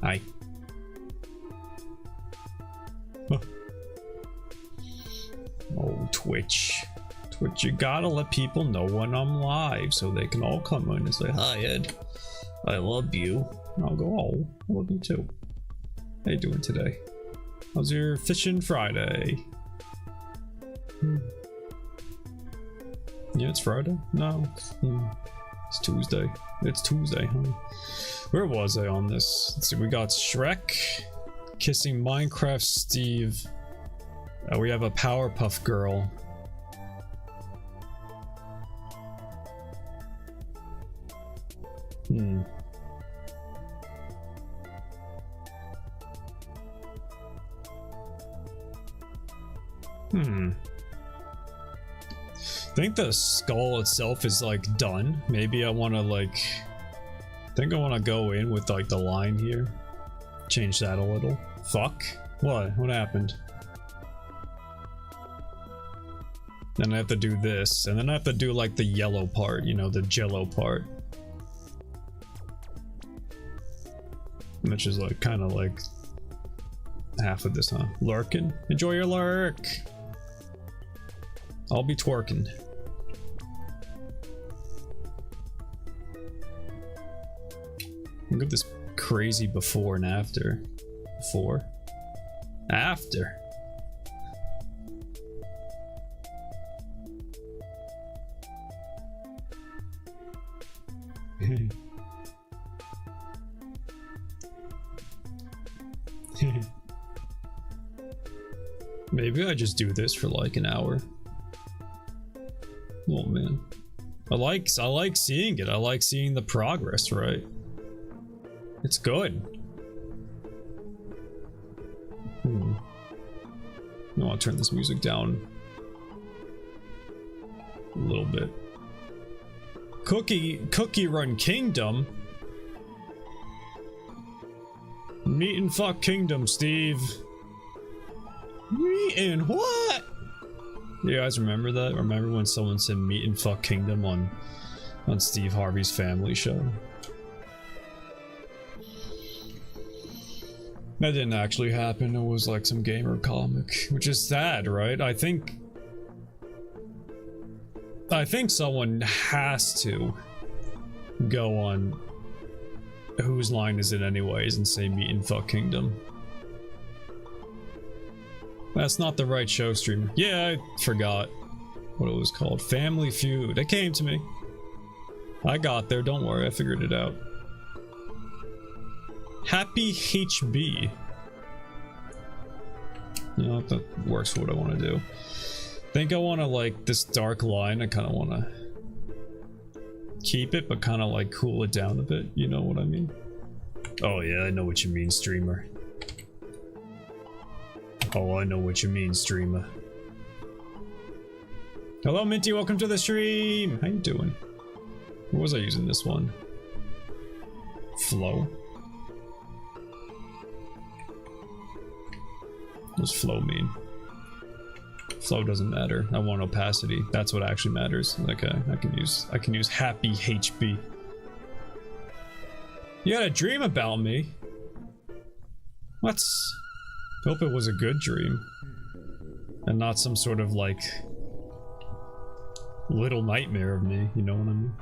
Hi. Huh. Oh, Twitch. Twitch, you gotta let people know when I'm live so they can all come in and say, hi, Ed. I love you. And I'll go, oh, I love you too. How you doing today? How's your fishing Friday? Yeah, it's Friday? No. It's Tuesday. It's Tuesday, huh? Where was I on this? Let's see, we got Shrek, Kissing Minecraft Steve. We have a Powerpuff Girl. I think the skull itself is like done. Maybe I want to like, I think I want to go in with like the line here. Change that a little. Fuck. What happened? Then I have to do this, and then I have to do like the yellow part, you know, the jello part. Which is like kind of like half of this, huh? Lurking? Enjoy your lurk! I'll be twerking. Look at this crazy before and after. Before. After. Maybe I just do this for like an hour. Oh man. I like seeing it. I like seeing the progress, right? It's good. I want to turn this music down a little bit. Cookie Run Kingdom? Meat and fuck Kingdom, Steve. Meat and what? You guys remember that? Remember when someone said Meat and fuck Kingdom on Steve Harvey's Family Show? That didn't actually happen. It was like some gamer comic, which is sad, right? I think someone has to go on Whose Line Is It Anyways and say Meat and fuck Kingdom. That's not the right show, streamer. Yeah, I forgot what it was called. Family Feud. It came to me. I got there, don't worry, I figured it out. Happy HB. You know, that works for what I want to do. Think I want to, like, this dark line, I kind of want to keep it, but kind of, like, cool it down a bit. You know what I mean? Oh, yeah, I know what you mean, streamer. Oh, I know what you mean, streamer. Hello, Minty, welcome to the stream! How you doing? What was I using this one? Flow? What does flow mean? Flow doesn't matter. I want opacity. That's what actually matters. Okay, I can use happy HB. You had a dream about me? What? Hope it was a good dream. And not some sort of like little nightmare of me, you know what I mean?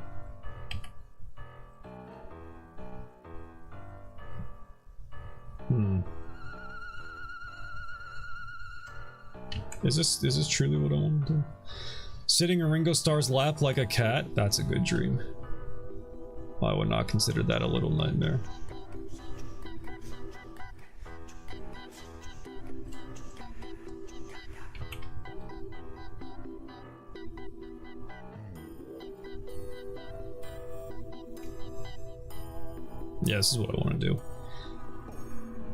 Is this truly what I want to do? Sitting in Ringo Starr's lap like a cat? That's a good dream. I would not consider that a little nightmare. Yeah, this is what I want to do.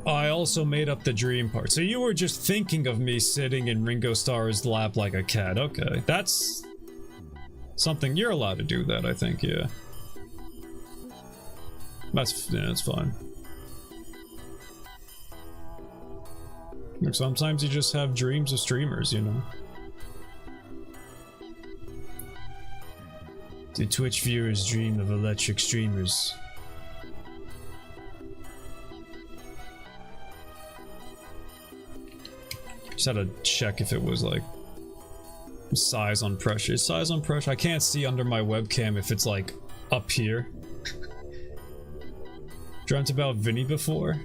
I also made up the dream part. So you were just thinking of me sitting in Ringo Starr's lap like a cat. Okay, that's something you're allowed to do that, I think, yeah. That's fine. Like sometimes you just have dreams of streamers, you know. Do Twitch viewers dream of electric streamers? Just had to check if it was like size on pressure. Is size on pressure? I can't see under my webcam if it's like up here. Dreamt about Vinny before?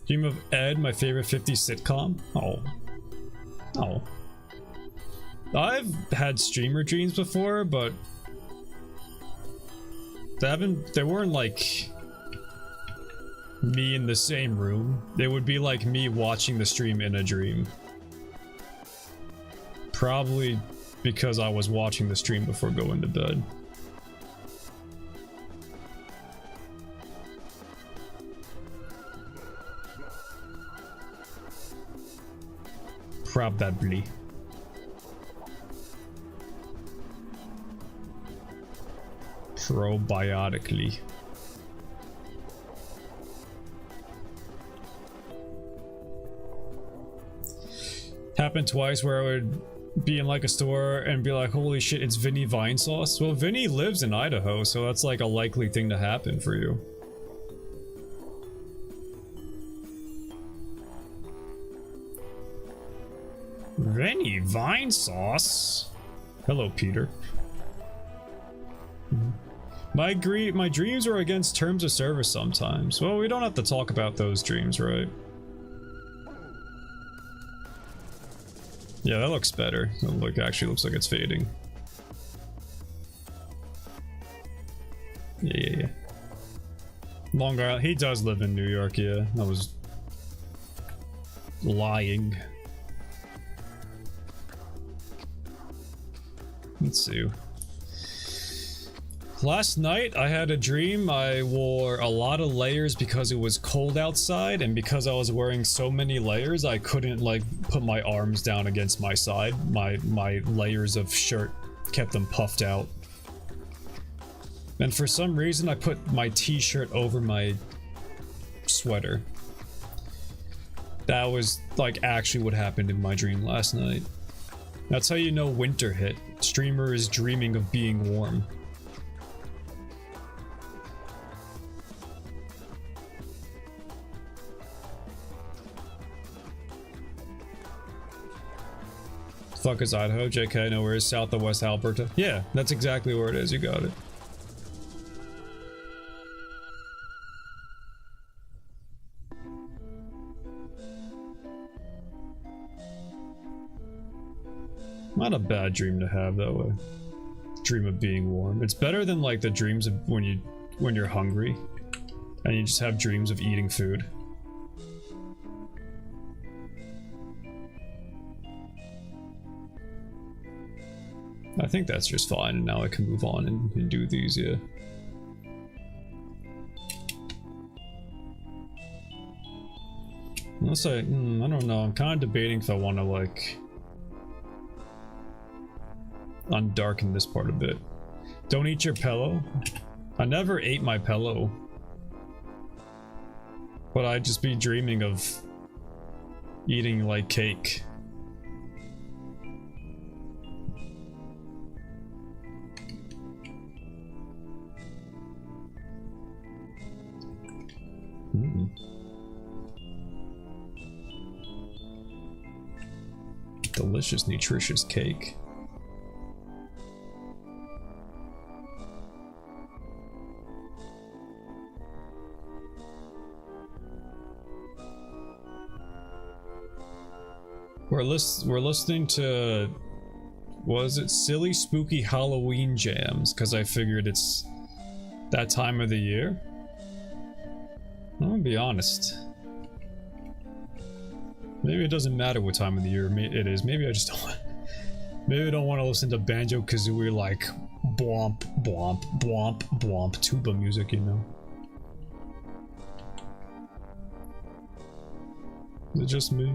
Dream of Ed, my favorite 50s sitcom? Oh. Oh. I've had streamer dreams before, but they weren't like me in the same room. They would be like me watching the stream in a dream. Probably because I was watching the stream before going to bed. Probably. Probiotically. Happened twice where I would be in like a store and be like, holy shit, it's Vinny Vine Sauce. Well, Vinny lives in Idaho, so that's like a likely thing to happen for you. Vinny Vine Sauce? Hello, Peter. My dreams are against terms of service sometimes. Well, we don't have to talk about those dreams, right? Yeah, that looks better. It actually looks like it's fading. Yeah. Long Island. He does live in New York, yeah. I was lying. Let's see. Last night I had a dream. I wore a lot of layers because it was cold outside, and because I was wearing so many layers I couldn't like put my arms down against my side. My layers of shirt kept them puffed out. And for some reason I put my t-shirt over my sweater. That was like actually what happened in my dream last night. That's how you know winter hit. Streamer is dreaming of being warm. Fuck is Idaho? JK, no, where is south of West Alberta? Yeah, that's exactly where it is. You got it. Not a bad dream to have, though. A dream of being warm. It's better than like the dreams of when you're hungry and you just have dreams of eating food. I think that's just fine, and now I can move on and do these, yeah. Unless I don't know, I'm kind of debating if I want to, like, undarken this part a bit. Don't eat your pillow? I never ate my pillow. But I'd just be dreaming of eating, like, cake. Delicious, nutritious cake. We're listening to, was it Silly Spooky Halloween Jams? Because I figured it's that time of the year. I'm gonna be honest. Maybe it doesn't matter what time of the year it is. Maybe I just don't. Maybe I don't want to listen to Banjo Kazooie like blomp, blomp, blomp, blomp tuba music, you know. Is it just me?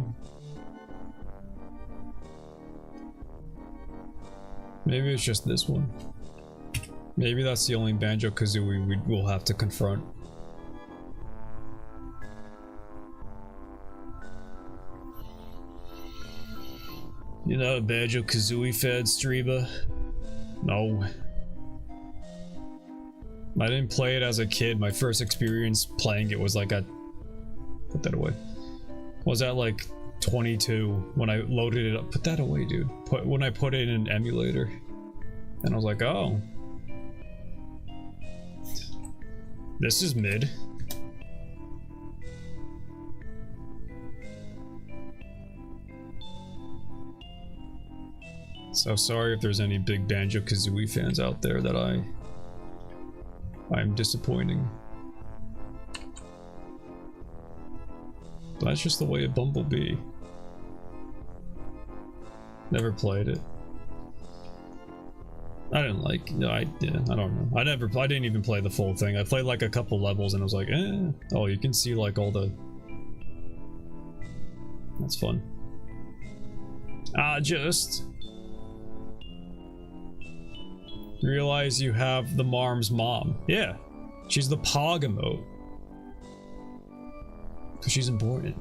Maybe it's just this one. Maybe that's the only Banjo-Kazooie we will have to confront. You're not a Banjo-Kazooie fan, Streamer? No. I didn't play it as a kid. My first experience playing it was like at... Put that away. Was at like 22 when I loaded it up. Put that away, dude. When I put it in an emulator. And I was like, oh. This is mid. So sorry if there's any big Banjo-Kazooie fans out there that I'm disappointing. But that's just the way of Bumblebee. Never played it. I didn't like. I don't know. I didn't even play the full thing. I played like a couple levels and I was like, eh. Oh, you can see like all the. That's fun. Just realize you have the Marm's mom. Yeah, she's the Pog emote. Because she's important.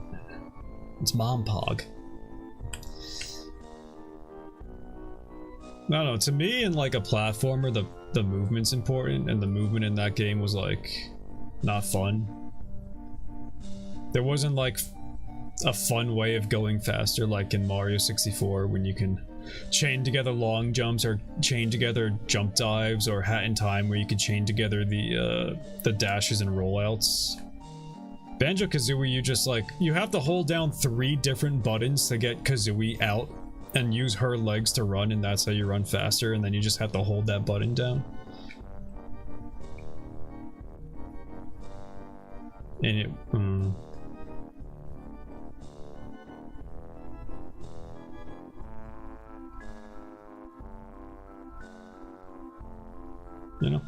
It's Mom Pog. I don't know, to me in like a platformer, the movement's important, and the movement in that game was like not fun. There wasn't like a fun way of going faster like in Mario 64 when you can chain together long jumps or chain together jump dives, or Hat in Time where you could chain together the dashes and rollouts. Banjo-Kazooie, you just like, you have to hold down 3 different buttons to get Kazooie out and use her legs to run, and that's how you run faster, and then you just have to hold that button down. And it, you know.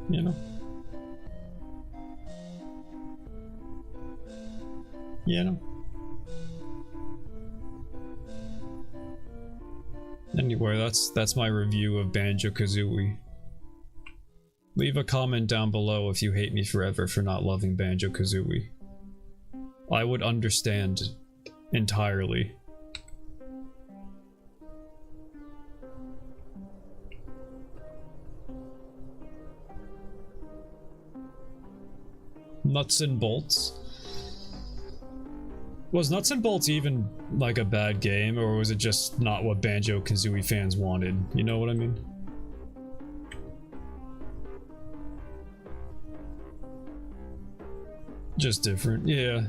You know. You know. Anyway, that's my review of Banjo-Kazooie. Leave a comment down below if you hate me forever for not loving Banjo-Kazooie. I would understand entirely. Nuts and Bolts. Was Nuts and Bolts even like a bad game, or was it just not what Banjo-Kazooie fans wanted? You know what I mean? Just different, yeah.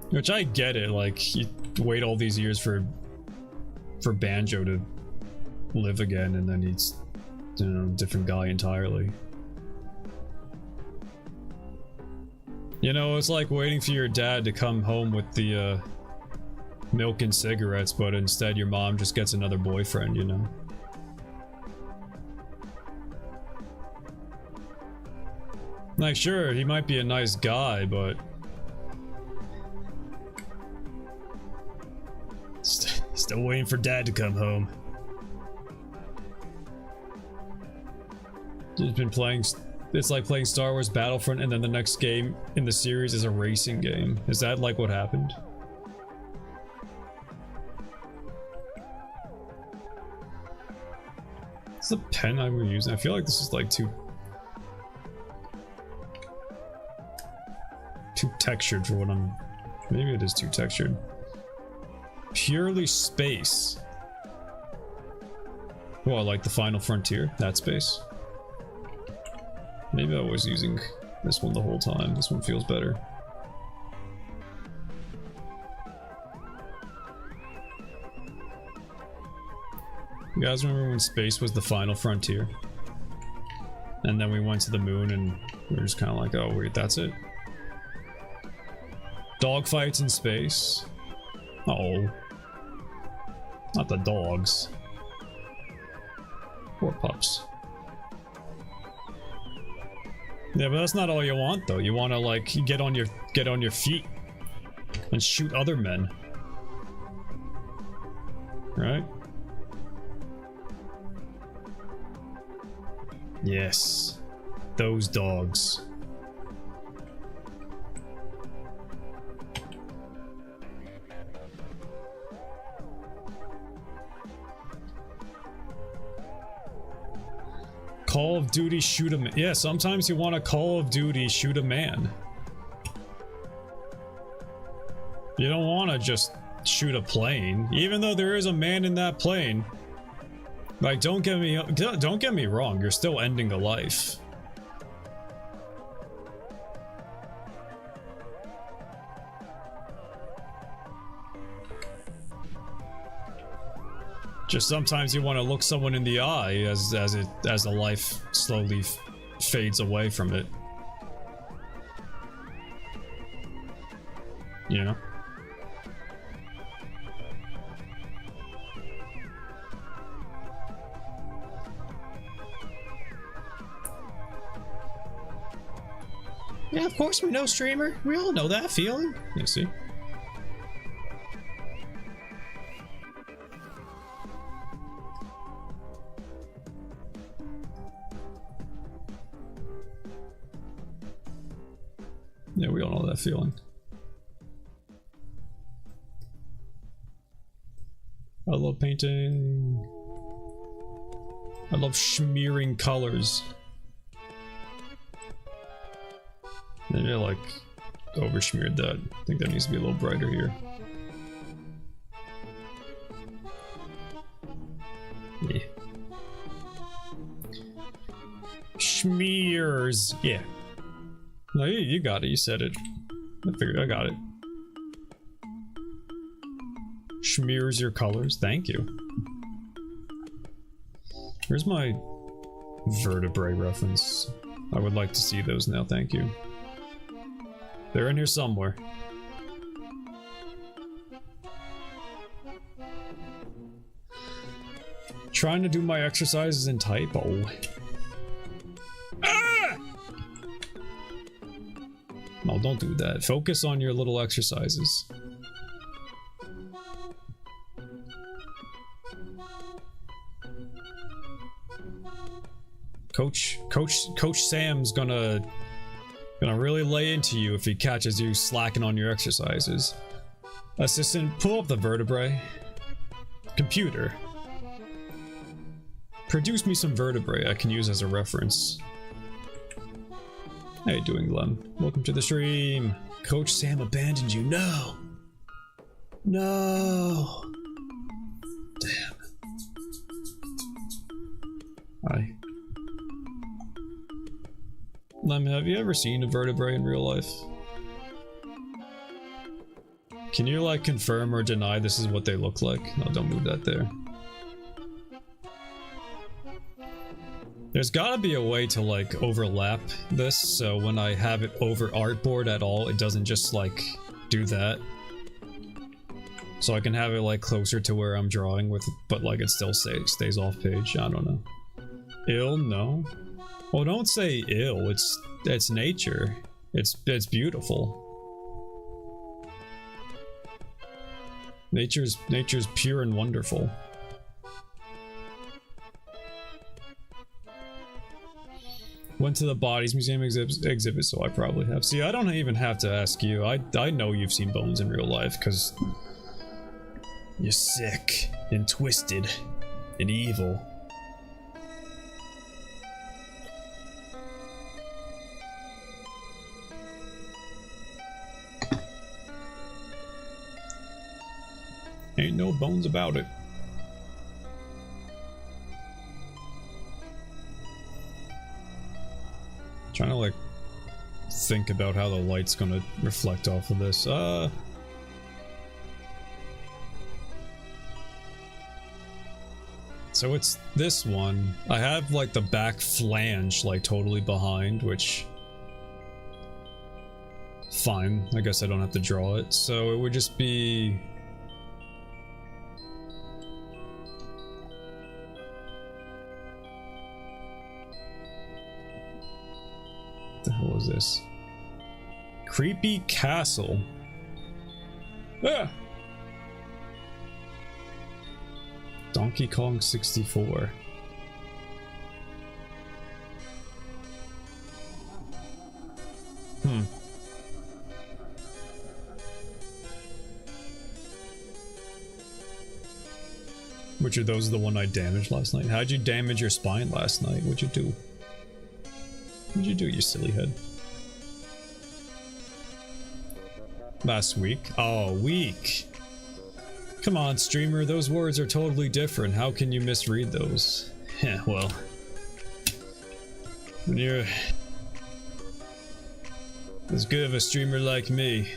Which I get it, like, you wait all these years for Banjo to live again, and then he's, you know, a different guy entirely. You know, it's like waiting for your dad to come home with the milk and cigarettes, but instead your mom just gets another boyfriend, you know? Like, sure, he might be a nice guy, but still waiting for dad to come home. Just been playing. It's like playing Star Wars Battlefront, and then the next game in the series is a racing game. Is that like what happened? It's the pen I was using. I feel like this is like too textured for what I'm... Maybe it is too textured. Purely space. Well, like the Final Frontier, that space. Maybe I was using this one the whole time. This one feels better. You guys remember when space was the Final Frontier? And then we went to the moon and we were just kind of like, oh wait, that's it? Dogfights in space? Oh. Not the dogs. Poor pups. Yeah, but that's not all you want though. You want to like get on your feet and shoot other men. Right? Yes. Those dogs. Call of Duty shoot a man. Yeah, sometimes you want a Call of Duty shoot a man. You don't want to just shoot a plane, even though there is a man in that plane. Like, don't get me wrong, you're still ending a life. Just sometimes you want to look someone in the eye as the life slowly fades away from it. You know? Yeah, of course we know, streamer. We all know that feeling. You see? Yeah, we all know that feeling. I love painting. I love smearing colors. Maybe I like over smeared that. I think that needs to be a little brighter here. Yeah. Smears. Yeah. No, you got it. You said it. I figured I got it. Smears your colors. Thank you. Where's my vertebrae reference? I would like to see those now. Thank you. They're in here somewhere. Trying to do my exercises in typo. Ah! No, don't do that. Focus on your little exercises. Coach Sam's gonna really lay into you if he catches you slacking on your exercises. Assistant, pull up the vertebrae. Computer, produce me some vertebrae I can use as a reference. How you doing, Glenn? Welcome to the stream. Coach Sam abandoned you. No. No. Damn. Hi. Lemon, have you ever seen a vertebrae in real life? Can you like confirm or deny this is what they look like? No, don't move that there. There's gotta be a way to like overlap this so when I have it over artboard at all, it doesn't just like do that. So I can have it like closer to where I'm drawing with, but like it still stays off page. I don't know. Ill? No. Well, don't say ill. It's nature. It's beautiful. Nature's pure and wonderful. Went to the Bodies Museum exhibit, so I probably have. See, I don't even have to ask you. I know you've seen bones in real life, because you're sick and twisted and evil. Ain't no bones about it. Trying to like think about how the light's gonna reflect off of this. So it's this one. I have like the back flange like totally behind, which fine. I guess I don't have to draw it. So it would just be The hell is this? Creepy castle. Ah! Donkey Kong 64. Which are those the one I damaged last night? How'd you damage your spine last night? What'd you do? What'd you do, you silly head? Last week? Oh, week! Come on, streamer, those words are totally different. How can you misread those? Yeah, well... when you're... as good of a streamer like me,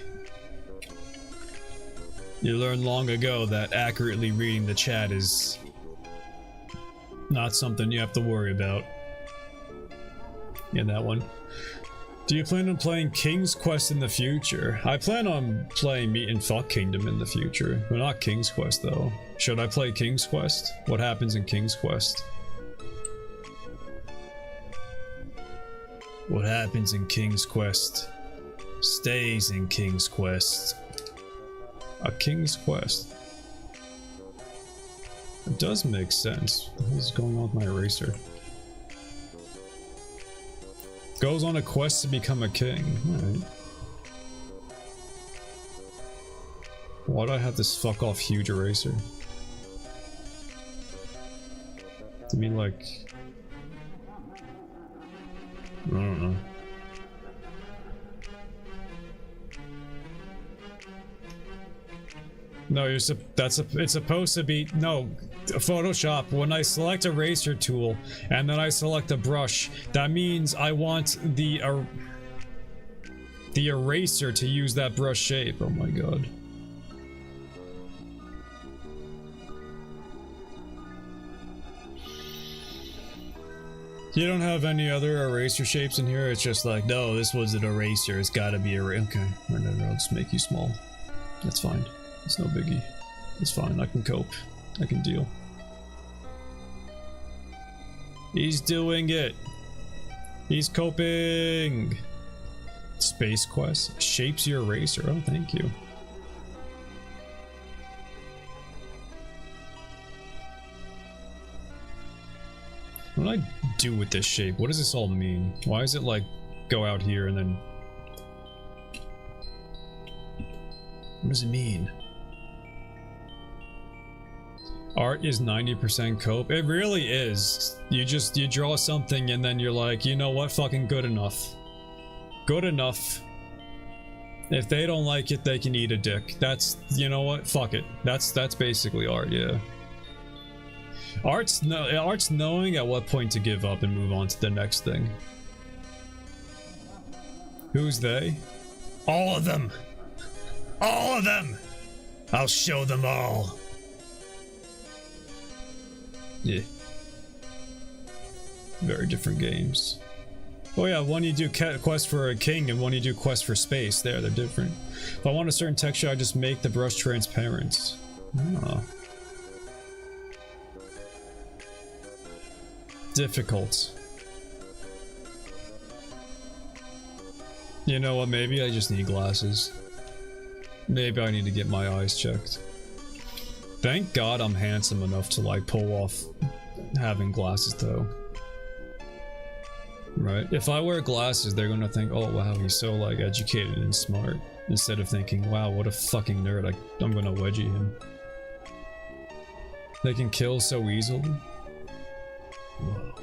you learned long ago that accurately reading the chat is not something you have to worry about. Yeah, that one. Do you plan on playing King's Quest in the future? I plan on playing Meat and Fuck Kingdom in the future. Well, not King's Quest though. Should I play King's Quest? What happens in King's Quest? What happens in King's Quest stays in King's Quest. A King's Quest. It does make sense. What is going on with my eraser? Goes on a quest to become a king. Alright. Why do I have this fuck off huge eraser? I mean, like... I don't know. No, it's supposed to be, no, Photoshop, when I select eraser tool and then I select a brush, that means I want the eraser to use that brush shape. Oh my god. You don't have any other eraser shapes in here? It's just like, no, this was an eraser, it's gotta be a okay, whatever, I'll just make you small. That's fine. It's no biggie. It's fine, I can cope. I can deal. He's doing it! He's coping! Space Quest shapes your eraser. Oh, thank you. What do I do with this shape? What does this all mean? Why does it like go out here and then... what does it mean? Art is 90% cope. It really is. You draw something and then you're like, you know what, fucking good enough. Good enough. If they don't like it, they can eat a dick. That's, you know what, fuck it. That's basically art, yeah. Art's knowing at what point to give up and move on to the next thing. Who's they? All of them! All of them! I'll show them all. Yeah. Very different games. Oh yeah, one you do quest for a king and one you do quest for space. They're different. If I want a certain texture, I just make the brush transparent. Oh. Difficult. You know what, maybe I just need glasses. Maybe I need to get my eyes checked. Thank God I'm handsome enough to like pull off having glasses though. Right? If I wear glasses, they're gonna think, oh wow, he's so like educated and smart. Instead of thinking, wow, what a fucking nerd, I'm gonna wedgie him. They can kill so easily. Whoa.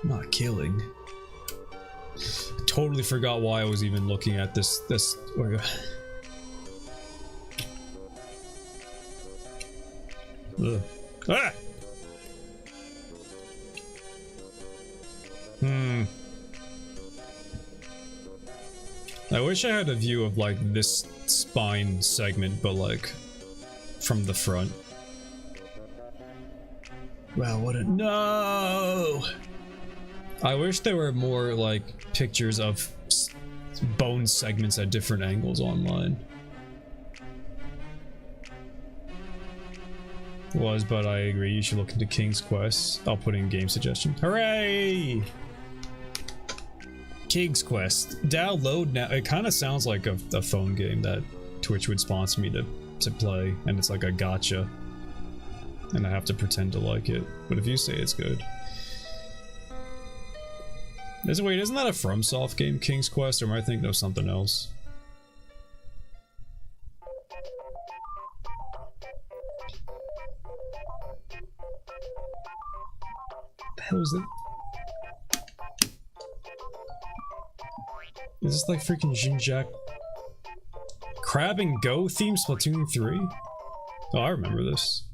Not killing. I totally forgot why I was even looking at this. Ugh. Ah! I wish I had a view of like this spine segment, but like from the front. Wow, what a no! I wish there were more like pictures of bone segments at different angles online. Was, but I agree. You should look into King's Quest. I'll put in game suggestion. Hooray! King's Quest. Download now. It kind of sounds like a phone game that Twitch would sponsor me to play, and it's like a gacha. And I have to pretend to like it. But if you say it's good. Wait, isn't that a FromSoft game, King's Quest, or am I thinking of something else? What the hell is it? Is this like freaking Jinjak? Crab and Go theme Splatoon 3? Oh, I remember this.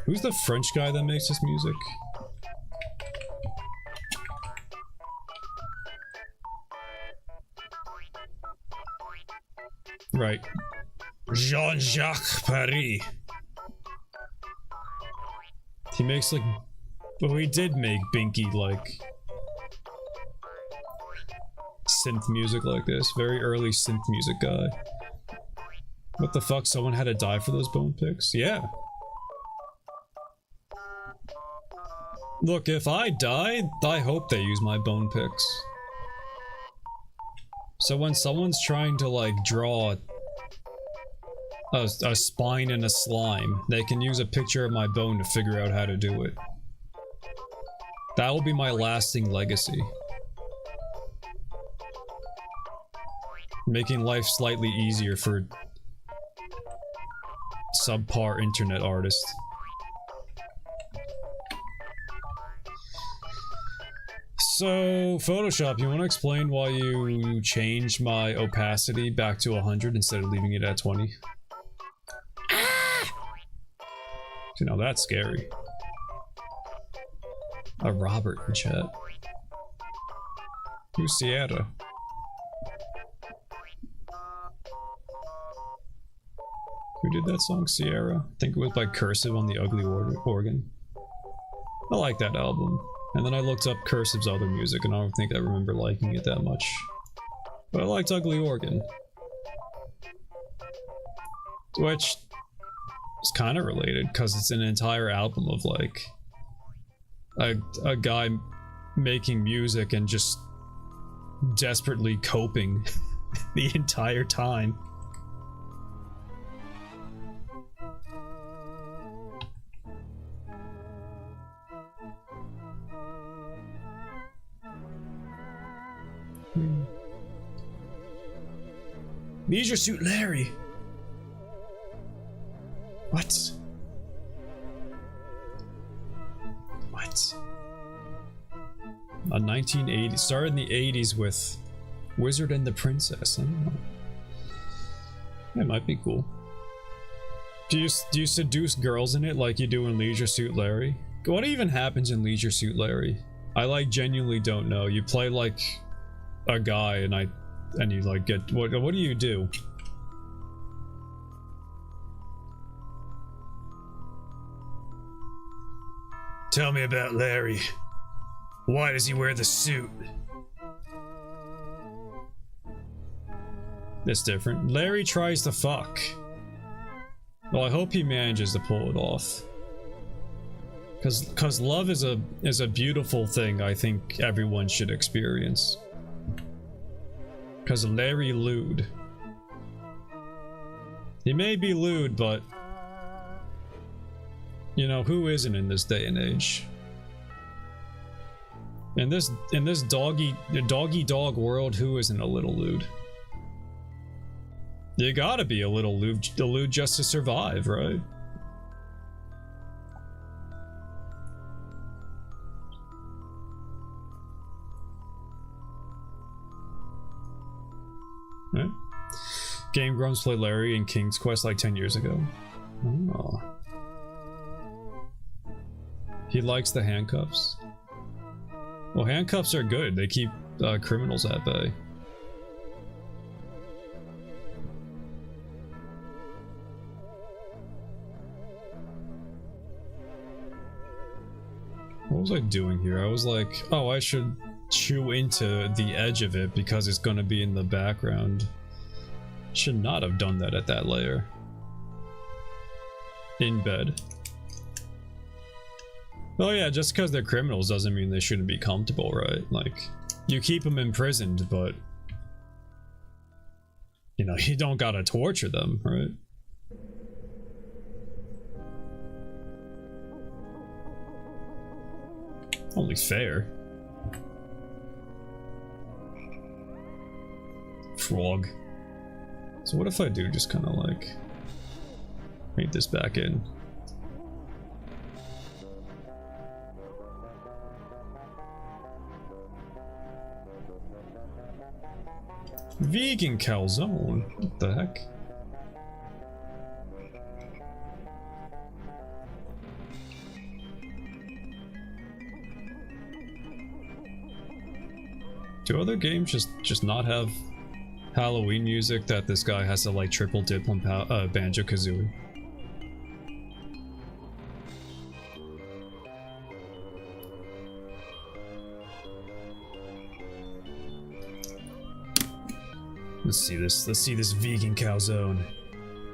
Who's the French guy that makes this music? Right. Jean-Jacques Paris. He makes like... Well, he did make Binky like... synth music like this. Very early synth music guy. What the fuck? Someone had to die for those bone picks? Yeah. Look, if I die, I hope they use my bone picks. So when someone's trying to like draw a spine and a slime, they can use a picture of my bone to figure out how to do it. That will be my lasting legacy. Making life slightly easier for subpar internet artists. So, Photoshop, you want to explain why you changed my opacity back to 100 instead of leaving it at 20? Ah! So now that's scary. A Robert in chat. Who's Sierra? Who did that song? Sierra? I think it was by Cursive on the Ugly Organ. I like that album. And then I looked up Cursive's other music and I don't think I remember liking it that much. But I liked Ugly Organ. Which is kind of related because it's an entire album of like a guy making music and just desperately coping the entire time. Leisure Suit Larry. What? What? A 1980s, started in the 80s with Wizard and the Princess. I don't know. That might be cool. Do you seduce girls in it like you do in Leisure Suit Larry? What even happens in Leisure Suit Larry? I like genuinely don't know. You play like a guy and you like get what do you do? Tell me about Larry. Why does he wear the suit? That's different. Larry tries to fuck. Well, I hope he manages to pull it off. Cause love is a beautiful thing I think everyone should experience. Cause Larry lewd. He may be lewd, but you know, who isn't in this day and age? In this doggy dog world, who isn't a little lewd? You gotta be a little lewd just to survive, right? Right? Game Grumps played Larry in King's Quest like 10 years ago. Oh. He likes the handcuffs. Well, handcuffs are good. They keep criminals at bay. What was I doing here? I was like, oh, I should chew into the edge of it because it's gonna be in the background. Should not have done that at that layer. in bed. Oh yeah, just because they're criminals doesn't mean they shouldn't be comfortable, right? Like, you keep them imprisoned, but you know, you don't gotta torture them, right? Only fair. Frog. So what if I do just kind of like paint this back in? Vegan calzone? What the heck? Do other games just not have Halloween music that this guy has to like triple dip on Banjo-Kazooie? Let's see this vegan calzone.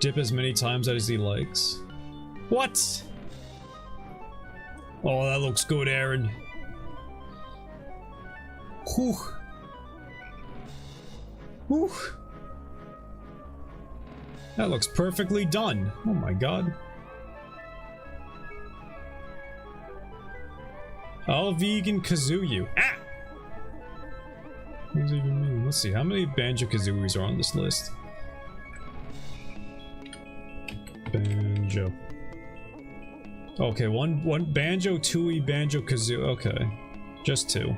Dip as many times as he likes. What? Oh, that looks good, Aaron. Whew. Whew. That looks perfectly done. Oh my god. I'll vegan kazoo you. Ah! What does it even mean? Let's see, how many Banjo-Kazooies are on this list? Banjo. Okay, one Banjo-Tooie, Banjo-Kazoo. Okay. Just two.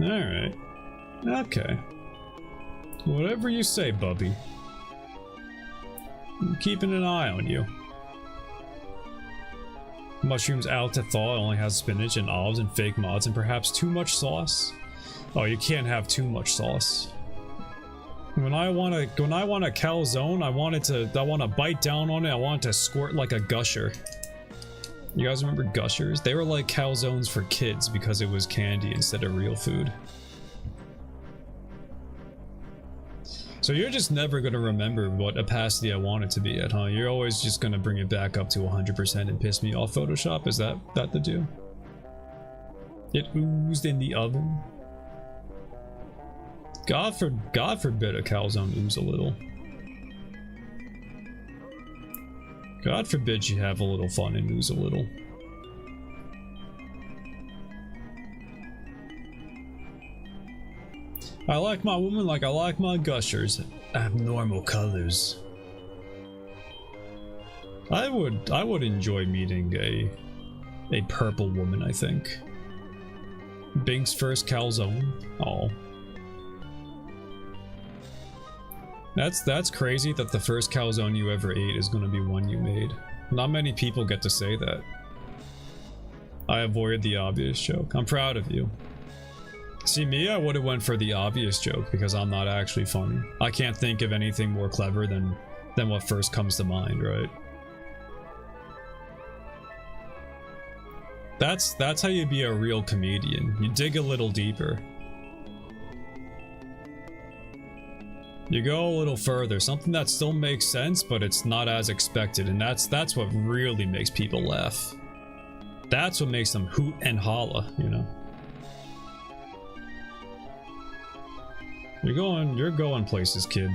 Alright. Okay. Whatever you say, Bubby. I'm keeping an eye on you. Mushrooms out to thaw only has spinach and olives and fake mods and perhaps too much sauce. Oh, you can't have too much sauce. When I want a calzone, I want to bite down on it. I want it to squirt like a gusher. You guys remember gushers? They were like calzones for kids because it was candy instead of real food. So you're just never gonna remember what opacity I want it to be at, huh? You're always just gonna bring it back up to 100% and piss me off, Photoshop? Is that the deal? It oozed in the oven. God forbid a calzone ooze a little. God forbid you have a little fun and ooze a little. I like my woman like I like my gushers. Abnormal colors. I would enjoy meeting a purple woman, I think. Bink's first calzone. Oh. That's crazy that the first calzone you ever ate is gonna be one you made. Not many people get to say that. I avoided the obvious joke. I'm proud of you. See, me, I would've went for the obvious joke because I'm not actually funny. I can't think of anything more clever than what first comes to mind, right? That's how you be a real comedian. You dig a little deeper. You go a little further, something that still makes sense, but it's not as expected, and that's what really makes people laugh. That's what makes them hoot and holla, you know? You're going places, kid.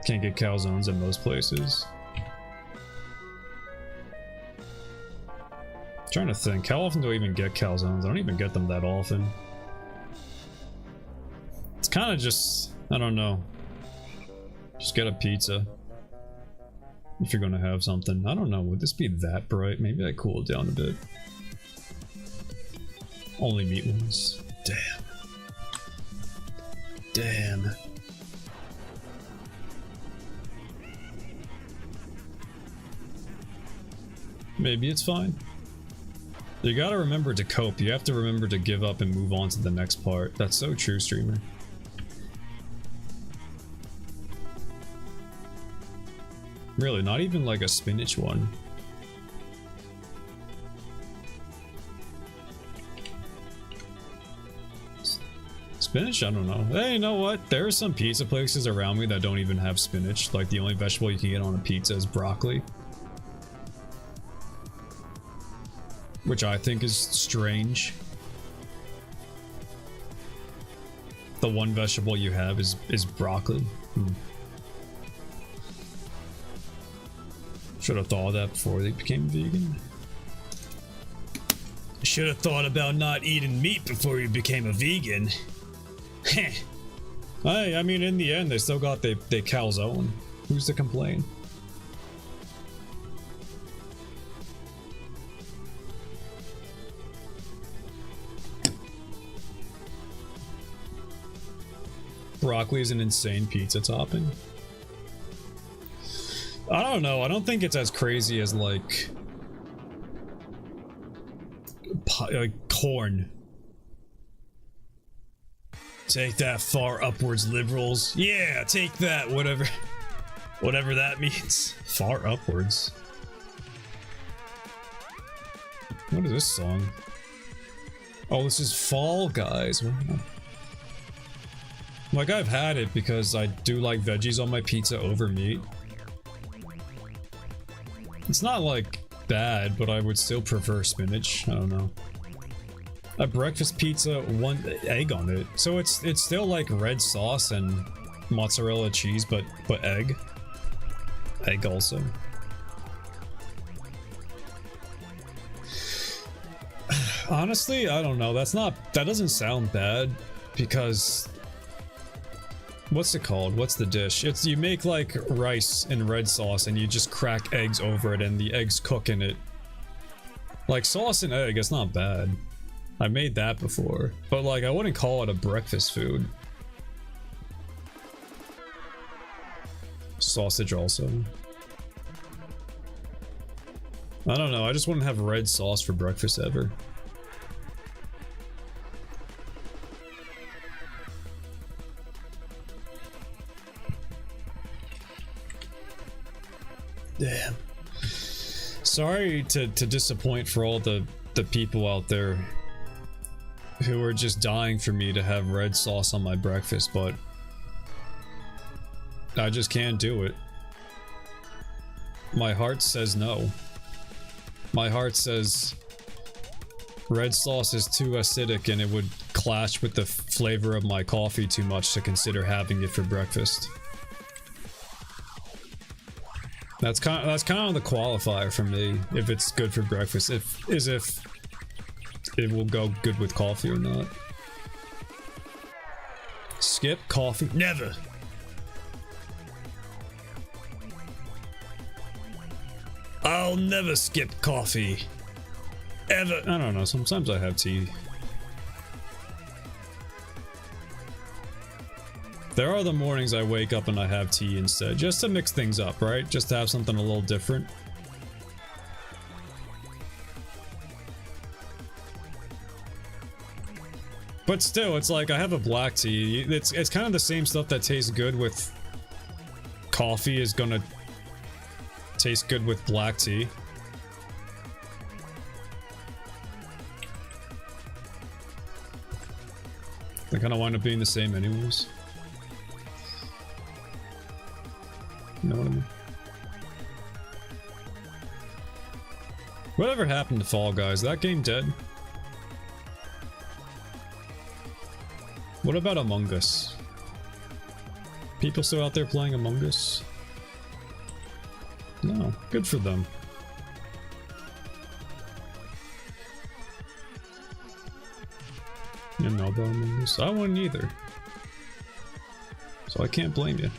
Can't get calzones in most places. Trying to think, how often do I even get calzones? I don't even get them that often. It's kind of just, I don't know. Just get a pizza. If you're gonna have something. I don't know, would this be that bright? Maybe I cool it down a bit. Only meat ones. Damn. Damn. Maybe it's fine. You gotta remember to cope. You have to remember to give up and move on to the next part. That's so true, streamer. Really, not even like a spinach one. spinach? I don't know. Hey, you know what? There are some pizza places around me that don't even have spinach. Like, the only vegetable you can get on a pizza is broccoli. Which I think is strange. The one vegetable you have is broccoli. Should have thought of that before they became vegan. Should have thought about not eating meat before you became a vegan. Heh. I mean, in the end, they still got their calzone. Who's to complain? Broccoli is an insane pizza topping. I don't know. I don't think it's as crazy as like corn. Take that, far upwards liberals. Yeah, take that, whatever that means. Far upwards. What is this song? Oh, this is Fall Guys. Like, I've had it because I do like veggies on my pizza over meat. It's not like bad, but I would still prefer spinach. I don't know. A breakfast pizza, one egg on it. So it's still like red sauce and mozzarella cheese, but egg. Egg also. Honestly, I don't know. That doesn't sound bad because what's it called? What's the dish? It's you make like rice in red sauce and you just crack eggs over it and the eggs cook in it. Like sauce and egg, it's not bad. I made that before, but like I wouldn't call it a breakfast food. Sausage also. I don't know, I just wouldn't have red sauce for breakfast ever. Damn. Sorry to disappoint for all the people out there who are just dying for me to have red sauce on my breakfast, but I just can't do it. My heart says no. My heart says red sauce is too acidic and it would clash with the flavor of my coffee too much to consider having it for breakfast. That's kind of the qualifier for me if it's good for breakfast. If it will go good with coffee or not. Skip coffee? Never. I'll never skip coffee. Ever. I don't know. Sometimes I have tea. There are the mornings I wake up and I have tea instead, just to mix things up, right? Just to have something a little different. But still, it's like I have a black tea. It's kind of the same stuff that tastes good with coffee is gonna taste good with black tea. They kind of wind up being the same anyways. You know what I mean? Whatever happened to Fall Guys? That game dead? What about Among Us? People still out there playing Among Us? No, good for them. You didn't know about Among Us? I wouldn't either. So I can't blame you.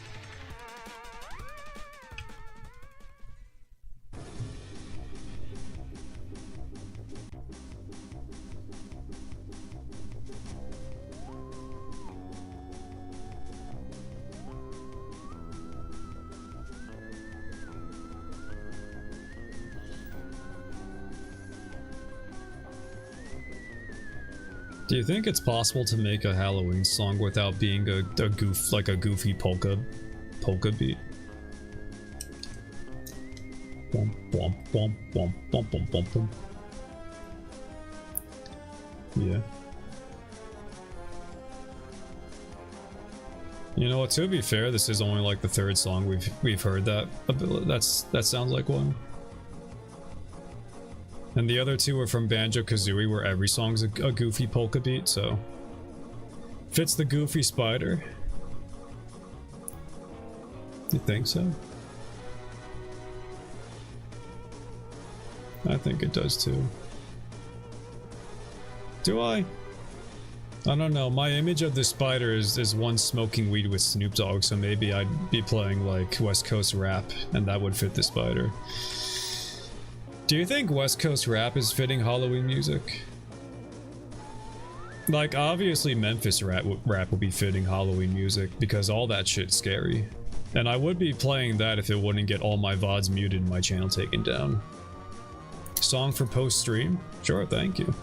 Do you think it's possible to make a Halloween song without being a goofy polka beat? Bum, bum, bum, bum, bum, bum, bum, bum. Yeah. You know what, to be fair, this is only like the third song we've heard that sounds like one. And the other two are from Banjo-Kazooie, where every song's a goofy polka beat, so fits the goofy spider. You think so? I think it does too. Do I? I don't know, my image of the spider is one smoking weed with Snoop Dogg, so maybe I'd be playing like West Coast rap, and that would fit the spider. Do you think West Coast rap is fitting Halloween music? Like, obviously Memphis rap would be fitting Halloween music, because all that shit's scary. And I would be playing that if it wouldn't get all my VODs muted and my channel taken down. Song for post-stream? Sure, thank you.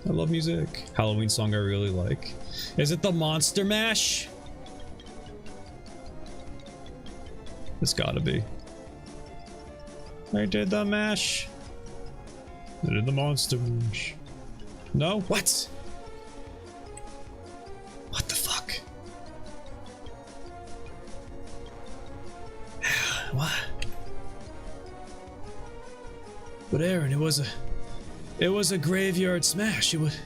I love music. Halloween song I really like. Is it the Monster Mash? It's gotta be. I did the mash. I did the Monster Mash. No? What? What the fuck? What? But Aaron, it was a graveyard smash. It was.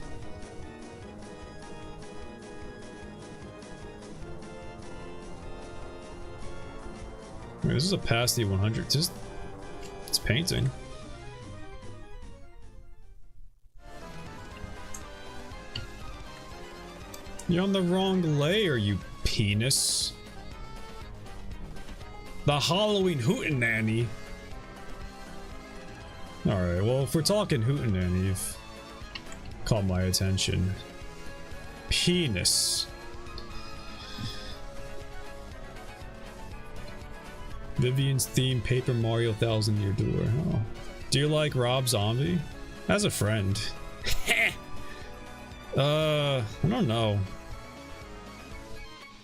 This is a past the 100. It's painting. You're on the wrong layer, you penis. The Halloween hootenanny. Alright, well, if we're talking hootenanny, you've caught my attention. Penis. Vivian's theme, Paper Mario 1000-Year Door. Oh. Do you like Rob Zombie? As a friend. I don't know.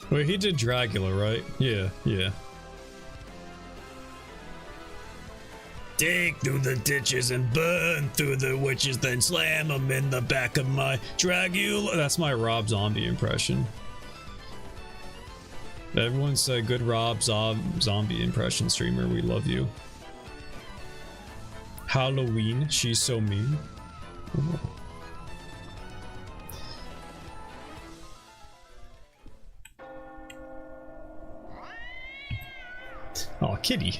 Wait, he did Dracula, right? Yeah. Dig through the ditches and burn through the witches, then slam them in the back of my Dracula. That's my Rob Zombie impression. Everyone say good Rob Zombie impression streamer, we love you. Halloween, she's so mean. Oh, kitty.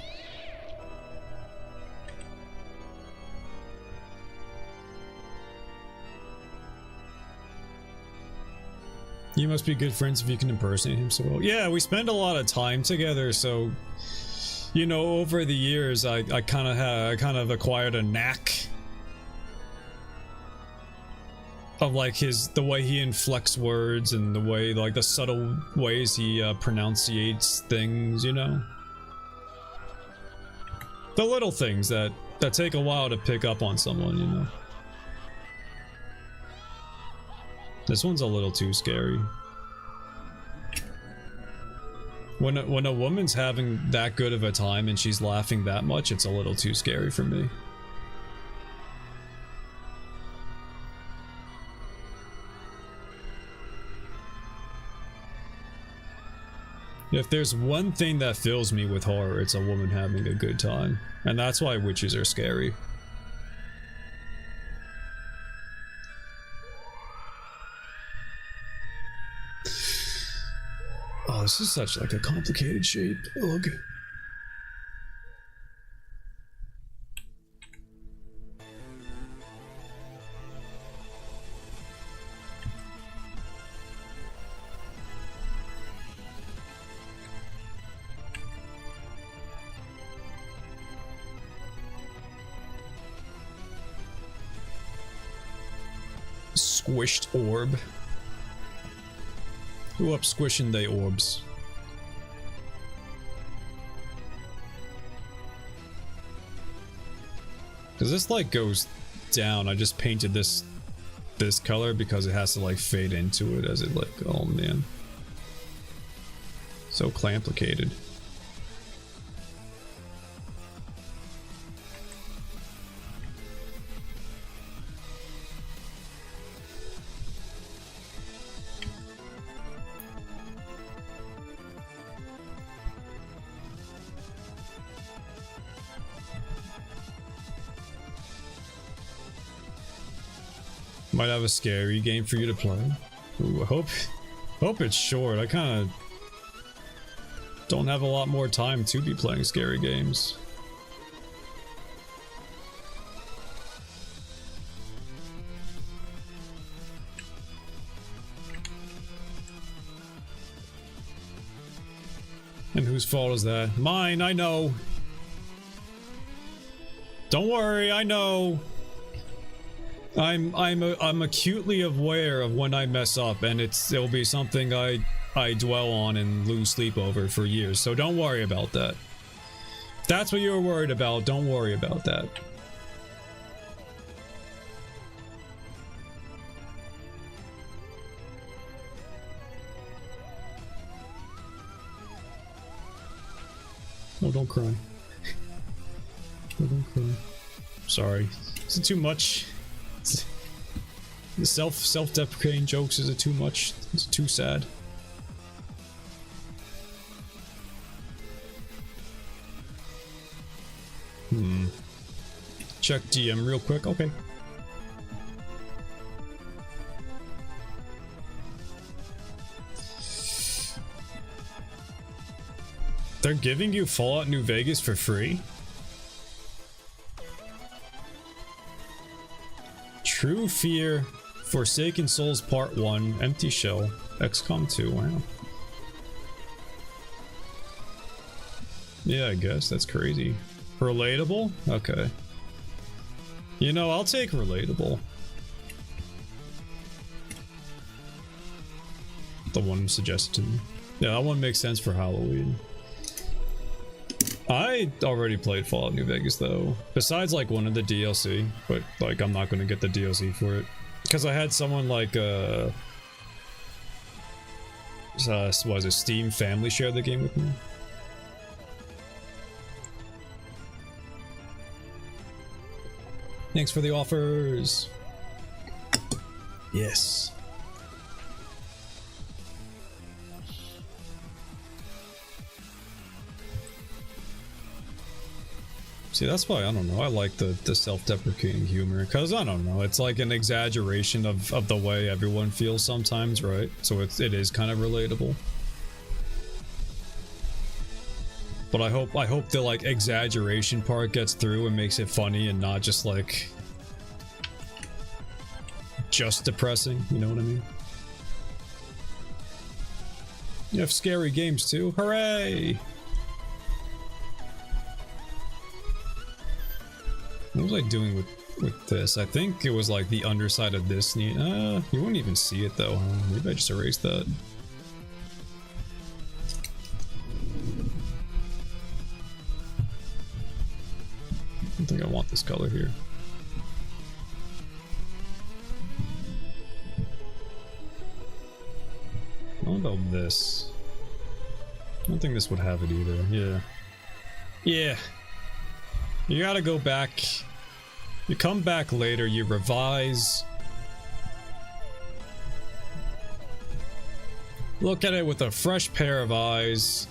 You must be good friends if you can impersonate him so well. Yeah, we spend a lot of time together, so you know, over the years, I kind of acquired a knack of like the way he inflects words and the way, like, the subtle ways he pronunciates things, you know. The little things that take a while to pick up on someone, you know. This one's a little too scary. When a woman's having that good of a time and she's laughing that much, it's a little too scary for me. If there's one thing that fills me with horror, it's a woman having a good time. And that's why witches are scary. Oh, this is such like a complicated shape. Ugh. Squished orb. Who up squishing they orbs? Cause this like goes down. I just painted this color because it has to like fade into it as it like, oh man. So complicated. Might have a scary game for you to play. Ooh, I hope it's short. I kind of don't have a lot more time to be playing scary games. And whose fault is that? Mine, I know. Don't worry, I know. I'm acutely aware of when I mess up, and it'll be something I dwell on and lose sleep over for years. So don't worry about that. If that's what you're worried about, don't worry about that. Oh, don't cry. Oh, don't cry. Sorry. Is it too much? The self-deprecating jokes, is it too much? Is it too sad? Check DM real quick. Okay. They're giving you Fallout New Vegas for free? True Fear, Forsaken Souls Part 1, Empty Shell, XCOM 2, wow. Yeah, I guess, that's crazy. Relatable? Okay. You know, I'll take relatable. The one suggested to me. Yeah, that one makes sense for Halloween. I already played Fallout New Vegas though, besides like one of the DLC, but like I'm not gonna get the DLC for it because I had someone like was it Steam family share the game with me. Thanks for the offers. Yes. See, that's why, I don't know, I like the self-deprecating humor, because, I don't know, it's like an exaggeration of the way everyone feels sometimes, right? So it is kind of relatable. But I hope the, like, exaggeration part gets through and makes it funny and not just, like, just depressing, you know what I mean? You have scary games too, hooray! What was I doing with this? I think it was like the underside of this. You wouldn't even see it though, huh? Maybe I just erased that. I don't think I want this color here. What about this? I don't think this would have it either. Yeah. Yeah. You gotta go back. You come back later, you revise. Look at it with a fresh pair of eyes.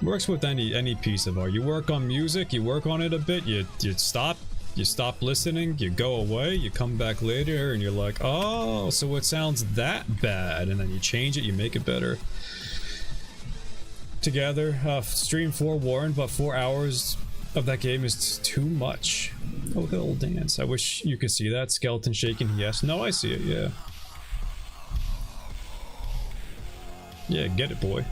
Works with any piece of art. You work on music, you work on it a bit, you stop listening, you go away, you come back later and you're like, oh, so it sounds that bad, and then you change it, you make it better. Together, stream forewarned, but 4 hours of that game is too much. Oh, the old dance. I wish you could see that. Skeleton shaking, yes. No, I see it, yeah. Yeah, get it, boy.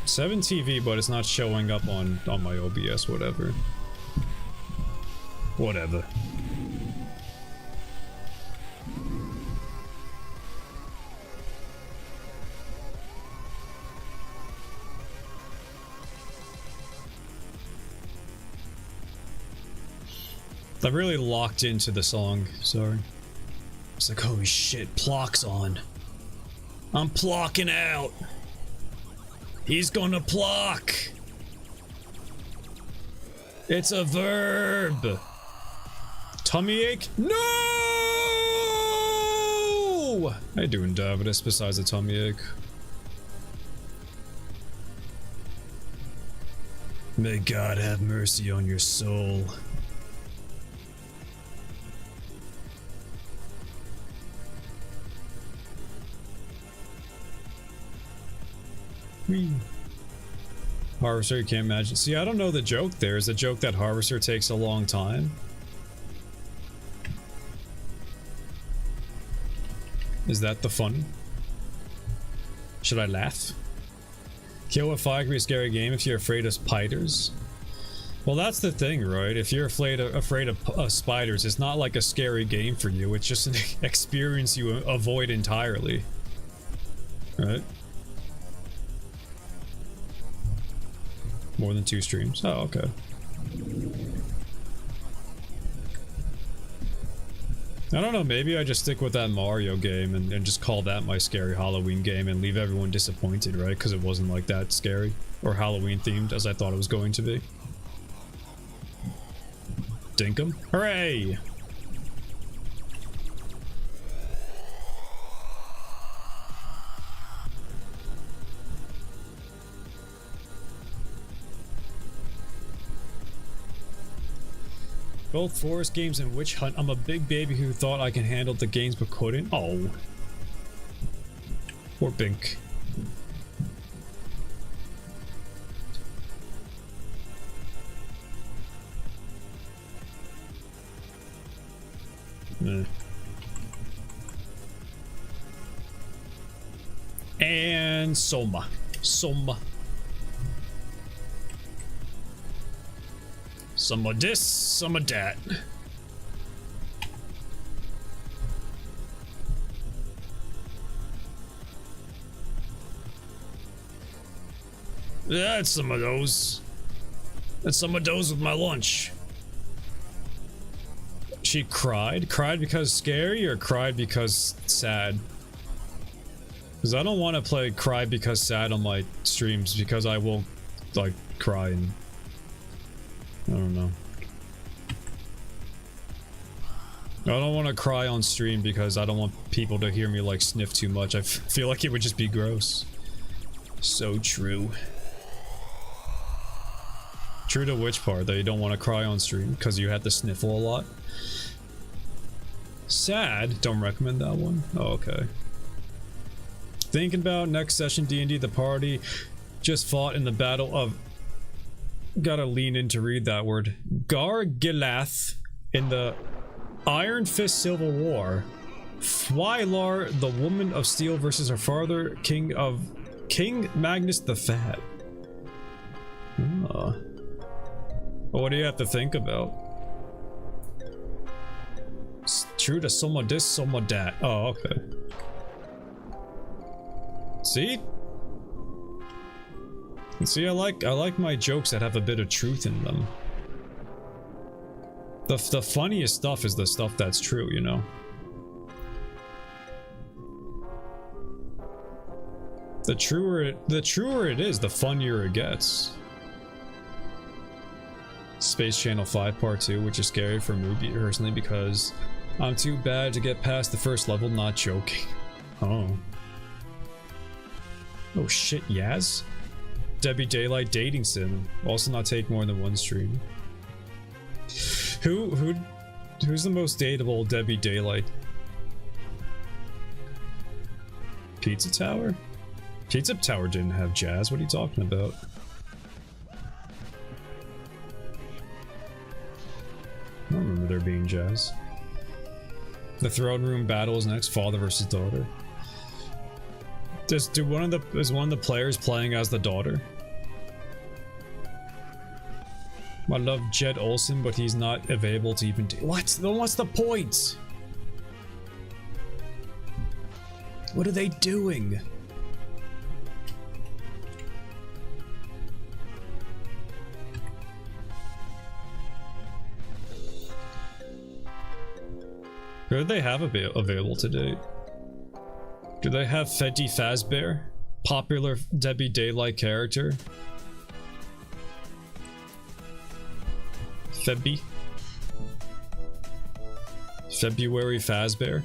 Seven TV, but it's not showing up on my OBS, whatever. Whatever. I really locked into the song, sorry. It's like, holy shit, Plock's on. I'm plocking out. He's gonna plock. It's a verb. Tummy ache? No! How you doing, Davidus, besides a tummy ache? May God have mercy on your soul. Whee. Harvester, you can't imagine. See, I don't know the joke there. Is the joke that Harvester takes a long time? Is that the funny? Should I laugh? Kill a fire can be a scary game if you're afraid of spiders. Well, that's the thing, right? If you're afraid of spiders, it's not like a scary game for you. It's just an experience you avoid entirely. Right? More than 2 streams. Oh, okay. I don't know, maybe I just stick with that Mario game and just call that my scary Halloween game and leave everyone disappointed, right? Because it wasn't like that scary or Halloween themed as I thought it was going to be. Dinkum. Hooray! Both Forest games and Witch Hunt. I'm a big baby who thought I can handle the games but couldn't. Oh. Poor Bink. And Soma. Some of this, some of that. That's some of those. That's some of those with my lunch. She cried? Cried because scary or cried because sad? Because I don't want to play cry because sad on my streams because I will like cry and I don't know. I don't want to cry on stream because I don't want people to hear me like sniff too much. I feel like it would just be gross. So true. True to which part? That you don't want to cry on stream because you had to sniffle a lot? Sad? Don't recommend that one? Oh, okay. Thinking about next session D&D, the party just fought in the battle of... Gotta lean in to read that word. Gargilath in the Iron Fist Civil War. Fwylar, the Woman of Steel versus her father, King Magnus the Fat. Oh. What do you have to think about? It's true to some of this, some of that. Oh, okay. See? See, I like my jokes that have a bit of truth in them. The funniest stuff is the stuff that's true, you know? The truer it is, the funnier it gets. Space Channel 5 Part 2, which is scary for me personally because I'm too bad to get past the first level, not joking. Oh. Oh shit, Yaz? Debbie Daylight dating sim. Also not take more than 1 stream. Who's the most dateable Debbie Daylight? Pizza Tower? Pizza Tower didn't have jazz. What are you talking about? I don't remember there being jazz. The throne room battle is next. Father versus daughter. Is one of the players playing as the daughter? I love Jed Olsen, but he's not available to even do. What? Then what's the point? What are they doing? Who do they have available to date? Do they have Fetty Fazbear? Popular Debbie Daylight character? February Fazbear?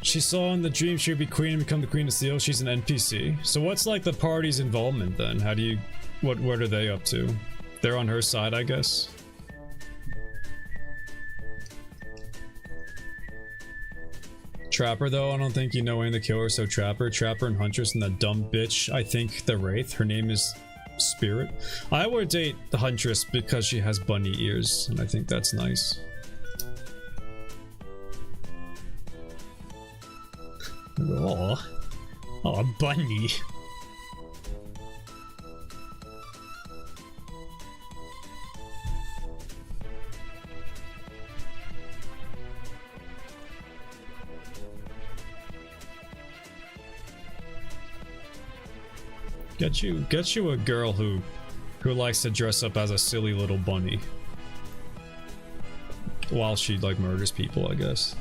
She saw in the dream she would be queen and become the queen of steel. She's an NPC. So what's like the party's involvement then? How do you... what are they up to? They're on her side, I guess? Trapper though, I don't think you know any of the killers, so Trapper and Huntress and that dumb bitch, I think the Wraith, her name is Spirit. I would date the Huntress because she has bunny ears, and I think that's nice. Oh, a bunny. Get you a girl who likes to dress up as a silly little bunny while she like murders people, I guess.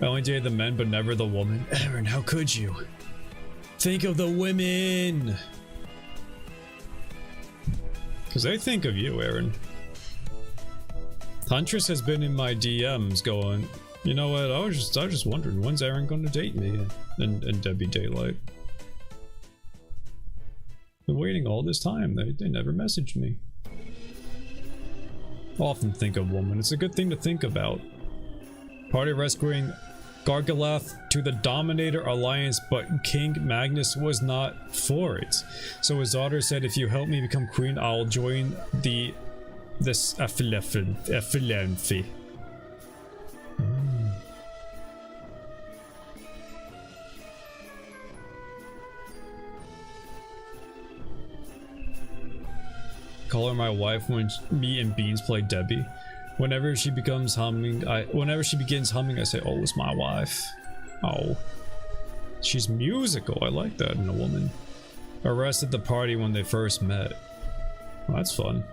I only dated the men but never the woman. Aaron, how could you? Think of the women! Cause they think of you, Aaron. Huntress has been in my DMs going, you know what, I was just wondering, when's Aaron gonna date me? And Debbie Daylight. Been waiting all this time. They never messaged me. Often think of woman. It's a good thing to think about. Party rescuing Gargalath to the Dominator Alliance, but King Magnus was not for it. So his daughter said, if you help me become queen, I'll join this Philanthropy. Call her my wife when me and Beans play Debbie. Whenever she begins humming, I say, oh, it's my wife. Oh. She's musical. I like that in a woman. Arrested the party when they first met. Well, that's fun.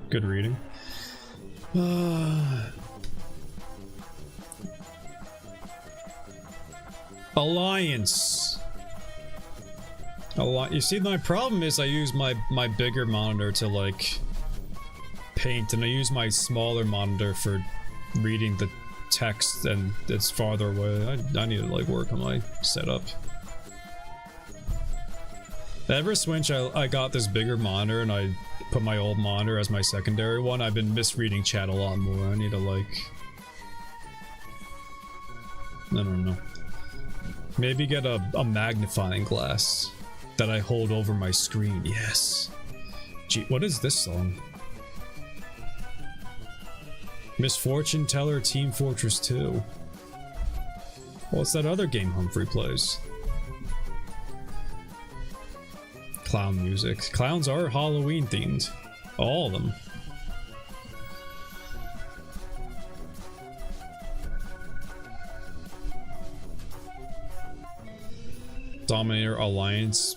Good reading. Alliance. You see, my problem is I use my bigger monitor to like paint, and I use my smaller monitor for reading the text, and it's farther away. I need to like work on my setup. Ever since I got this bigger monitor and I put my old monitor as my secondary one, I've been misreading chat a lot more. I need to like... I don't know. Maybe get a magnifying glass that I hold over my screen. Yes. Gee, what is this song? Misfortune Teller Team Fortress 2. What's that other game Humphrey plays? Clown music. Clowns are Halloween themed. All of them. Dominator Alliance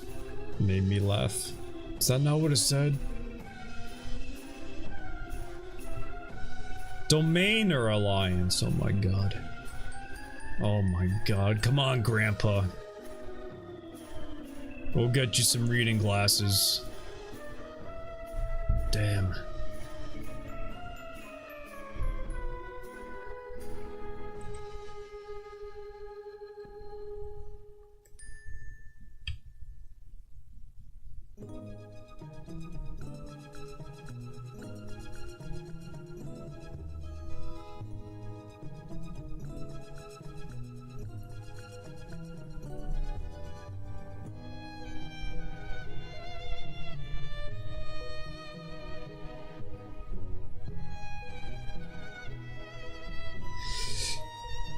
made me laugh. Is that not what it said? Domainer Alliance. Oh my god. Oh my god. Come on, Grandpa. We'll get you some reading glasses. Damn.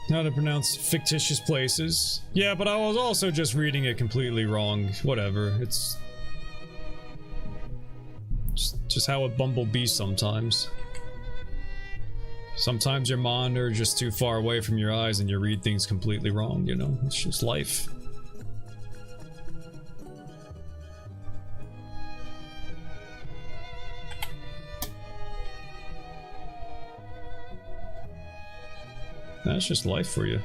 How to pronounce fictitious places. Yeah, but I was also just reading it completely wrong. Whatever, it's just how a bumblebee sometimes. Sometimes your monitor is just too far away from your eyes and you read things completely wrong, you know? It's just life. That's just life for you.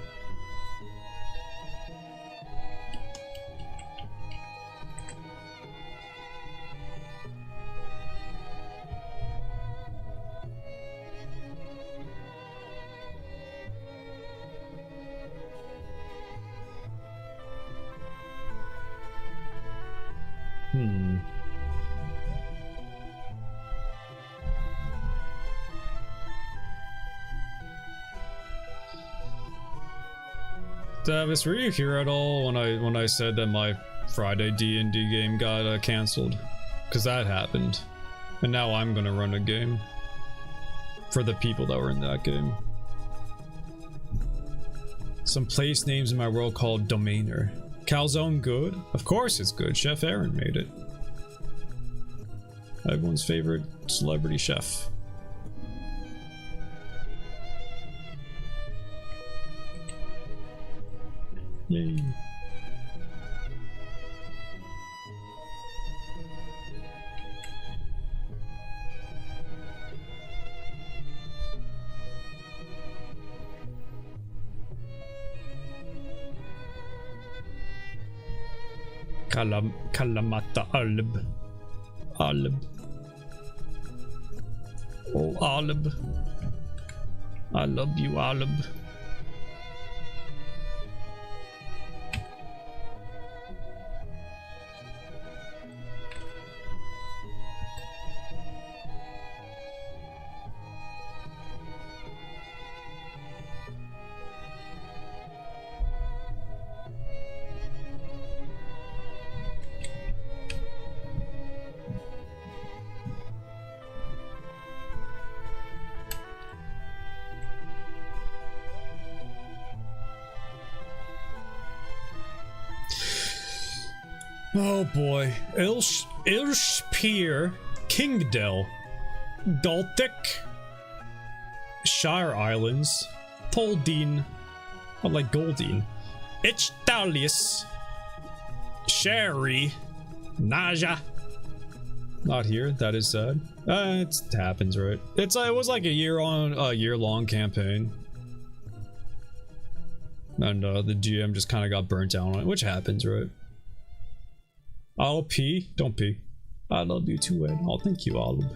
game. Davis, were you here at all when I said that my Friday D&D game got cancelled? Because that happened, and now I'm gonna run a game for the people that were in that game. Some place names in my world called Domainer. Calzone good? Of course it's good. Chef Aaron made it. Everyone's favorite celebrity chef. Yay. Kalamata Alb. Alb. Oh, Alb. I love you, Alb. Oh boy. Ilshpir, Kingdale, Galtic, Shire Islands, Toldine, oh, like Goldine, Ichtalius, Sherry, Naja. Not here, that is sad. It happens, right? It was like a year-long campaign. And the GM just kind of got burnt down on it, which happens, right? I'll pee. Don't pee. I love you too, Ed. Oh, thank you, Olive.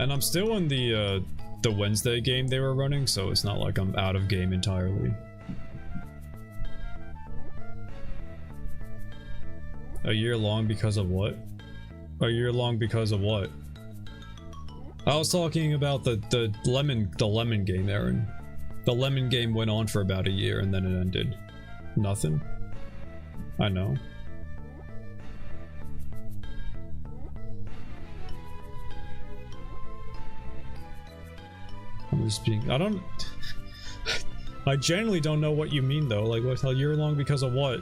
And I'm still in the Wednesday game they were running, so it's not like I'm out of game entirely. A year long because of what? A year long because of what? I was talking about the lemon game, Aaron. The lemon game went on for about a year and then it ended. Nothing? I know. I'm just being... I don't... I genuinely don't know what you mean though. Like, what, a year long because of what?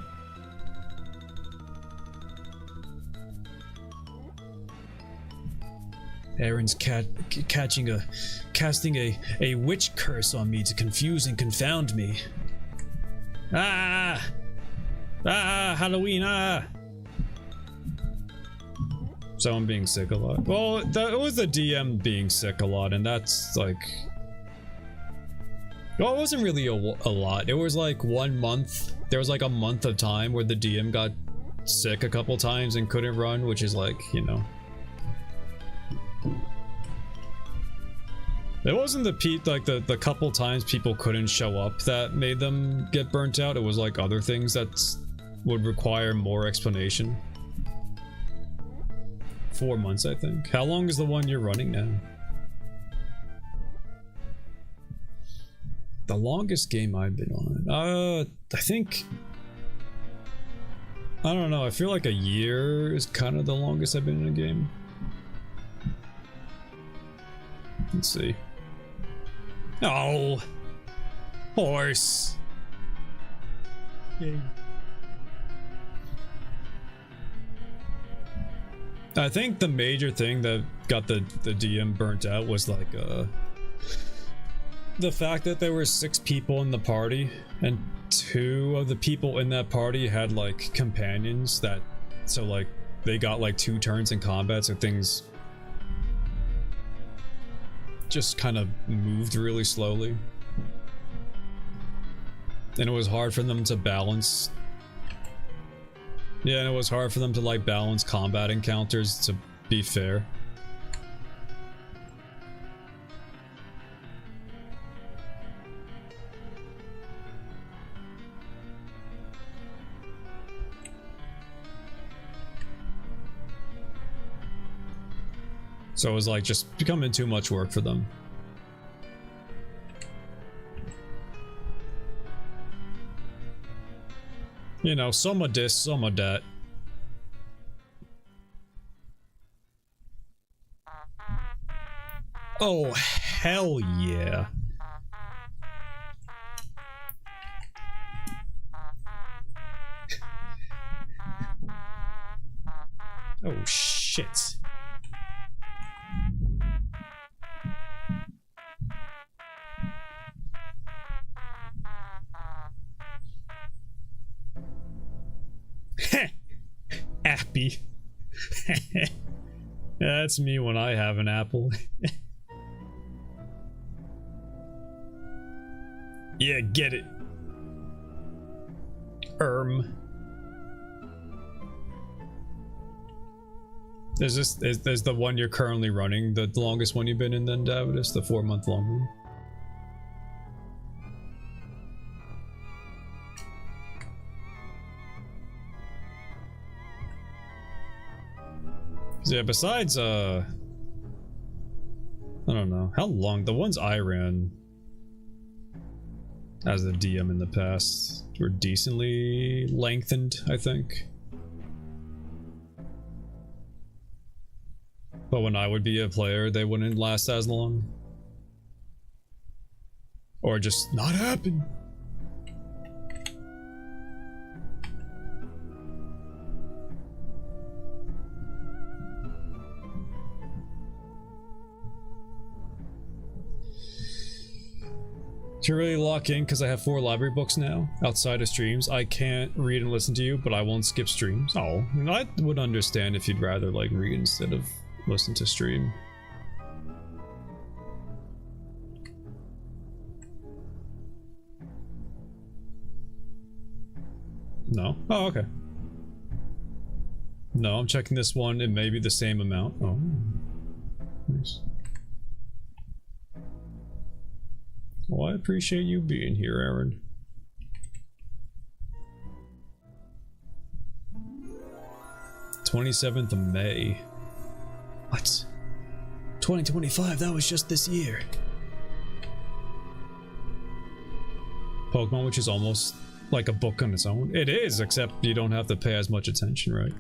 Aaron's casting a witch curse on me to confuse and confound me. Ah! Ah! Halloween! Ah! So I'm being sick a lot. Well, that was the DM being sick a lot, and that's like... Well, it wasn't really a lot. It was like 1 month. There was like a month of time where the DM got sick a couple times and couldn't run, which is like, you know... It wasn't the couple times people couldn't show up that made them get burnt out. It was like other things that would require more explanation. 4 months, I think. How long is the one you're running now? The longest game I've been on. I think... I don't know, I feel like a year is kind of the longest I've been in a game. Let's see. Oh! Horse! Yay. I think the major thing that got the DM burnt out was like, the fact that there were 6 people in the party, and 2 of the people in that party had like companions that, so like, they got like 2 turns in combat, so things just kind of moved really slowly. And it was hard for them to balance. Yeah, and it was hard for them to like balance combat encounters to be fair. So it was like just becoming too much work for them. You know, some of this, some of that. Oh, hell yeah. Oh, shit. Appy. That's me when I have an apple. Yeah, get it. There's the one you're currently running, the longest one you've been in then, Davidus, the 4-month long one. Yeah, besides, I don't know, how long, the ones I ran as a DM in the past were decently lengthened, I think. But when I would be a player, they wouldn't last as long. Or just not happen. To really lock in, because I have 4 library books now, outside of streams. I can't read and listen to you, but I won't skip streams. Oh, and I would understand if you'd rather like read instead of listen to stream. No? Oh, okay. No, I'm checking this one. It may be the same amount. Oh, nice. Well, I appreciate you being here, Aaron. (27th of May). What? 2025, that was just this year. Pokemon, which is almost like a book on its own. It is, except you don't have to pay as much attention, right?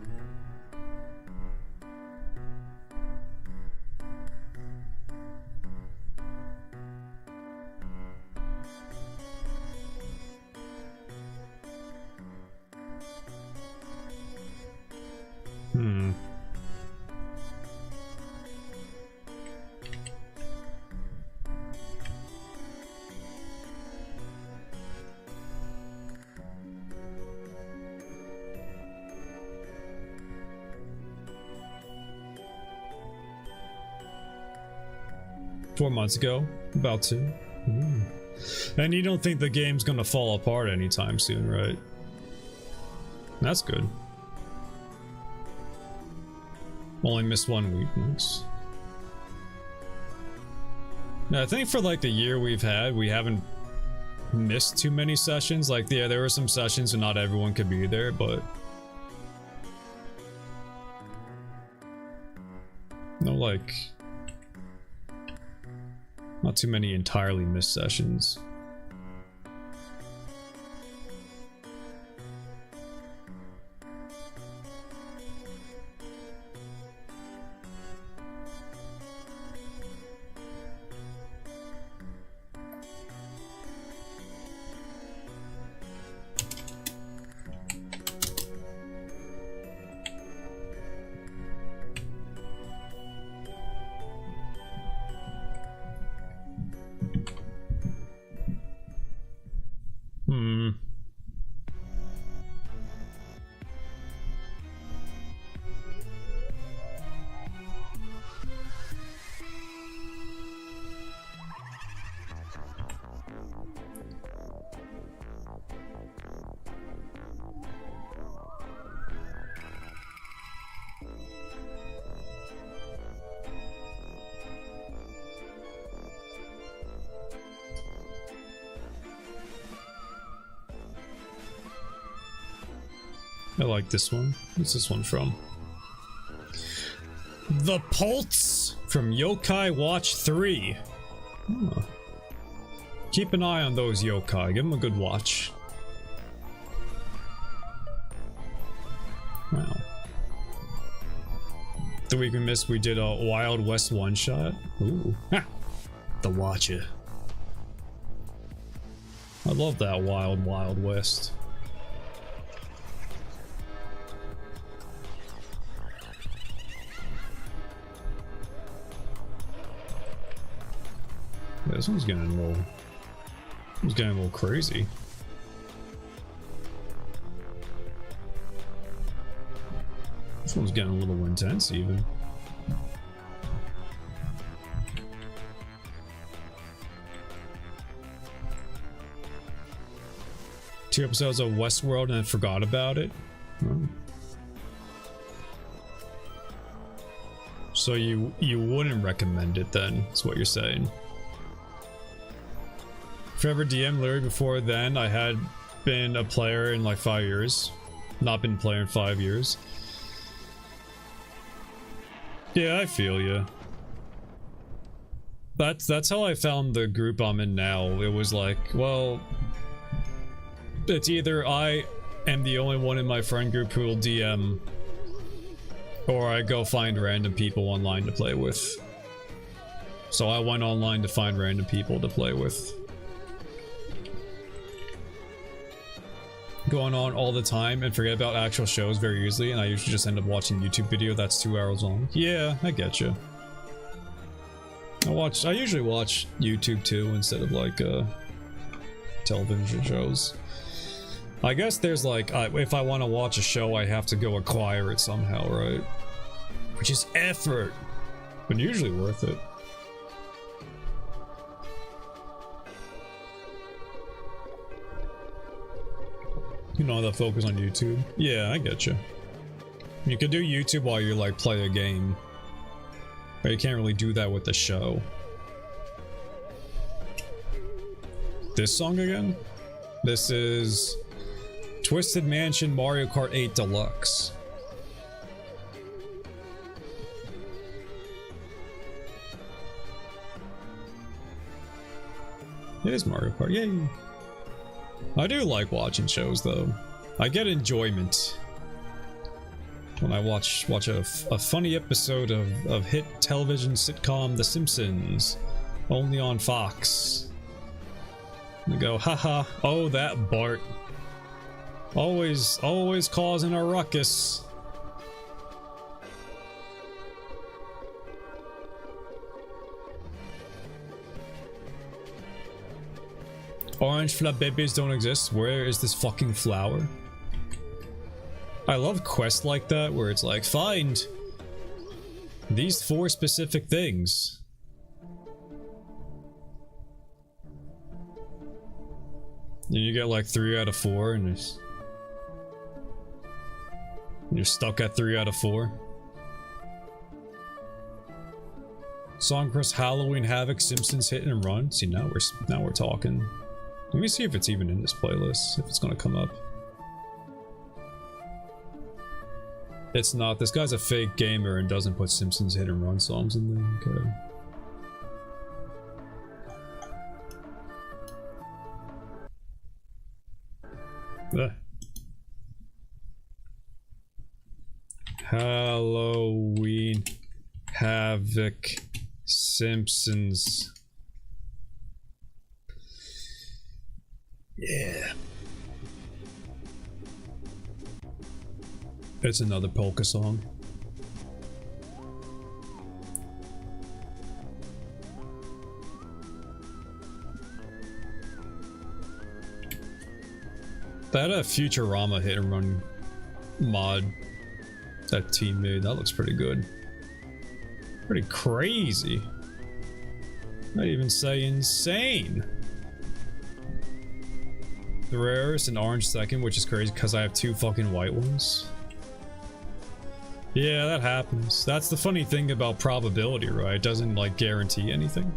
Hmm. Four months ago, about to. And you don't think the game's gonna fall apart anytime soon, right? That's good. Only missed 1 week. Nice. Now, I think for like the year we've had, we haven't missed too many sessions. Like, yeah, there were some sessions and not everyone could be there, but no, like, not too many entirely missed sessions. I like this one. What's this one from? The Pulse From Yokai Watch 3. Huh. Keep an eye on those yokai. Give them a good watch. Wow. The week we missed, we did a Wild West one-shot. Ooh. Ha! The Watcher. I love that Wild West. Yeah, this one's getting a little... It's getting a little crazy. This one's getting a little intense even. Two episodes of Westworld and I forgot about it. Oh. So you wouldn't recommend it then, is what you're saying. Forever DM, literally before then I had been a player in like 5 years. Not been playing 5 years. Yeah, I feel you. That's how I found the group I'm in now. It was like, well, it's either I am the only one in my friend group who will DM, or I go find random people online to play with. So I went online to find random people to play with. Going on all the time and forget about actual shows very easily, and I usually just end up watching YouTube video that's 2 hours long. Yeah, I get you. I usually watch YouTube too instead of like television shows. I guess there's like if I want to watch a show I have to go acquire it somehow, right? Which is effort, but usually worth it. You know, the focus on YouTube. Yeah, I get you. You can do YouTube while you like play a game, but you can't really do that with the show. This song again? This is Twisted Mansion Mario Kart 8 Deluxe. It is Mario Kart, yay! I do like watching shows though. I get enjoyment when I watch a funny episode of hit television sitcom The Simpsons, only on Fox. And I go, haha, oh that Bart. Always causing a ruckus. Orange flat babies don't exist. Where is this fucking flower? I love quests like that where it's like, find these 4 specific things. And you get like 3 out of 4 and you're stuck at 3 out of 4. Songcrest Halloween Havoc Simpsons Hit and Run. See, now we're talking. Let me see if it's even in this playlist, if it's gonna come up. It's not. This guy's a fake gamer and doesn't put Simpsons Hit and Run songs in there. Okay. Ugh. Halloween Havoc Simpsons. Yeah. It's another polka song. That Futurama hit and run mod that team made, that looks pretty good. Pretty crazy. I'd even say insane. The rarest and orange second, which is crazy because I have 2 fucking white ones. Yeah, that happens. That's the funny thing about probability, right? It doesn't like guarantee anything.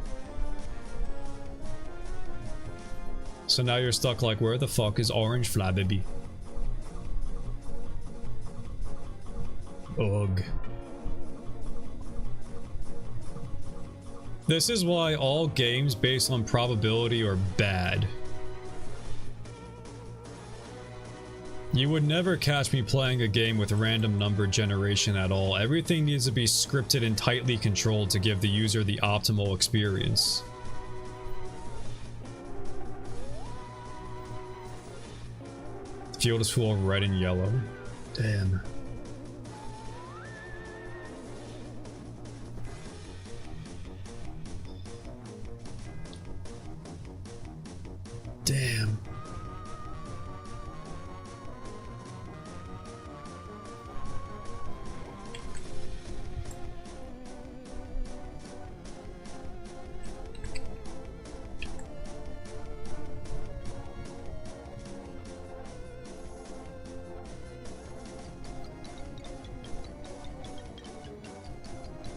So now you're stuck like, where the fuck is orange flabby? Ugh. This is why all games based on probability are bad. You would never catch me playing a game with random number generation at all. Everything needs to be scripted and tightly controlled to give the user the optimal experience. Field is full of red and yellow. Damn. Damn.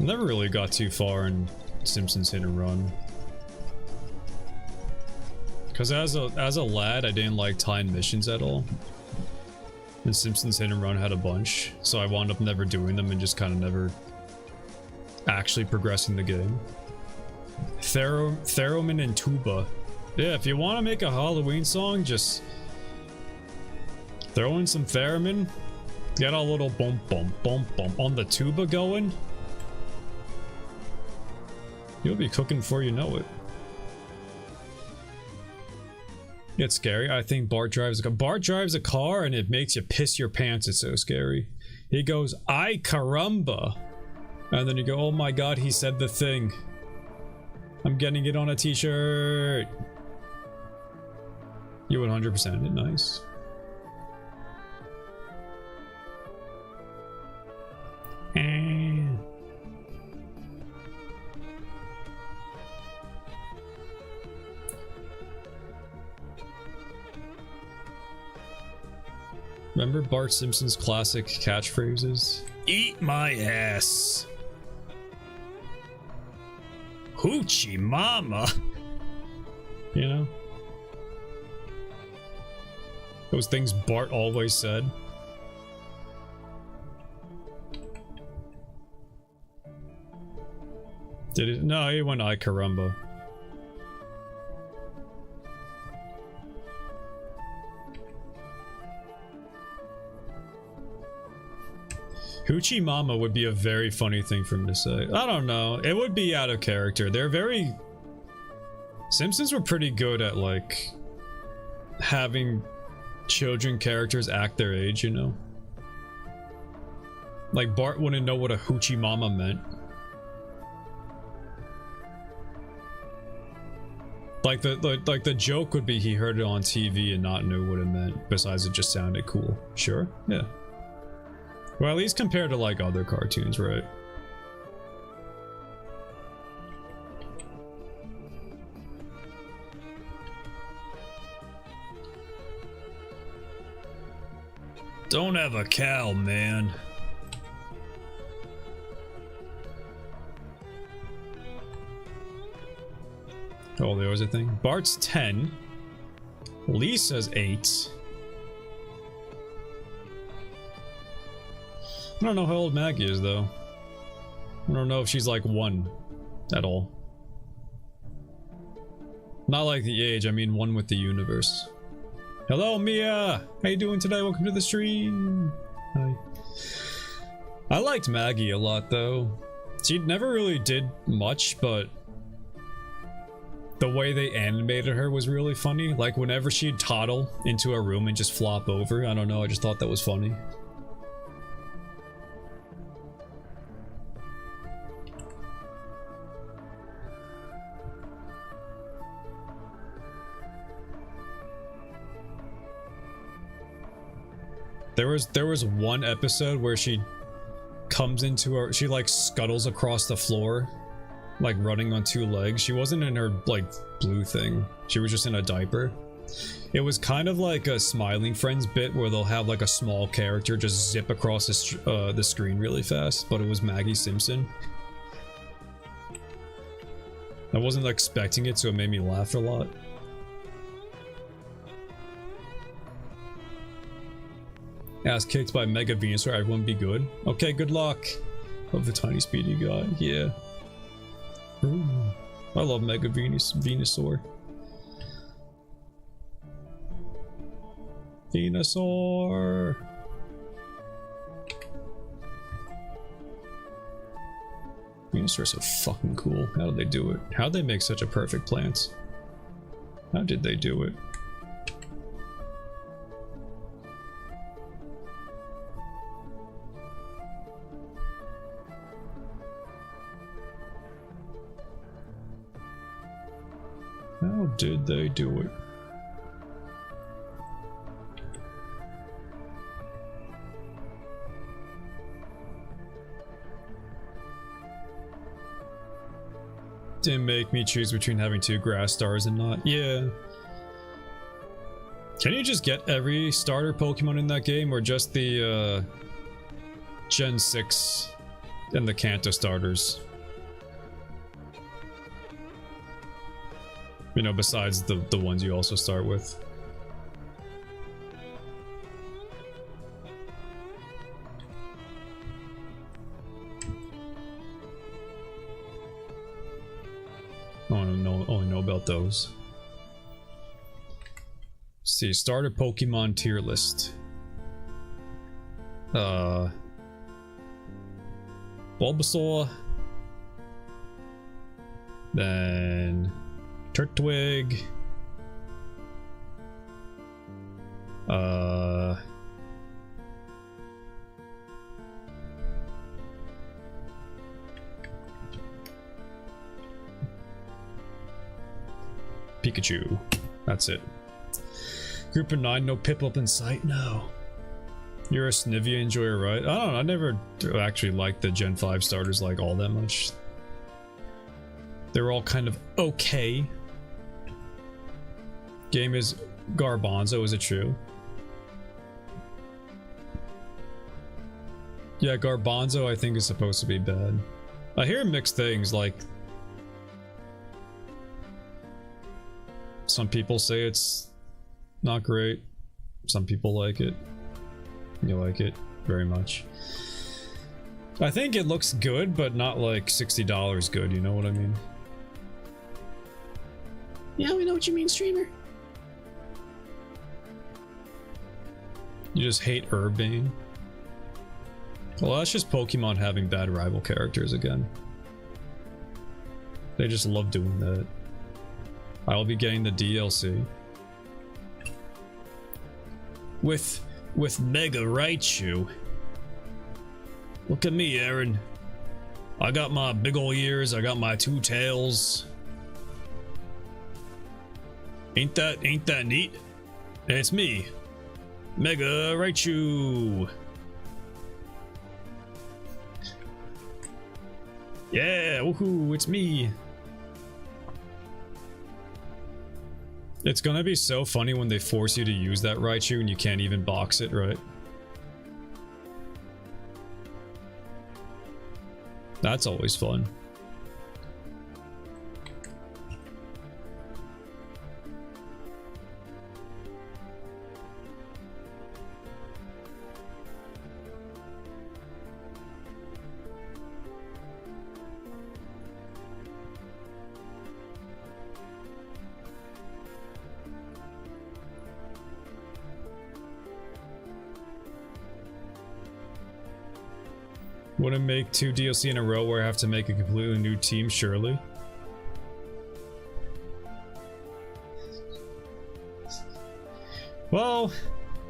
Never really got too far in Simpsons Hit and Run. Cause as a lad, I didn't like timed missions at all. And Simpsons Hit and Run had a bunch, so I wound up never doing them and just kind of never actually progressing the game. Theremin and tuba. Yeah, if you want to make a Halloween song, just throw in some theremin, get a little bump bump bump bump on the tuba going. You'll be cooking before you know it. It's scary. I think Bart drives a car and it makes you piss your pants. It's so scary. He goes, "Ay caramba," and then you go, "Oh my god, he said the thing. I'm getting it on a t-shirt." You 100%ed it. Nice. Remember Bart Simpson's classic catchphrases? Eat my ass. Hoochie mama. You know? Those things Bart always said. Did it? No, he went "Ay caramba." Hoochie Mama would be a very funny thing for him to say. I don't know. It would be out of character. They're very... Simpsons were pretty good at, like, having children characters act their age, you know? Like, Bart wouldn't know what a Hoochie Mama meant. Like, the joke would be he heard it on TV and not knew what it meant, besides it just sounded cool. Sure? Yeah. Well, at least compared to, like, other cartoons, right? Don't have a cow, man. Oh, there was a thing. Bart's 10. Lisa's 8. I don't know how old Maggie is, though. I don't know if she's like 1 at all. Not like the age, I mean 1 with the universe. Hello, Mia! How you doing today? Welcome to the stream. Hi. I liked Maggie a lot, though. She never really did much, but the way they animated her was really funny. Like, whenever she'd toddle into a room and just flop over, I don't know, I just thought that was funny. There was one episode where she comes into her, she like scuttles across the floor, like running on 2 legs. She wasn't in her like blue thing. She was just in a diaper. It was kind of like a Smiling Friends bit where they'll have like a small character just zip across the screen really fast, but it was Maggie Simpson. I wasn't expecting it, so it made me laugh a lot. Ass kicked by Mega Venusaur, everyone be good. Okay, good luck. Of the tiny speedy guy, yeah. Ooh, I love Mega Venusaur. Venusaur! Venusaur is so fucking cool. How did they do it? How did they make such a perfect plant? How did they do it? How did they do it? Didn't make me choose between having 2 grass stars and not. Yeah. Can you just get every starter Pokemon in that game, or just the Gen 6 and the Kanto starters? You know, besides the ones you also start with. I only know about those. Let's see, starter Pokemon tier list. Bulbasaur. Then Turtwig. Pikachu. That's it. Group of 9, no Piplup in sight? No. You're a Snivia enjoyer, right? I don't know, I never actually liked the Gen 5 starters like all that much. They're all kind of okay. Game is Garbanzo, is it true? Yeah, Garbanzo I think is supposed to be bad. I hear mixed things, like some people say it's not great. Some people like it. You like it very much. I think it looks good, but not like $60 good, you know what I mean? Yeah, we know what you mean, streamer. You just hate Urbane. Well, that's just Pokemon having bad rival characters again. They just love doing that. I'll be getting the DLC. With Mega Raichu. Look at me, Aaron. I got my big ol' ears, I got my 2 tails. Ain't that neat? It's me. Mega Raichu. Yeah, woohoo, it's me. It's gonna be so funny when they force you to use that Raichu and you can't even box it, right? That's always fun. Wouldn't make 2 DLC in a row where I have to make a completely new team, surely. Well,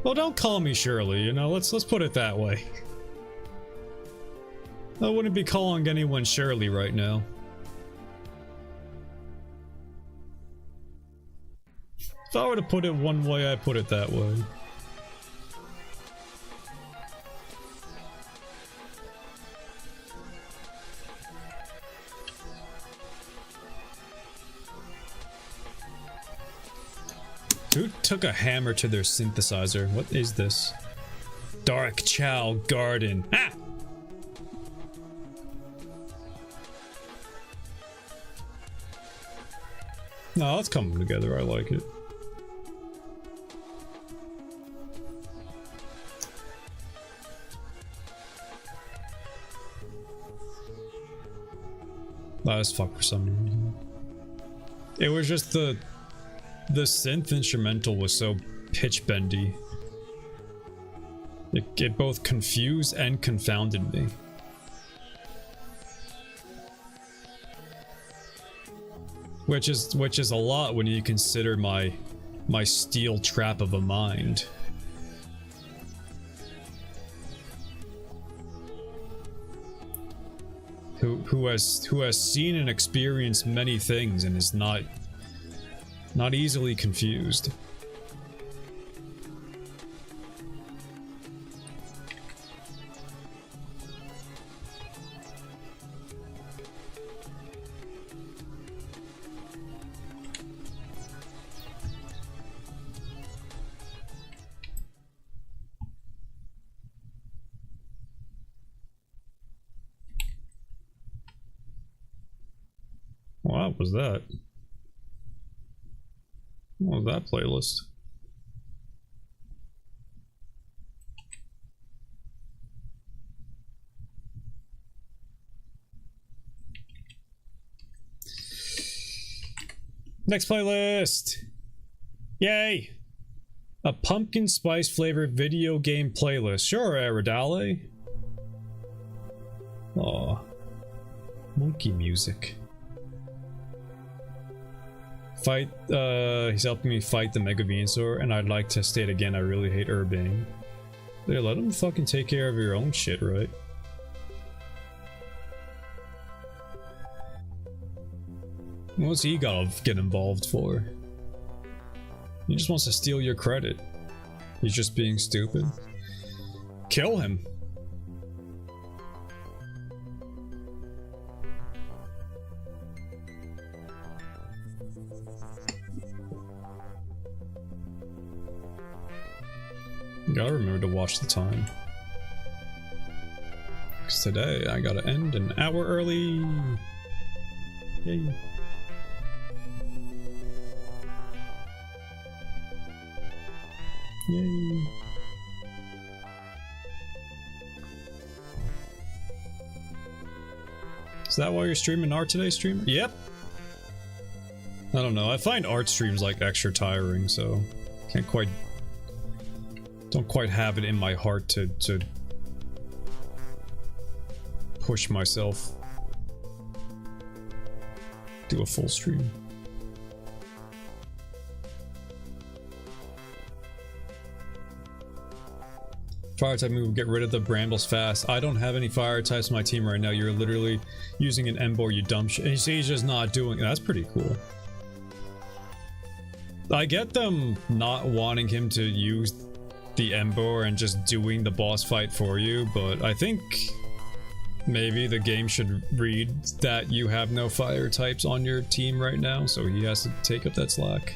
don't call me Shirley, you know, let's put it that way. I wouldn't be calling anyone Shirley right now. If I were to put it one way, I'd put it that way. Who took a hammer to their synthesizer? What is this? Dark Chow Garden. Ah! No, it's coming together. I like it. loud as fuck for some reason. It was just the synth instrumental was so pitch bendy. It both confused and confounded me. Which is a lot when you consider my steel trap of a mind. Who has seen and experienced many things and is not easily confused. Wow, what was that? What was that playlist? Next playlist! Yay! A pumpkin spice flavored video game playlist. Sure, Aerodale. Aw. Monkey music. Fight, he's helping me fight the Mega Venusaur, and I'd like to state again, I really hate Urbane. Hey, let him fucking take care of your own shit, right? What's he gotta get involved for? He just wants to steal your credit. He's just being stupid. Kill him! Gotta remember to watch the time. Cause today I gotta end an hour early. Yay. Yay. Is that why you're streaming art today, streamer? Yep. I don't know. I find art streams like extra tiring, so don't quite have it in my heart to push myself. Do a full stream. Fire type move, get rid of the brambles fast. I don't have any fire types on my team right now. You're literally using an Ember, you dumb shit. And he's just not doing it. That's pretty cool. I get them not wanting him to use the Ember and just doing the boss fight for you, but I think maybe the game should read that you have no fire types on your team right now, so he has to take up that slack.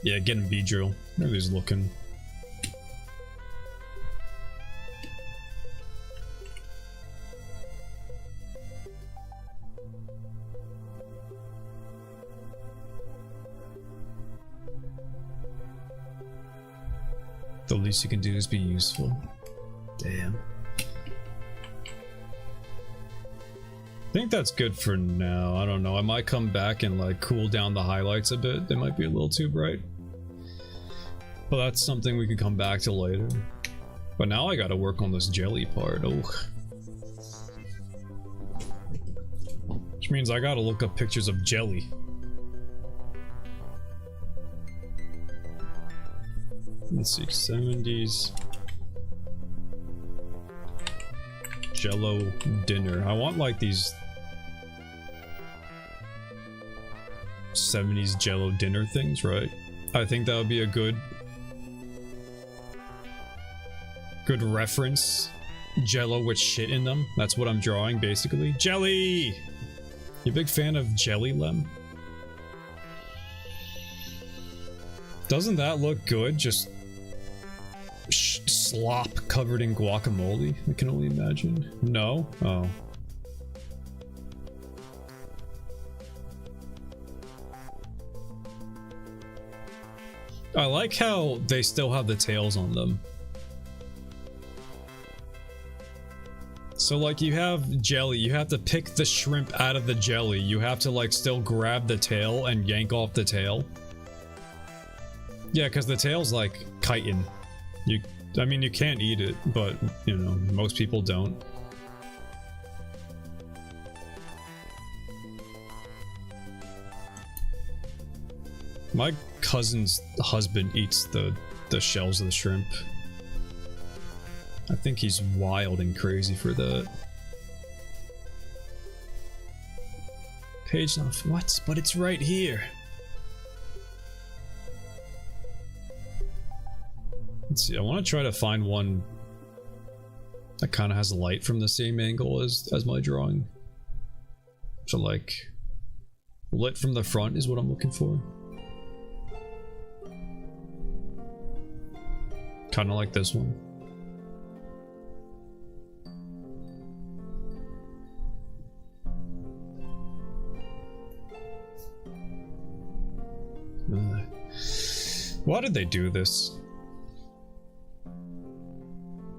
Yeah, get him B-drill. Nobody's looking. The least you can do is be useful. Damn. I think that's good for now. I don't know. I might come back and like cool down the highlights a bit. They might be a little too bright. But that's something we can come back to later. But now I gotta work on this jelly part. Oh. Which means I gotta look up pictures of jelly. Let's see, 70s Jello dinner. I want like these 70s Jello dinner things, right? I think that would be a good reference. Jello with shit in them. That's what I'm drawing, basically. Jelly! You a big fan of Jelly, Lem? Doesn't that look good? Just slop covered in guacamole? I can only imagine. No? Oh. I like how they still have the tails on them. So like you have jelly, you have to pick the shrimp out of the jelly. You have to like still grab the tail and yank off the tail. Yeah, because the tail's like chitin. I mean, you can't eat it, but you know, most people don't. My cousin's husband eats the shells of the shrimp. I think he's wild and crazy for that. Page not what? But it's right here. Let's see. I want to try to find one that kind of has light from the same angle as my drawing. So like lit from the front is what I'm looking for. Kind of like this one. Why did they do this?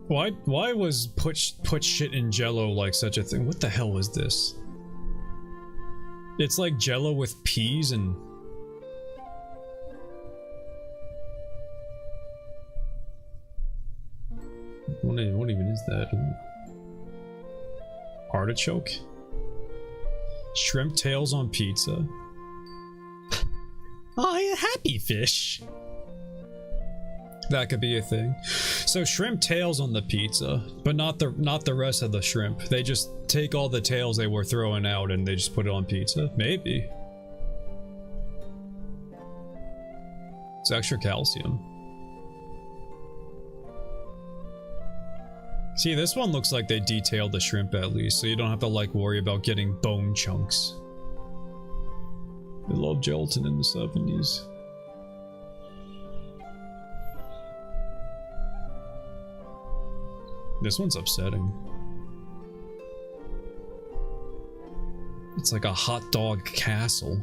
Why was put shit in Jello like such a thing? What the hell was this? It's like Jello with peas and... What even is that? Artichoke? Shrimp tails on pizza? Oh, happy fish. That could be a thing. So shrimp tails on the pizza, but not the rest of the shrimp. They just take all the tails they were throwing out and they just put it on pizza. Maybe. It's extra calcium. See, this one looks like they detailed the shrimp at least, so you don't have to like worry about getting bone chunks. They loved gelatin in the 70s. This one's upsetting. It's like a hot dog castle.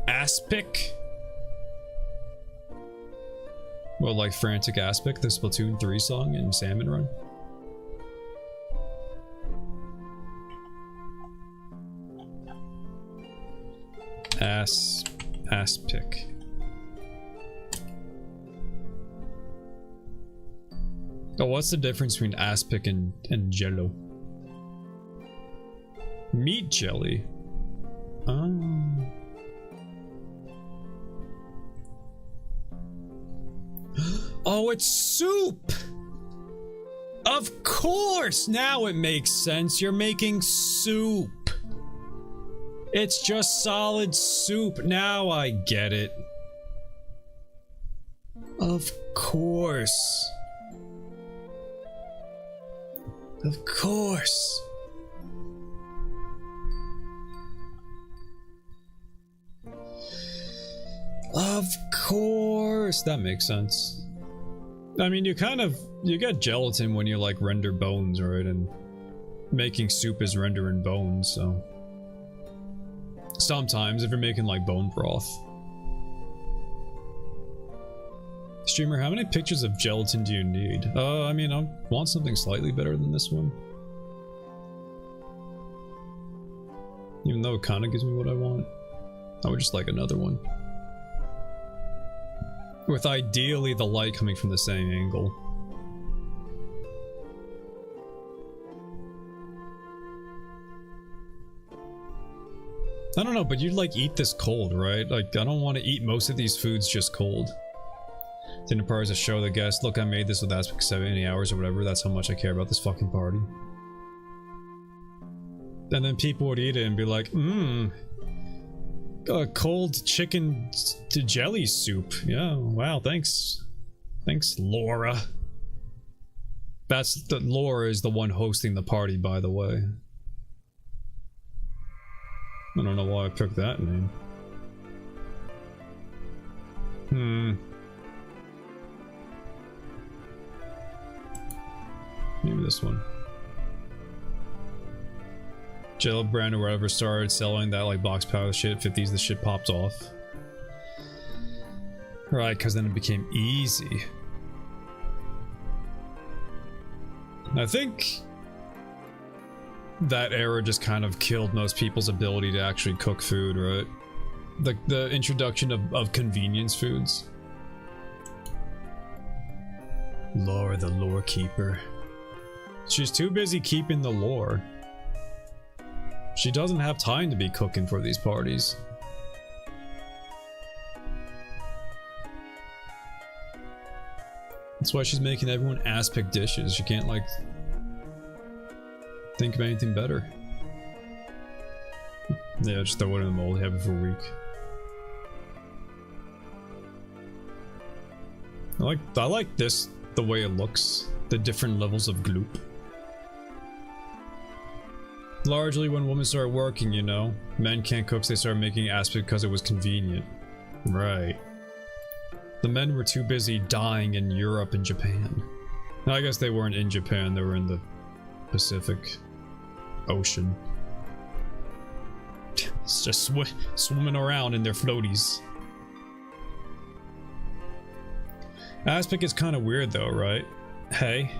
Aspic? Well, like Frantic Aspic, the Splatoon 3 song in Salmon Run? Aspic. Oh, what's the difference between aspic and jello? Meat jelly. Oh, it's soup! Of course! Now it makes sense. You're making soup. It's just solid soup. Now I get it. Of course. Of course. Of course. That makes sense. I mean, you get gelatin when you like render bones, right? And making soup is rendering bones, so. Sometimes, if you're making like bone broth. Streamer, how many pictures of gelatin do you need? I mean, I want something slightly better than this one. Even though it kind of gives me what I want. I would just like another one. With ideally the light coming from the same angle. I don't know, but you'd like eat this cold, right? Like, I don't want to eat most of these foods just cold. Dinner party is a show the guests. Look, I made this with Aspic 70 hours or whatever. That's how much I care about this fucking party. And then people would eat it and be like, cold chicken to jelly soup. Yeah, wow, thanks. Thanks, Laura. Laura is the one hosting the party, by the way. I don't know why I picked that name. Maybe this one. Jello brand or whatever started selling that like box powder shit. 50s, the shit popped off. Right, because then it became easy. I think that era just kind of killed most people's ability to actually cook food, right? The introduction of convenience foods. Laura, the lore keeper. She's too busy keeping the lore. She doesn't have time to be cooking for these parties. That's why she's making everyone ass-pick dishes. She can't, like, think of anything better. Yeah, just throw it in the mold, have it for a week. I like this, the way it looks. The different levels of gloop. Largely when women start working, you know. Men can't cook, so they start making aspic because it was convenient. Right. The men were too busy dying in Europe and Japan. Now, I guess they weren't in Japan, they were in the Pacific Ocean. It's just swimming around in their floaties. Aspic is kind of weird though, right? Hey.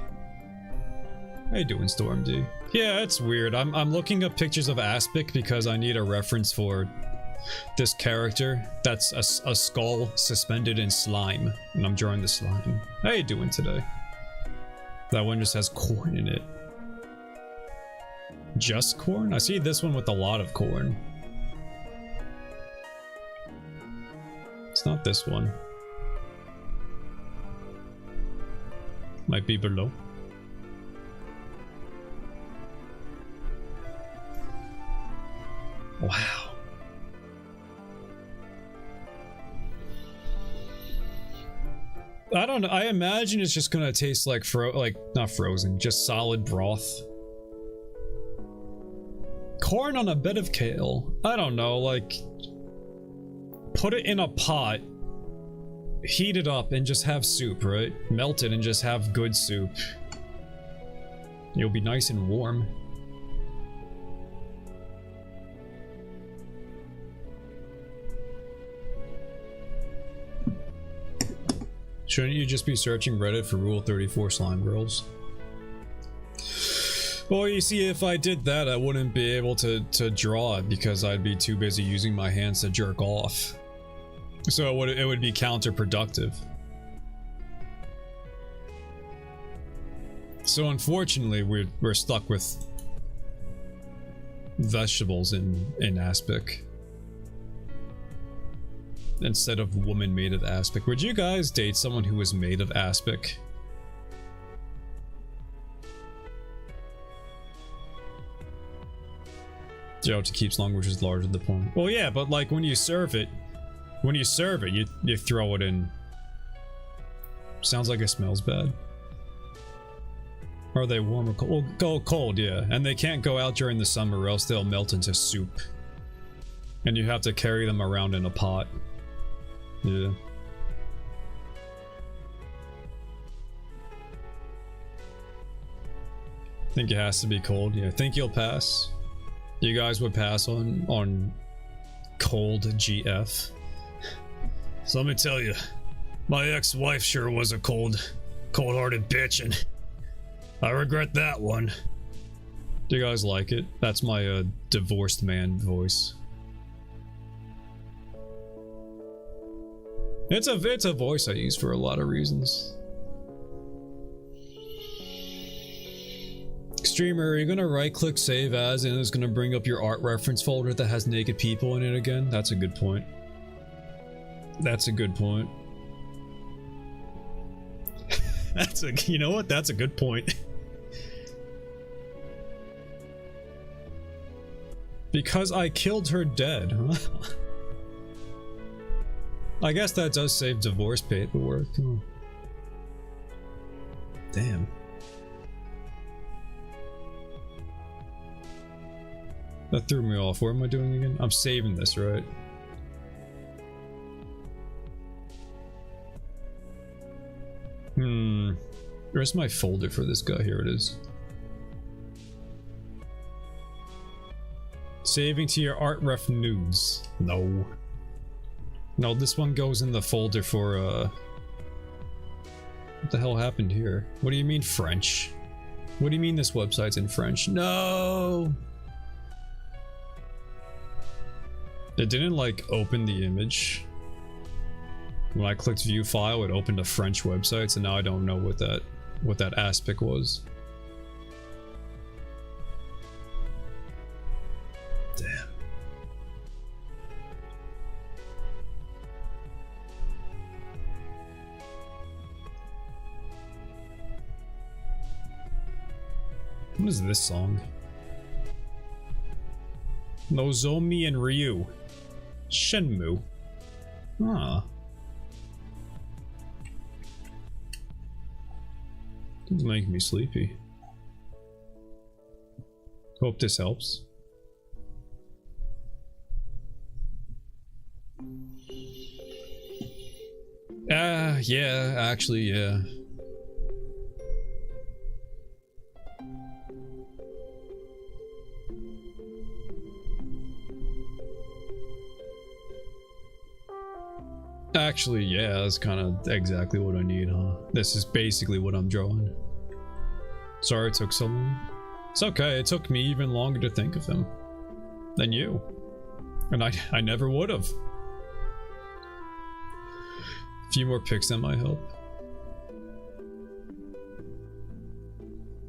How you doing, Storm D? Yeah, it's weird. I'm looking up pictures of Aspic because I need a reference for this character. That's a skull suspended in slime, and I'm drawing the slime. How you doing today? That one just has corn in it. Just corn? I see this one with a lot of corn. It's not this one. Might be below. Wow. I don't know. I imagine it's just gonna taste like not frozen, just solid broth. Corn on a bed of kale. I don't know, like put it in a pot, heat it up and just have soup, right? Melt it and just have good soup. You'll be nice and warm. Shouldn't you just be searching Reddit for Rule 34 slime girls? Well, you see, if I did that, I wouldn't be able to draw it because I'd be too busy using my hands to jerk off. So it would be counterproductive. So unfortunately, we're stuck with vegetables in aspic instead of woman made of aspic. Would you guys date someone who was made of aspic? Joe keeps language is larger than the point. Well, yeah, but like when you serve it, you throw it in. Sounds like it smells bad. Are they warm or cold? Well, go cold, yeah. And they can't go out during the summer or else they'll melt into soup. And you have to carry them around in a pot. Yeah. Think it has to be cold. Yeah, think you'll pass. You guys would pass on cold GF. So let me tell you, my ex-wife sure was a cold-hearted bitch, and I regret that one. Do you guys like it? That's my divorced man voice. It's a voice I use for a lot of reasons. Streamer, are you gonna right-click save as and it's gonna bring up your art reference folder that has naked people in it again? That's a good point. That's a good point. You know what? That's a good point. Because I killed her dead, huh? I guess that does save divorce paperwork. Oh. Damn. That threw me off. What am I doing again? I'm saving this, right? Where's my folder for this guy? Here it is. Saving to your art ref nudes. No. No, this one goes in the folder for, what the hell happened here? What do you mean French? What do you mean this website's in French? No! It didn't like open the image. When I clicked view file, it opened a French website, so now I don't know what that aspect was. Damn. What is this song? Nozomi and Ryu. Shenmue. Ah. It's making me sleepy. Hope this helps. Yeah, actually, yeah. Actually, yeah, that's kind of exactly what I need, huh? This is basically what I'm drawing. Sorry it took so long. It's okay, it took me even longer to think of him than you. And I never would have. A few more pics that might help.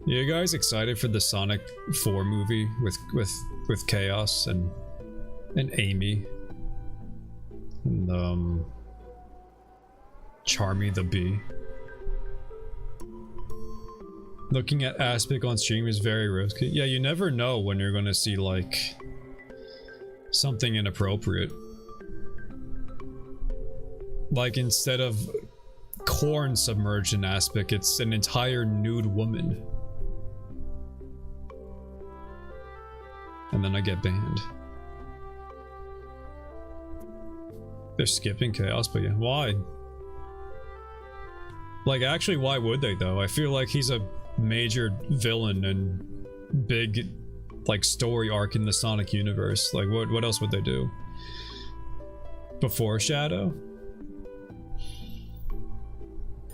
You guys excited for the Sonic 4 movie with Chaos and Amy? And Charmy the Bee. Looking at Aspic on stream is very risky. Yeah, you never know when you're gonna see like something inappropriate. Like instead of corn submerged in Aspic, it's an entire nude woman. And then I get banned. They're skipping Chaos, but yeah, why? Like, actually, why would they, though? I feel like he's a major villain and big, like, story arc in the Sonic universe. Like, what else would they do? Before Shadow?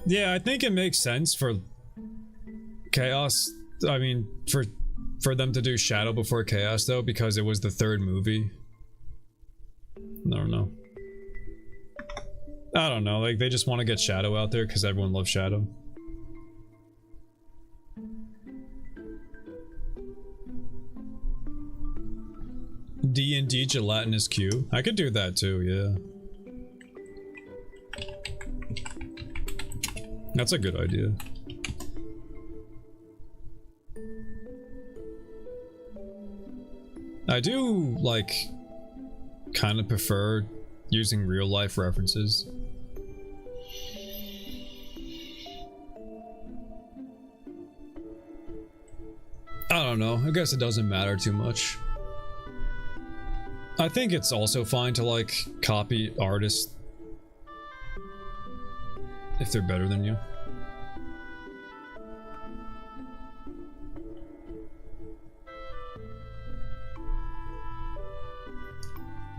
Yeah, I think it makes sense for Chaos. I mean, for them to do Shadow before Chaos, though, because it was the third movie. I don't know. I don't know, like they just want to get Shadow out there because everyone loves Shadow. D&D gelatinous Q. I could do that too, yeah. That's a good idea. I do, like, kind of prefer using real life references. I don't know, I guess it doesn't matter too much. I think it's also fine to like copy artists if they're better than you.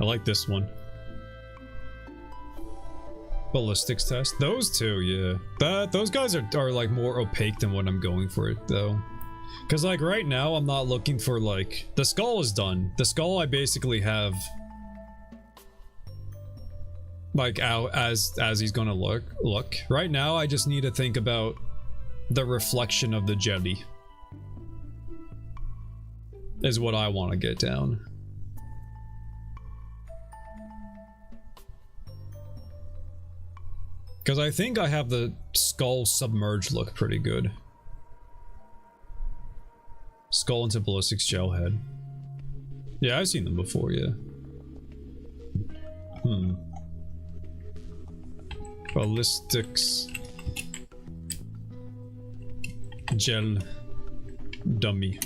I like this one. Ballistics test. Those two, yeah. Those guys are like more opaque than what I'm going for though. Cause like right now I'm not looking for like the skull is done. The skull I basically have like out as he's gonna look. Right now I just need to think about the reflection of the jelly. Is what I want to get down. Because I think I have the skull submerged look pretty good. Skull into ballistics gel head. Yeah, I've seen them before, yeah. Ballistics gel dummy.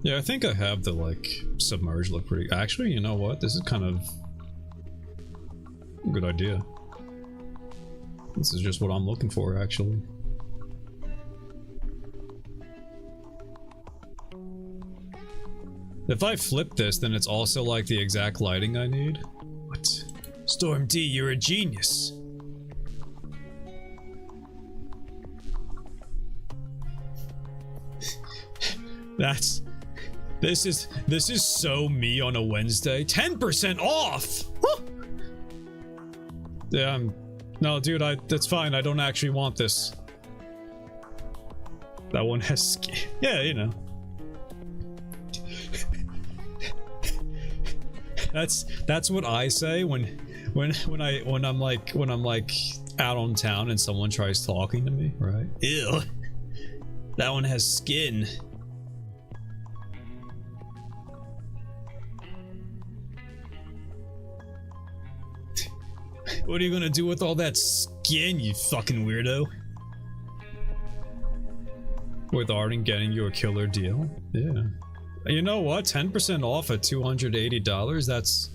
Yeah, I think I have the, like, submerged look pretty... Actually, you know what? This is kind of... a good idea. This is just what I'm looking for, actually. If I flip this, then it's also like the exact lighting I need. What? Storm D, you're a genius. This is so me on a Wednesday. 10% off. Woo! Yeah, no, dude, that's fine. I don't actually want this. That one has skin. Yeah, you know. That's what I say when I'm like out on town and someone tries talking to me, right? Ew. That one has skin. What are you gonna do with all that skin, you fucking weirdo? With Arden getting you a killer deal? Yeah. You know what? 10% off at $280, that's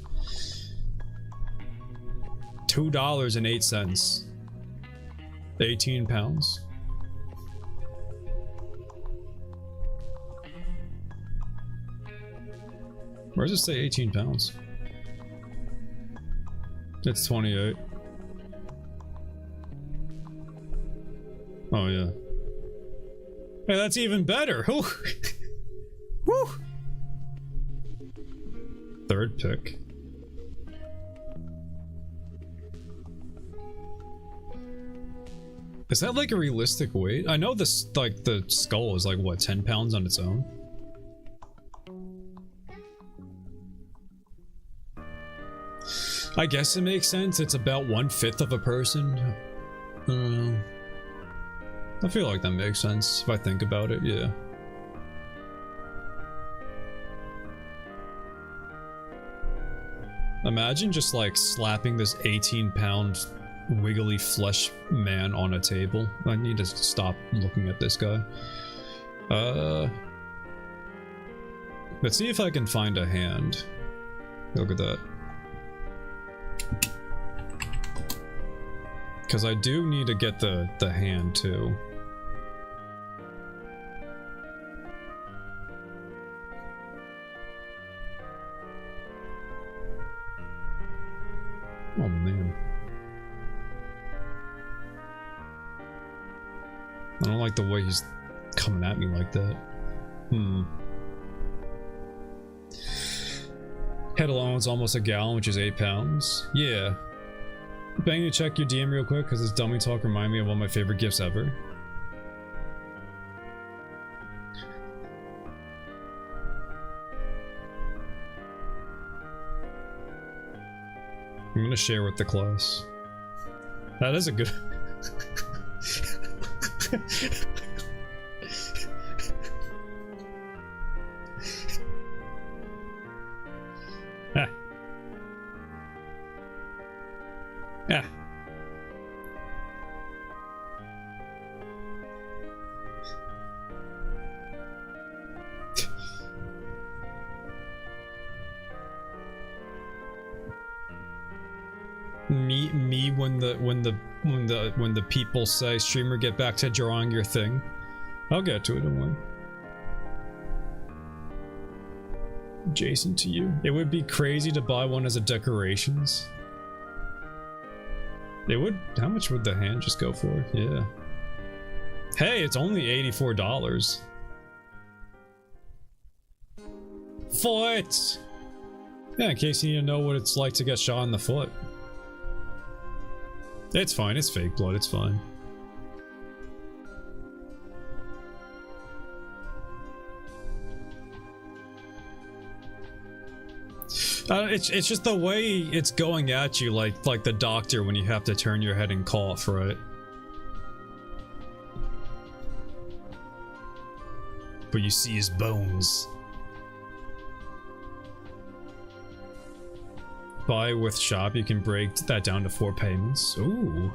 $2.08. 18 pounds. Where does it say 18 pounds? It's 28. Oh yeah. Hey, that's even better. Whew. Woo. Third pick. Is that like a realistic weight? I know this, like, the skull is like, what, 10 pounds on its own? I guess it makes sense. It's about 1/5 of a person. I don't know. I feel like that makes sense if I think about it, yeah. Imagine just like slapping this 18-pound wiggly flesh man on a table. I need to stop looking at this guy. Let's see if I can find a hand. Look at that. Because I do need to get the hand too. Oh man. I don't like the way he's coming at me like that. Head alone is almost a gallon, which is 8 pounds. Yeah. Bang, you check your DM real quick, because this dummy talk reminded me of one of my favorite gifts ever. I'm gonna share with the class. That is a good... Ah. Yeah. Me when the people say, streamer, get back to drawing your thing. I'll get to it, don't worry. Jason, to you. It would be crazy to buy one as a decorations. It would. How much would the hand just go for? Yeah. Hey, it's only $84. Foot! Yeah, in case you need to know what it's like to get shot in the foot. It's fine, it's fake blood, it's fine. It's just the way it's going at you, like the doctor when you have to turn your head and cough, right? But you see his bones. Buy with shop, you can break that down to 4 payments. Ooh.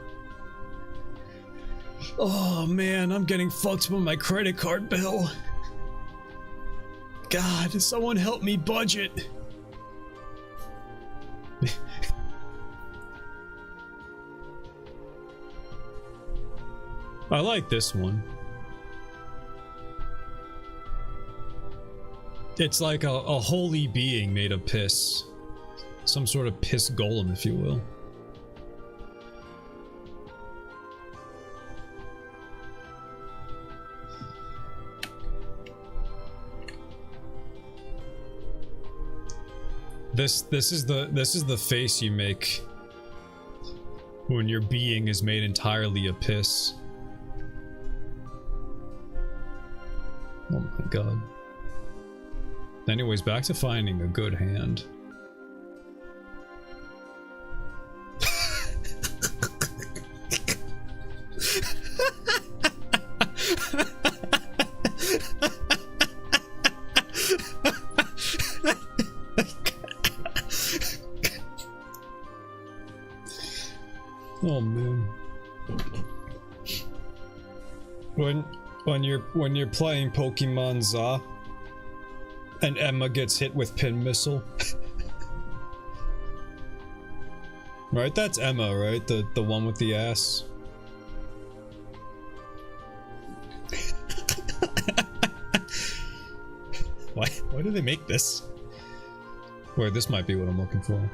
Oh man, I'm getting fucked with my credit card bill. God, someone help me budget. I like this one. It's like a holy being made of piss. Some sort of piss golem, if you will. This is the face you make when your being is made entirely of piss. Oh my god. Anyways, back to finding a good hand. Oh man. When you're playing Pokemon Za and Emma gets hit with pin missile. Right, that's Emma, right? The one with the ass. Why do they make this? Wait, this might be what I'm looking for.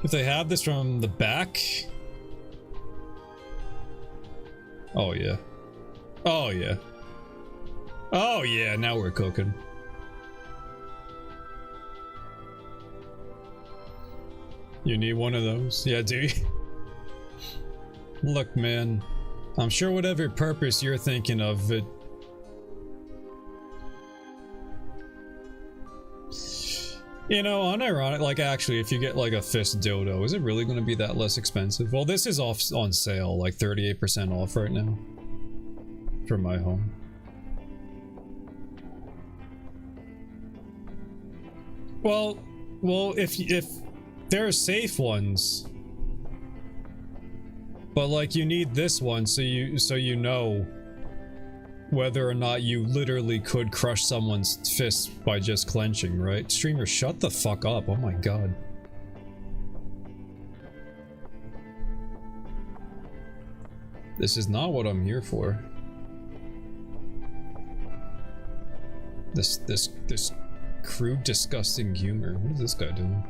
If they have this from the back. Oh yeah. Oh yeah. Oh yeah, now we're cooking. You need one of those? Yeah, do you? Look, man. I'm sure whatever purpose you're thinking of, it... You know, unironic, like actually, if you get like a fist dodo, is it really going to be that less expensive? Well, this is off on sale, like 38% off right now. For my home. Well, if there are safe ones, but like you need this one so you know whether or not you literally could crush someone's fist by just clenching, right? Streamer, shut the fuck up! Oh my god. This is not what I'm here for. This crude, disgusting humor. What is this guy doing?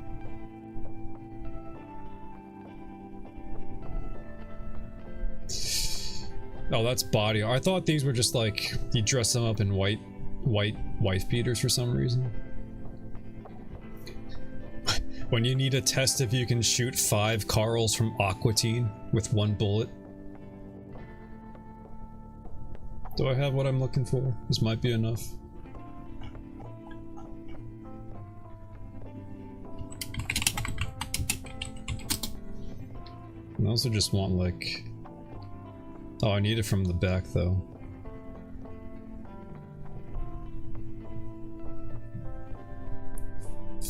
Oh, that's body. I thought these were just like you dress them up in white wife beaters for some reason. When you need a test if you can shoot 5 Carls from Aquatine with 1 bullet. Do I have what I'm looking for? This might be enough. I also just want like... Oh, I need it from the back though.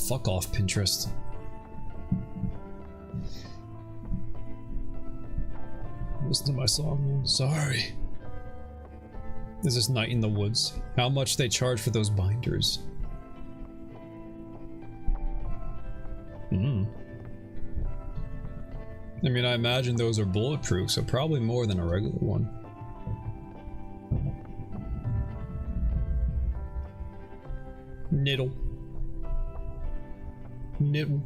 Fuck off, Pinterest. Listen to my song, man. Sorry. This is Night in the Woods. How much they charge for those binders? I mean, I imagine those are bulletproof, so probably more than a regular one. Niddle. Niddle.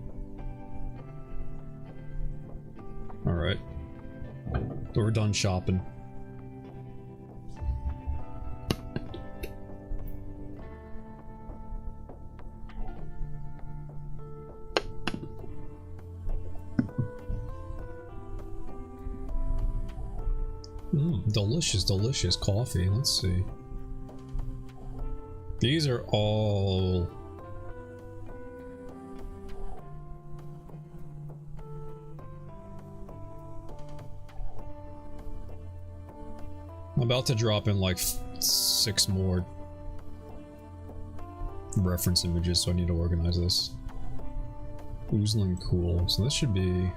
Alright. We're done shopping. Delicious, delicious coffee. Let's see. These are all... I'm about to drop in like 6 more reference images, so I need to organize this. Oozling cool. So this should be...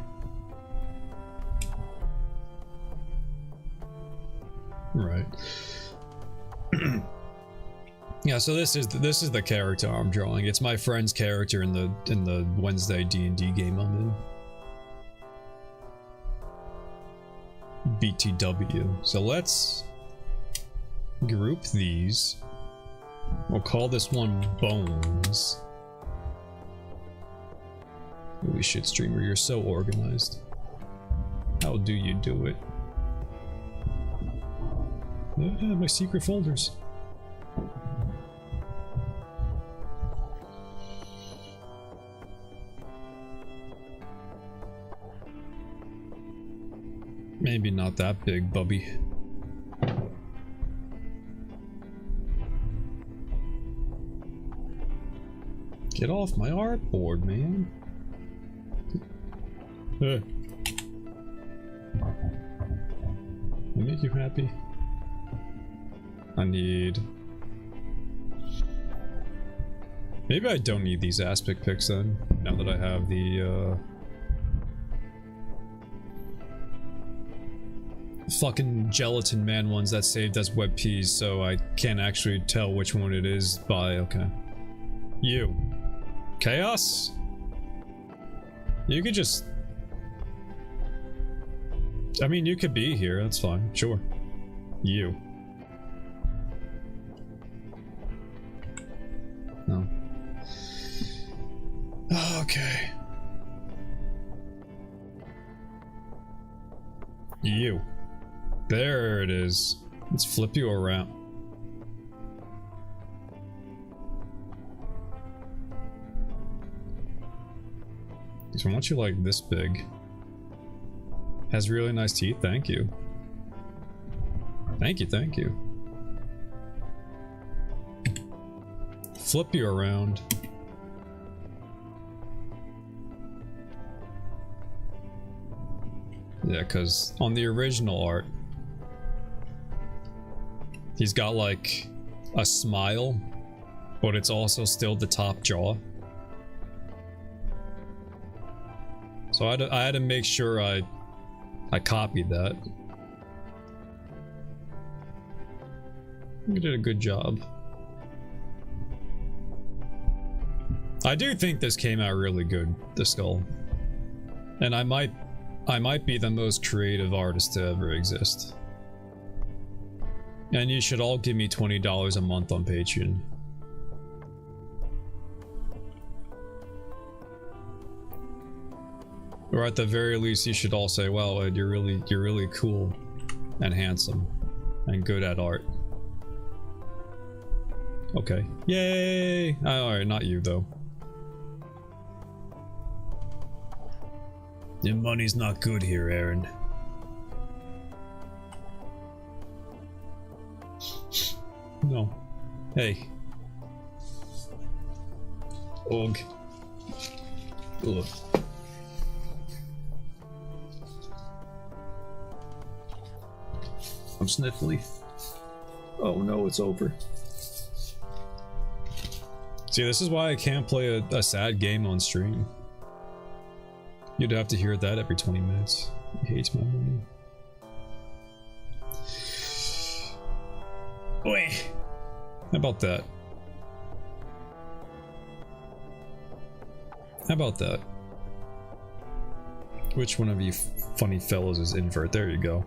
Right. Yeah, so this is the character I'm drawing. It's my friend's character in the Wednesday D&D game I'm in. BTW. So let's group these. We'll call this one Bones. Holy shit, streamer, you're so organized. How do you do it? Yeah, my secret folders. Maybe not that big, Bubby. Get off my artboard, man. That make you happy? I need... Maybe I don't need these aspect picks then, now that I have the, fucking gelatin man ones that saved as web peas, so I can't actually tell which one it is by. Okay. You. Chaos? You could just... I mean, you could be here, that's fine, sure. You. No. Okay. You. There it is. Let's flip you around. So I want you like this big. Has really nice teeth, thank you. Thank you, thank you. Flip you around. Yeah, because on the original art, he's got like a smile, but it's also still the top jaw. So I had to make sure I copied that. You did a good job. I do think this came out really good, the skull. And I might be the most creative artist to ever exist. And you should all give me $20 a month on Patreon. Or at the very least, you should all say, "Wow, Ed, you're really cool and handsome and good at art." Okay. Yay! Alright, not you though. Your money's not good here, Aaron. No. Hey. Ugh. Ugh. I'm sniffly. Oh no, it's over. See, this is why I can't play a sad game on stream. You'd have to hear that every 20 minutes. He hates my money. Boy. How about that? How about that? Which one of you funny fellows is invert? There you go.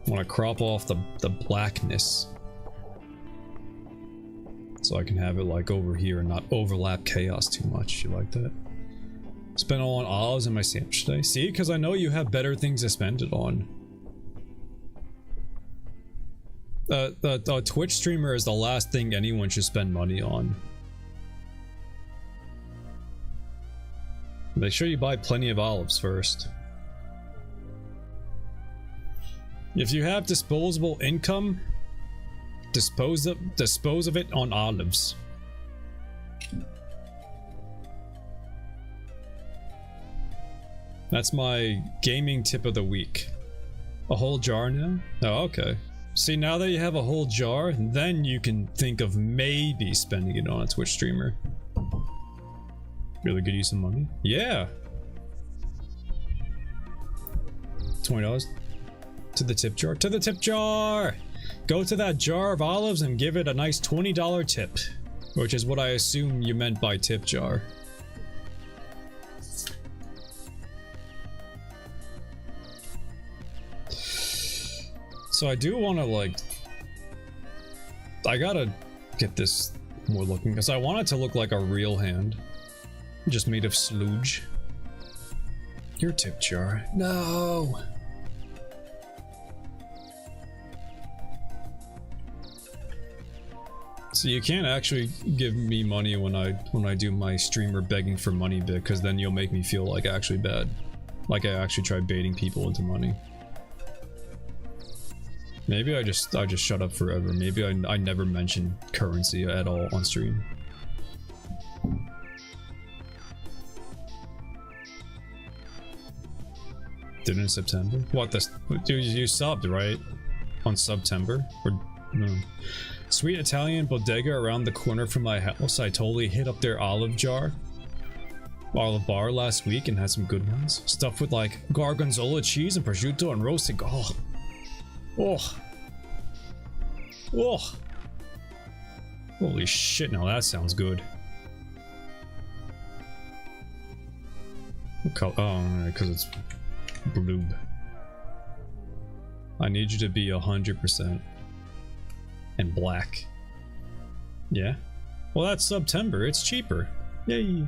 I want to crop off the blackness so I can have it like over here and not overlap chaos too much. You like that? Spend all on olives in my sandwich today. See, because I know you have better things to spend it on. The Twitch streamer is the last thing anyone should spend money on. Make sure you buy plenty of olives first. If you have disposable income, dispose of it on olives. That's my gaming tip of the week. A whole jar now? Oh, okay. See, now that you have a whole jar, then you can think of maybe spending it on a Twitch streamer. Really good use of money? Yeah. $20 to the tip jar. To the tip jar! Go to that jar of olives and give it a nice $20 tip. Which is what I assume you meant by tip jar. So I do want to like, I gotta get this more looking because I want it to look like a real hand, just made of sludge. Your tip jar. No. So you can't actually give me money when I do my streamer begging for money bit, because then you'll make me feel like actually bad, like I actually tried baiting people into money. Maybe I just shut up forever. Maybe I never mention currency at all on stream. Did it in September? What the? Dude, you subbed right on September or no? Sweet Italian bodega around the corner from my house. I totally hit up their olive bar last week and had some good ones. Stuff with like gorgonzola cheese and prosciutto and roasted. Oh. Holy shit! Now that sounds good. What color? Oh, because it's blue. I need you to be 100%. And black. Yeah. Well, that's September. It's cheaper. Yay.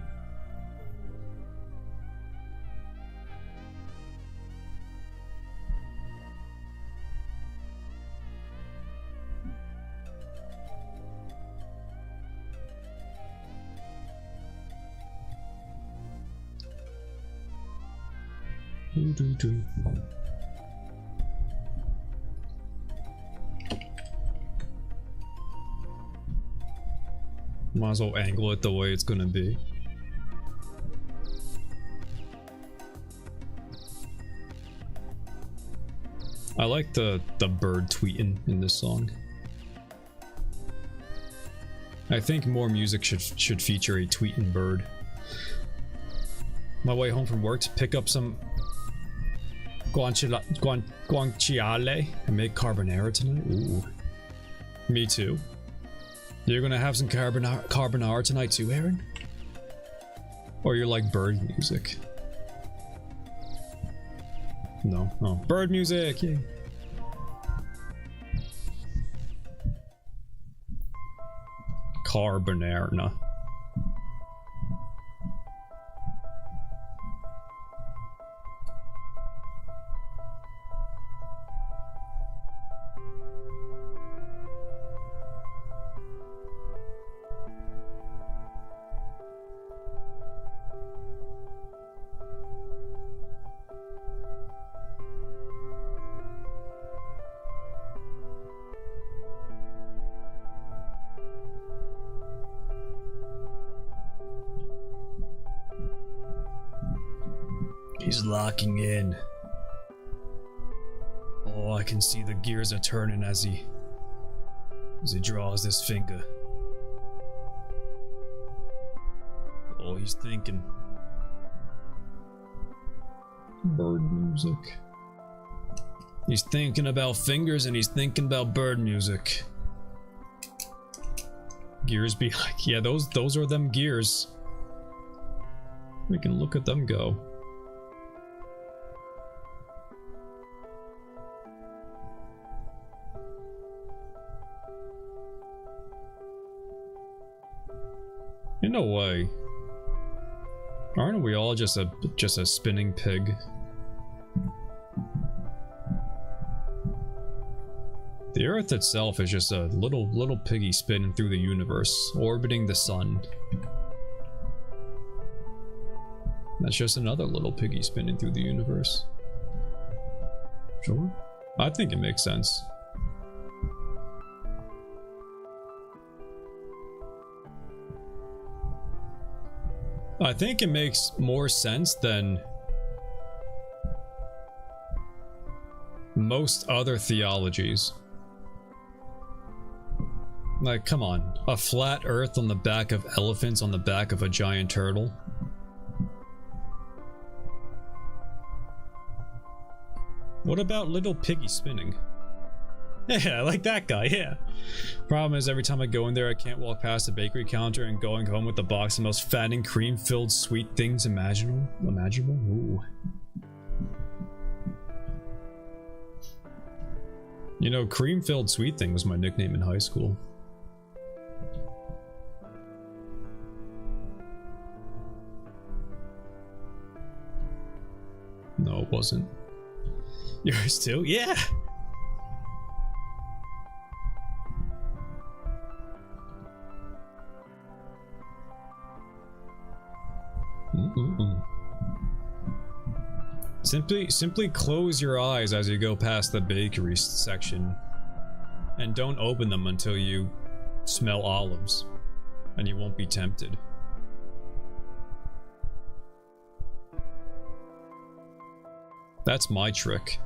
Might as well angle it the way it's gonna be. I like the bird tweeting in this song. I think more music should feature a tweeting bird. My way home from work to pick up some guanciale and make carbonara tonight. Ooh. Me too. You're gonna have some carbonara tonight too, Aaron? Or you're like bird music? No. Oh, bird music! Yay. Carbonara. He's locking in. Oh, I can see the gears are turning as he draws this finger. Oh, he's thinking. Bird music. He's thinking about fingers and he's thinking about bird music. Gears be like, yeah, those are them gears. We can look at them go. In a way, aren't we all just a spinning pig? The Earth itself is just a little piggy spinning through the universe, orbiting the sun. That's just another little piggy spinning through the universe. Sure, I think it makes sense. I think it makes more sense than most other theologies. Like, come on, a flat earth on the back of elephants on the back of a giant turtle. What about little piggy spinning? Yeah, like that guy, yeah. Problem is, every time I go in there, I can't walk past the bakery counter and going home with the box of the most fattening, cream-filled sweet things imaginable. Ooh. You know, cream-filled sweet thing was my nickname in high school. No, it wasn't. Yours too? Yeah! Simply close your eyes as you go past the bakery section. And don't open them until you smell olives. And you won't be tempted. That's my trick.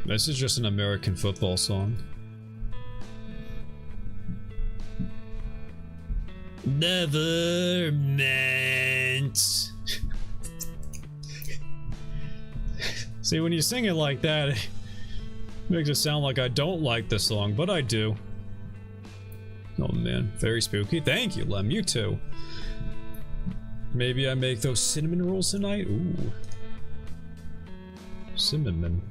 This is just an American football song. Never meant. See, when you sing it like that, it makes it sound like I don't like the song, but I do. Oh man, very spooky. Thank you, Lem. You too. Maybe I make those cinnamon rolls tonight? Ooh. Cinnamon.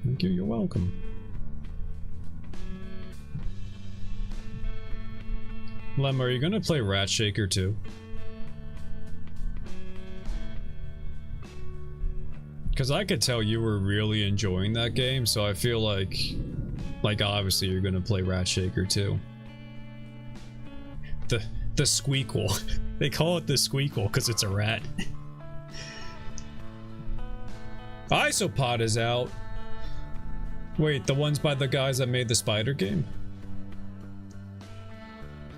Thank you, you're welcome. Lem, are you gonna play Rat Shaker too? Because I could tell you were really enjoying that game, so I feel like obviously you're gonna play Rat Shaker too. The squeakle. They call it the squeakle because it's a rat. Isopod is out. Wait, the ones by the guys that made the spider game?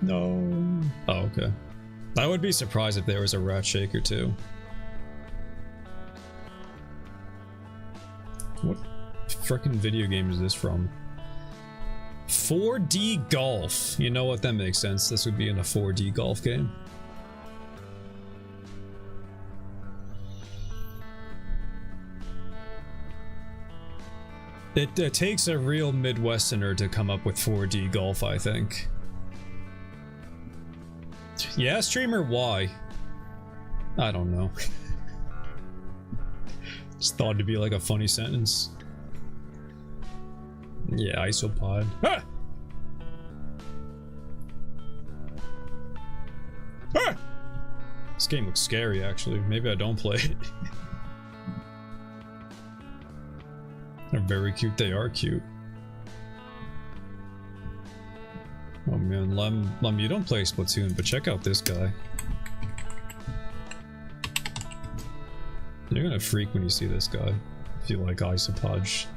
No. Oh, okay. I would be surprised if there was a Rat Shaker too. What frickin' video game is this from? 4D golf. You know what? That makes sense. This would be in a 4D golf game. It takes a real Midwesterner to come up with 4D golf, I think. Yeah, streamer, why? I don't know. Just thought it'd be like a funny sentence. Yeah, isopod. Ah! Ah! This game looks scary, actually. Maybe I don't play it. They're very cute. They are cute. Oh man, Lem, you don't play Splatoon, but check out this guy. You're gonna freak when you see this guy. If you like Isopod.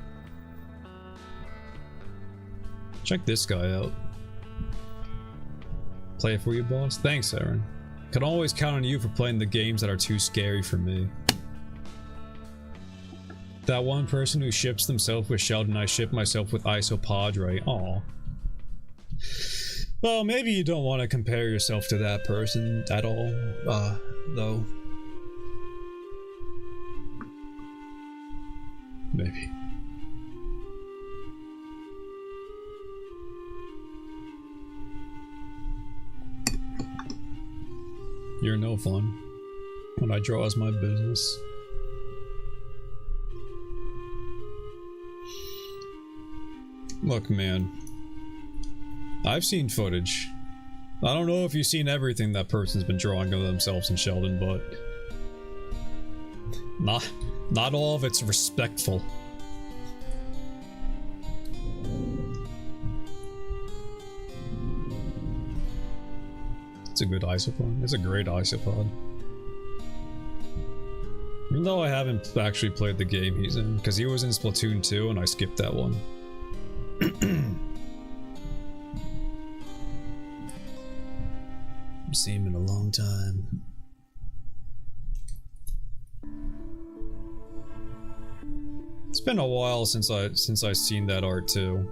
Check this guy out. Play it for you, boss? Thanks, Aaron. Can always count on you for playing the games that are too scary for me. That one person who ships themselves with Sheldon, I ship myself with Isopod, right? Aw. Well, maybe you don't want to compare yourself to that person at all, though. Maybe. You're no fun. What I draw is my business. Look, man. I've seen footage. I don't know if you've seen everything that person's been drawing of themselves in Sheldon, but not all of it's respectful. It's a good isopod. It's a great isopod. Even though I haven't actually played the game he's in, because he was in Splatoon 2 and I skipped that one. Seen him in a long time. It's been a while since I've seen that art too.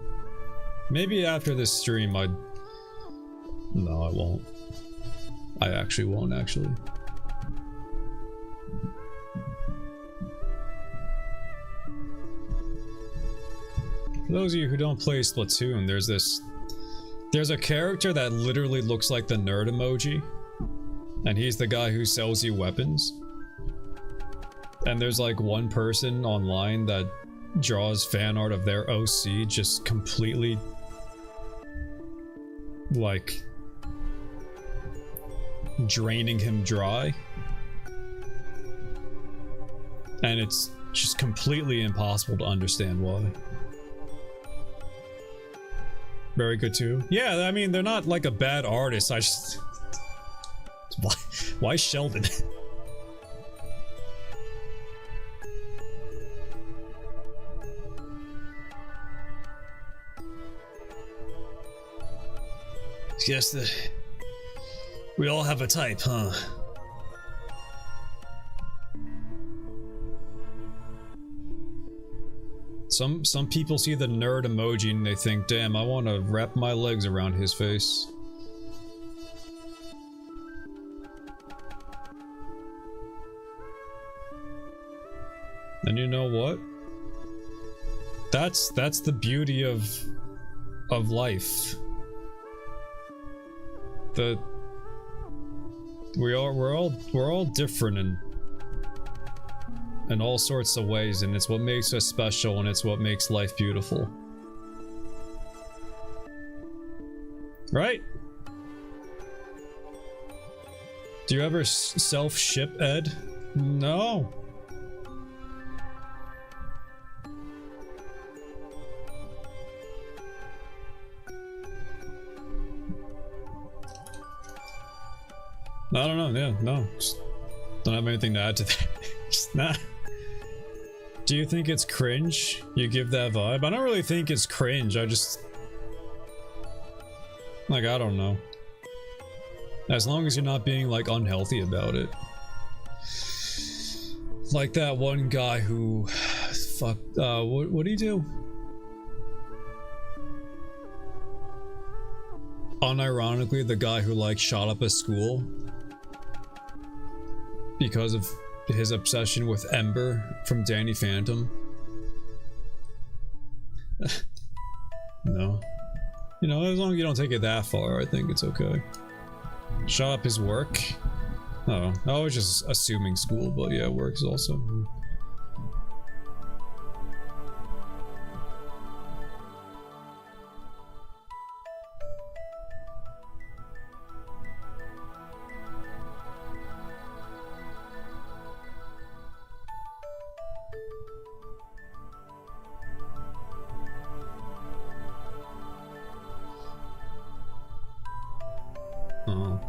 Maybe after this stream I'd... No, I won't. I actually won't, actually. For those of you who don't play Splatoon, there's a character that literally looks like the nerd emoji, and he's the guy who sells you weapons. And there's like one person online that draws fan art of their OC just completely like draining him dry. And it's just completely impossible to understand why. Very good too. Yeah, I mean, they're not like a bad artist, I just... Why Sheldon? Guess that we all have a type, huh? Some people see the nerd emoji and they think, damn, I want to wrap my legs around his face. And you know what? That's the beauty of life. We're all different in all sorts of ways, and it's what makes us special, and it's what makes life beautiful. Right? Do you ever self-ship, Ed? No. I don't know, yeah, no. Just don't have anything to add to that. Just not. Do you think it's cringe? You give that vibe? I don't really think it's cringe, I just... Like, I don't know. As long as you're not being, like, unhealthy about it. Like that one guy who... Fuck, what did he do? Unironically, the guy who, like, shot up a school because of his obsession with Ember from Danny Phantom. No. You know, as long as you don't take it that far, I think it's okay. Shot up his work? Oh, I was just assuming school, but yeah, works also.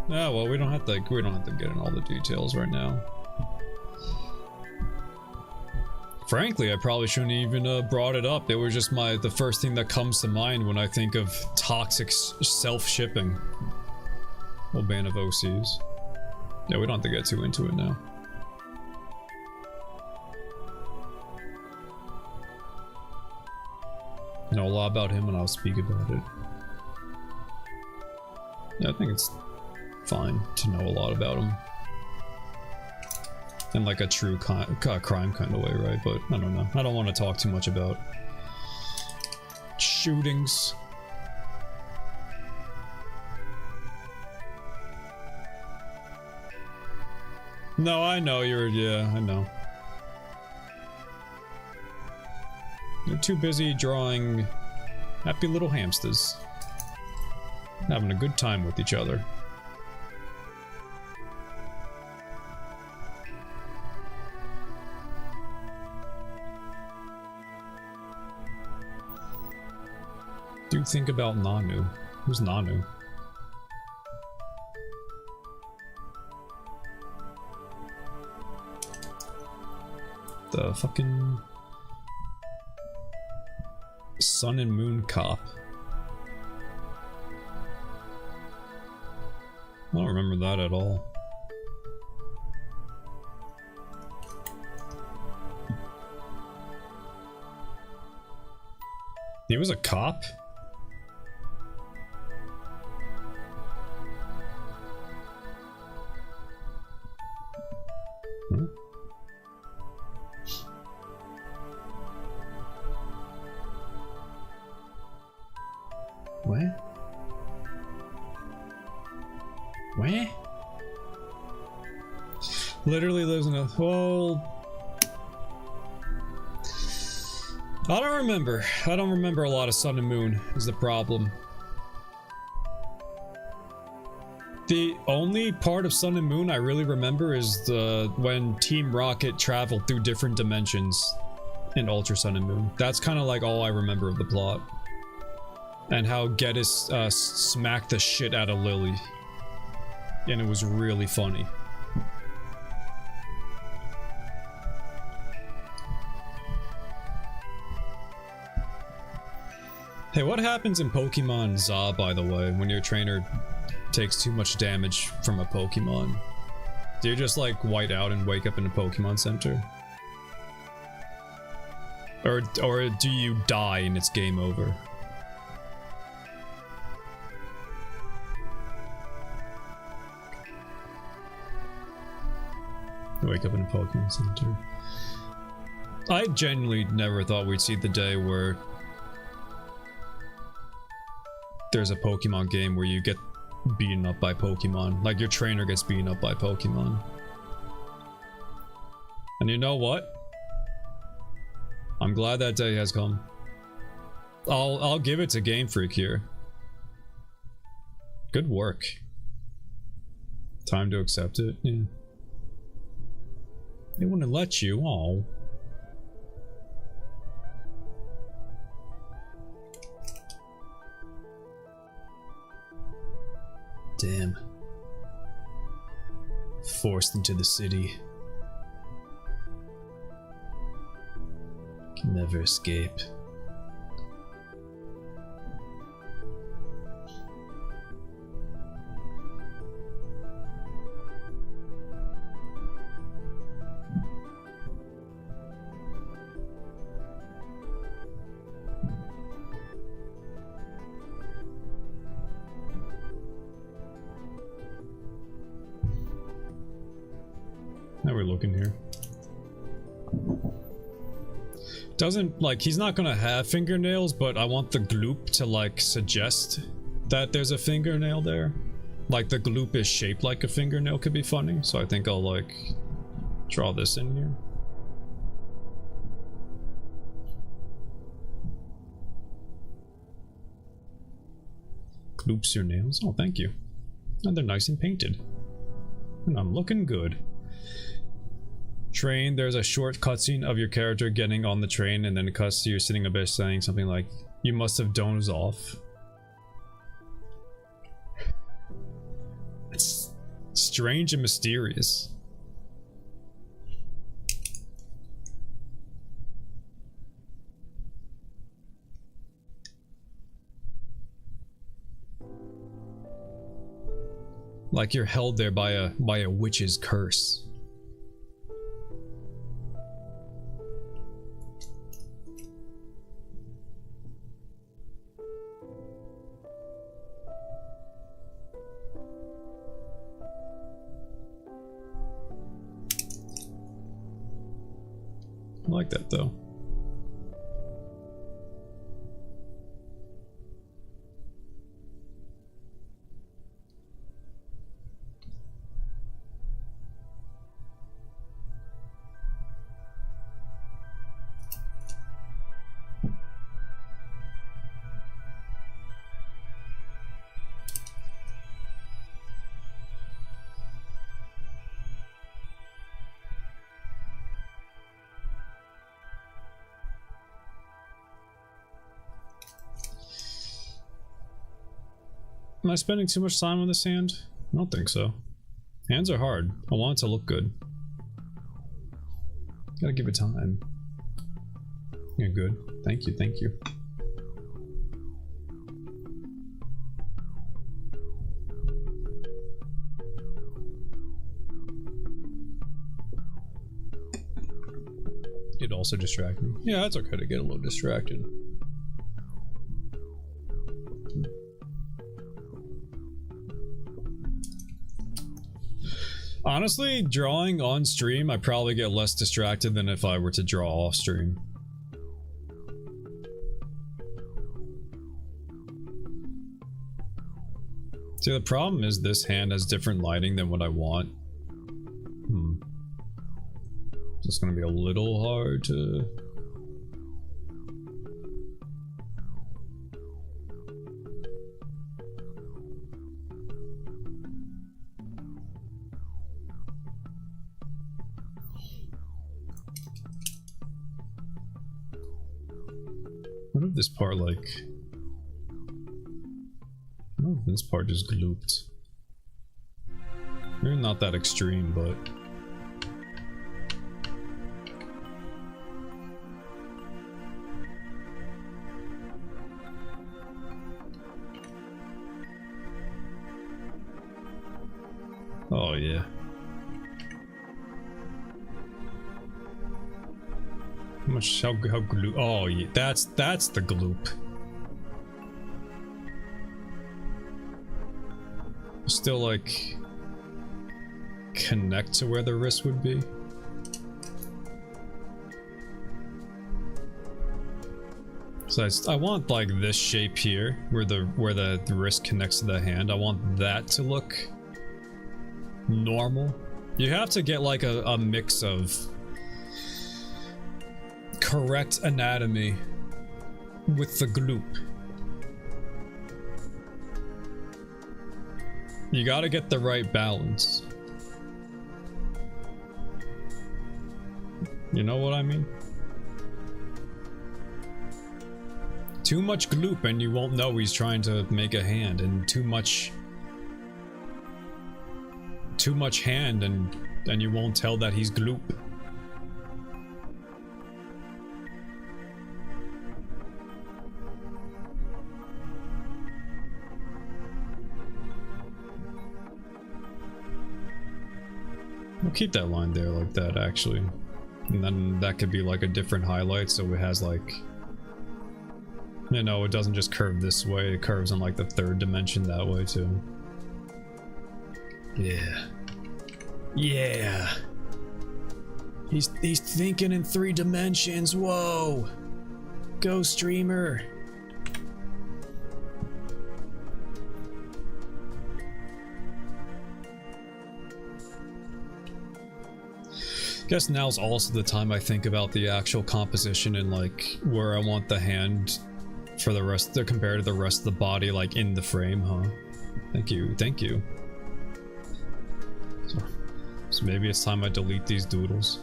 Yeah, well, we don't have to get in all the details right now. Frankly, I probably shouldn't even brought it up. It was just the first thing that comes to mind when I think of toxic self-shipping. Well, ban of OCs. Yeah, we don't have to get too into it now. Know a lot about him and I'll speak about it. Yeah, I think it's fine to know a lot about him. In like a true crime kind of way, right? But I don't know. I don't want to talk too much about shootings. No, I know yeah, I know. You're too busy drawing happy little hamsters. Having a good time with each other. Do think about Nanu. Who's Nanu? The fucking Sun and Moon cop. I don't remember that at all. He was a cop? Hmm? Where? Where? Literally lives in a whole... I don't remember. I don't remember a lot of Sun and Moon is the problem. The only part of Sun and Moon I really remember is when Team Rocket traveled through different dimensions in Ultra Sun and Moon. That's kind of like all I remember of the plot. And how Geddes smacked the shit out of Lily. And it was really funny. Hey, what happens in Pokemon ZA, by the way, when your trainer takes too much damage from a Pokemon? Do you just like white out and wake up in a Pokemon Center? Or do you die and it's game over? Wake up in a Pokemon Center. I genuinely never thought we'd see the day where there's a Pokemon game where you get beaten up by Pokemon. Like your trainer gets beaten up by Pokemon. And you know what? I'm glad that day has come. I'll give it to Game Freak here. Good work. Time to accept it. Yeah. They wouldn't let you. Oh. Damn. Forced into the city. Can never escape. Now we're looking here. Doesn't, like, he's not gonna have fingernails, but I want the gloop to, like, suggest that there's a fingernail there. Like, the gloop is shaped like a fingernail could be funny, so I think I'll, like, draw this in here. Gloops your nails? Oh, thank you. And they're nice and painted. And I'm looking good. Train, there's a short cutscene of your character getting on the train, and then it cuts to you sitting a bit saying something like, "You must have dozed off." It's strange and mysterious. Like you're held there by a witch's curse. I like that though. Am I spending too much time on this hand? I don't think so. Hands are hard. I want it to look good. Gotta give it time. You're good. Thank you, thank you. It'd also distract me. Yeah, it's okay to get a little distracted. Honestly, drawing on stream, I probably get less distracted than if I were to draw off stream. See, the problem is this hand has different lighting than what I want. So it's gonna be a little hard to... What if this part, like... Oh, this part just glooped. Maybe not that extreme, but... Oh, yeah. How gloop? Oh, yeah, that's the gloop. Still, like, connect to where the wrist would be. So I want like this shape here, where the wrist connects to the hand. I want that to look normal. You have to get like a mix of correct anatomy with the gloop. You gotta get the right balance. You know what I mean? Too much gloop and you won't know he's trying to make a hand, and too much hand and you won't tell that he's gloop. We'll keep that line there like that, actually. And then that could be like a different highlight, so it has like... You know, it doesn't just curve this way, it curves on like the third dimension that way too. Yeah. Yeah. He's thinking in 3 dimensions, whoa! Go streamer! Guess now's also the time I think about the actual composition and like where I want the hand for the rest, compared to the rest of the body, like in the frame, huh? Thank you, thank you. So maybe it's time I delete these doodles.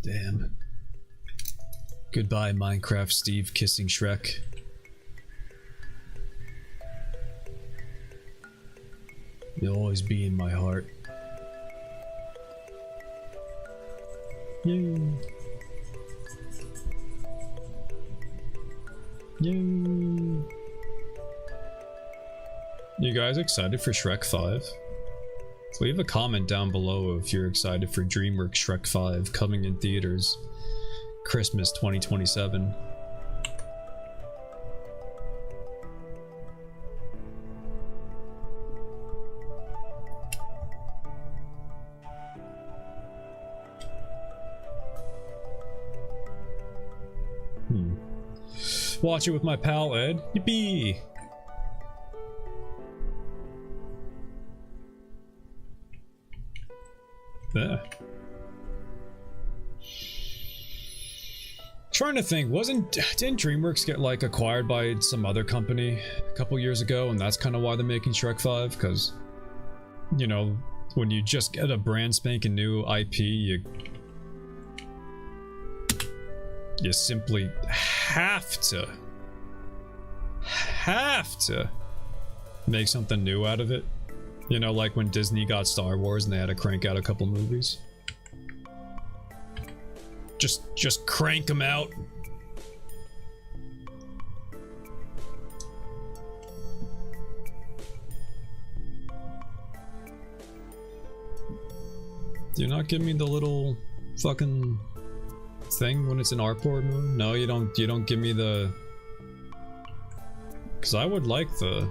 Damn. Goodbye, Minecraft Steve kissing Shrek. You'll always be in my heart. Yay. Yay. You guys excited for Shrek 5? Leave a comment down below if you're excited for DreamWorks Shrek 5 coming in theaters Christmas 2027. Watch it with my pal Ed. Yippee! Yeah. Trying to think, didn't DreamWorks get like acquired by some other company a couple years ago, and that's kind of why they're making Shrek 5? Because, you know, when you just get a brand spanking new IP, you simply have to make something new out of it. You know, like when Disney got Star Wars and they had to crank out a couple movies. Just crank them out. Do you not give me the little fucking thing when it's in artboard mode? No, you don't give me the... Because I would like the...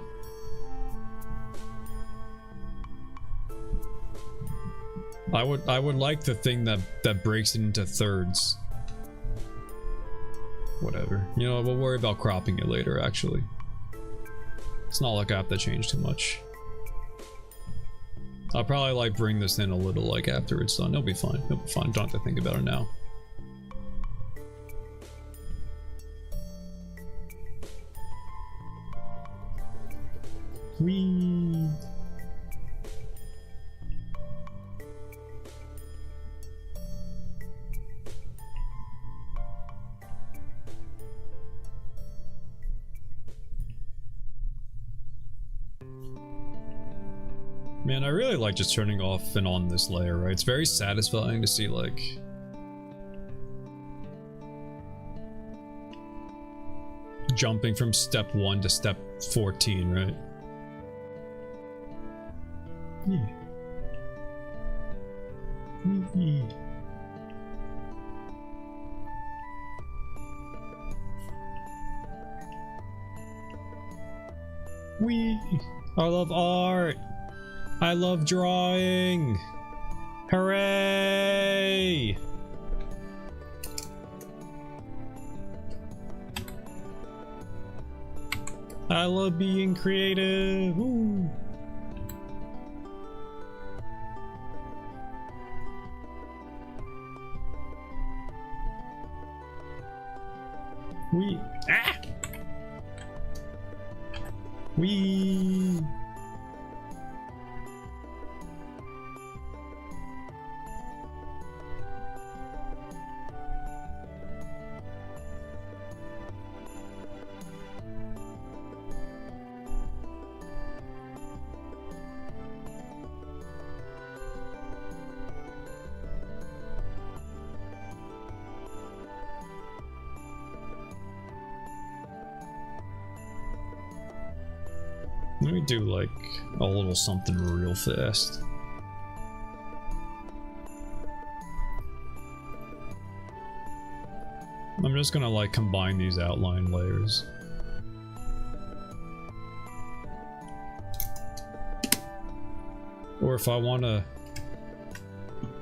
I would like the thing that breaks it into thirds. Whatever. You know, we'll worry about cropping it later, actually. It's not like I have to change too much. I'll probably like bring this in a little like after it's done. It'll be fine. It'll be fine. Don't have to think about it now. Whee! Man, I really like just turning off and on this layer, right? It's very satisfying to see, like... jumping from step 1 to step 14, right? Yeah. Wee! I love art! I love drawing! Hooray! I love being creative! Woo. Wee! Ah! Wee! Let me do like a little something real fast. I'm just gonna like combine these outline layers. Or if I want to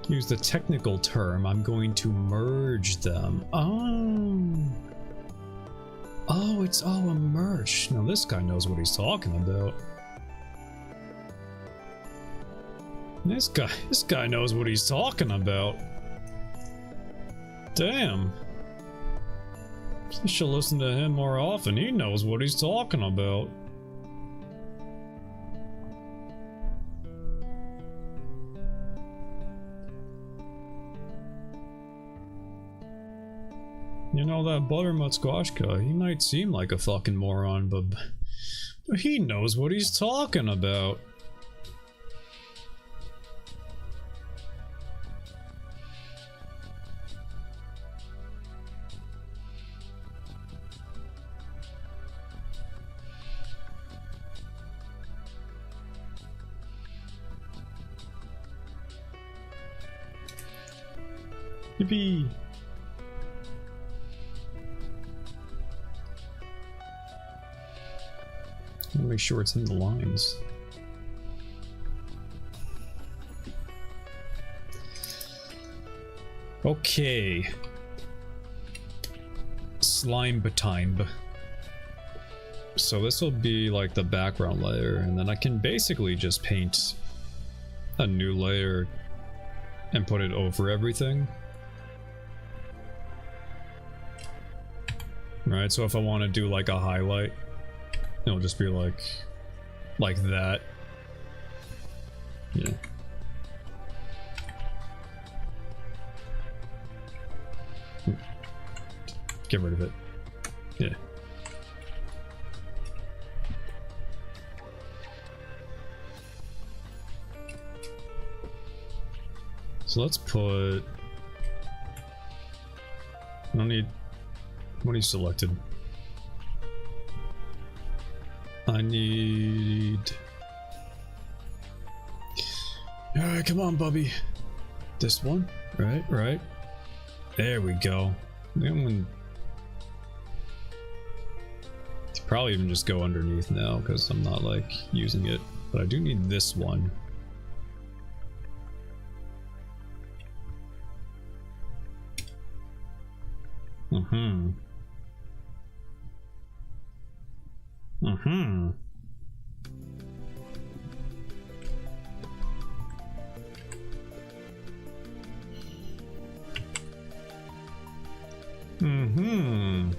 use the technical term, I'm going to merge them. Oh, it's all a merge. Now this guy knows what he's talking about. This guy knows what he's talking about. Damn. I should listen to him more often. He knows what he's talking about. You know, that butternut squash guy, he might seem like a fucking moron, but he knows what he's talking about. Yippee! Make sure it's in the lines. Okay. Slime time. So this will be like the background layer, and then I can basically just paint a new layer and put it over everything. Right, so if I want to do like a highlight, it'll just be like that. Yeah. Get rid of it. Yeah. So let's put... I don't need... What are you selected? I need... Alright, come on, Bubby. This one? Right. There we go. Probably even just go underneath now because I'm not like using it, but I do need this one. Mm-hmm. Mm-hmm. Mm-hmm.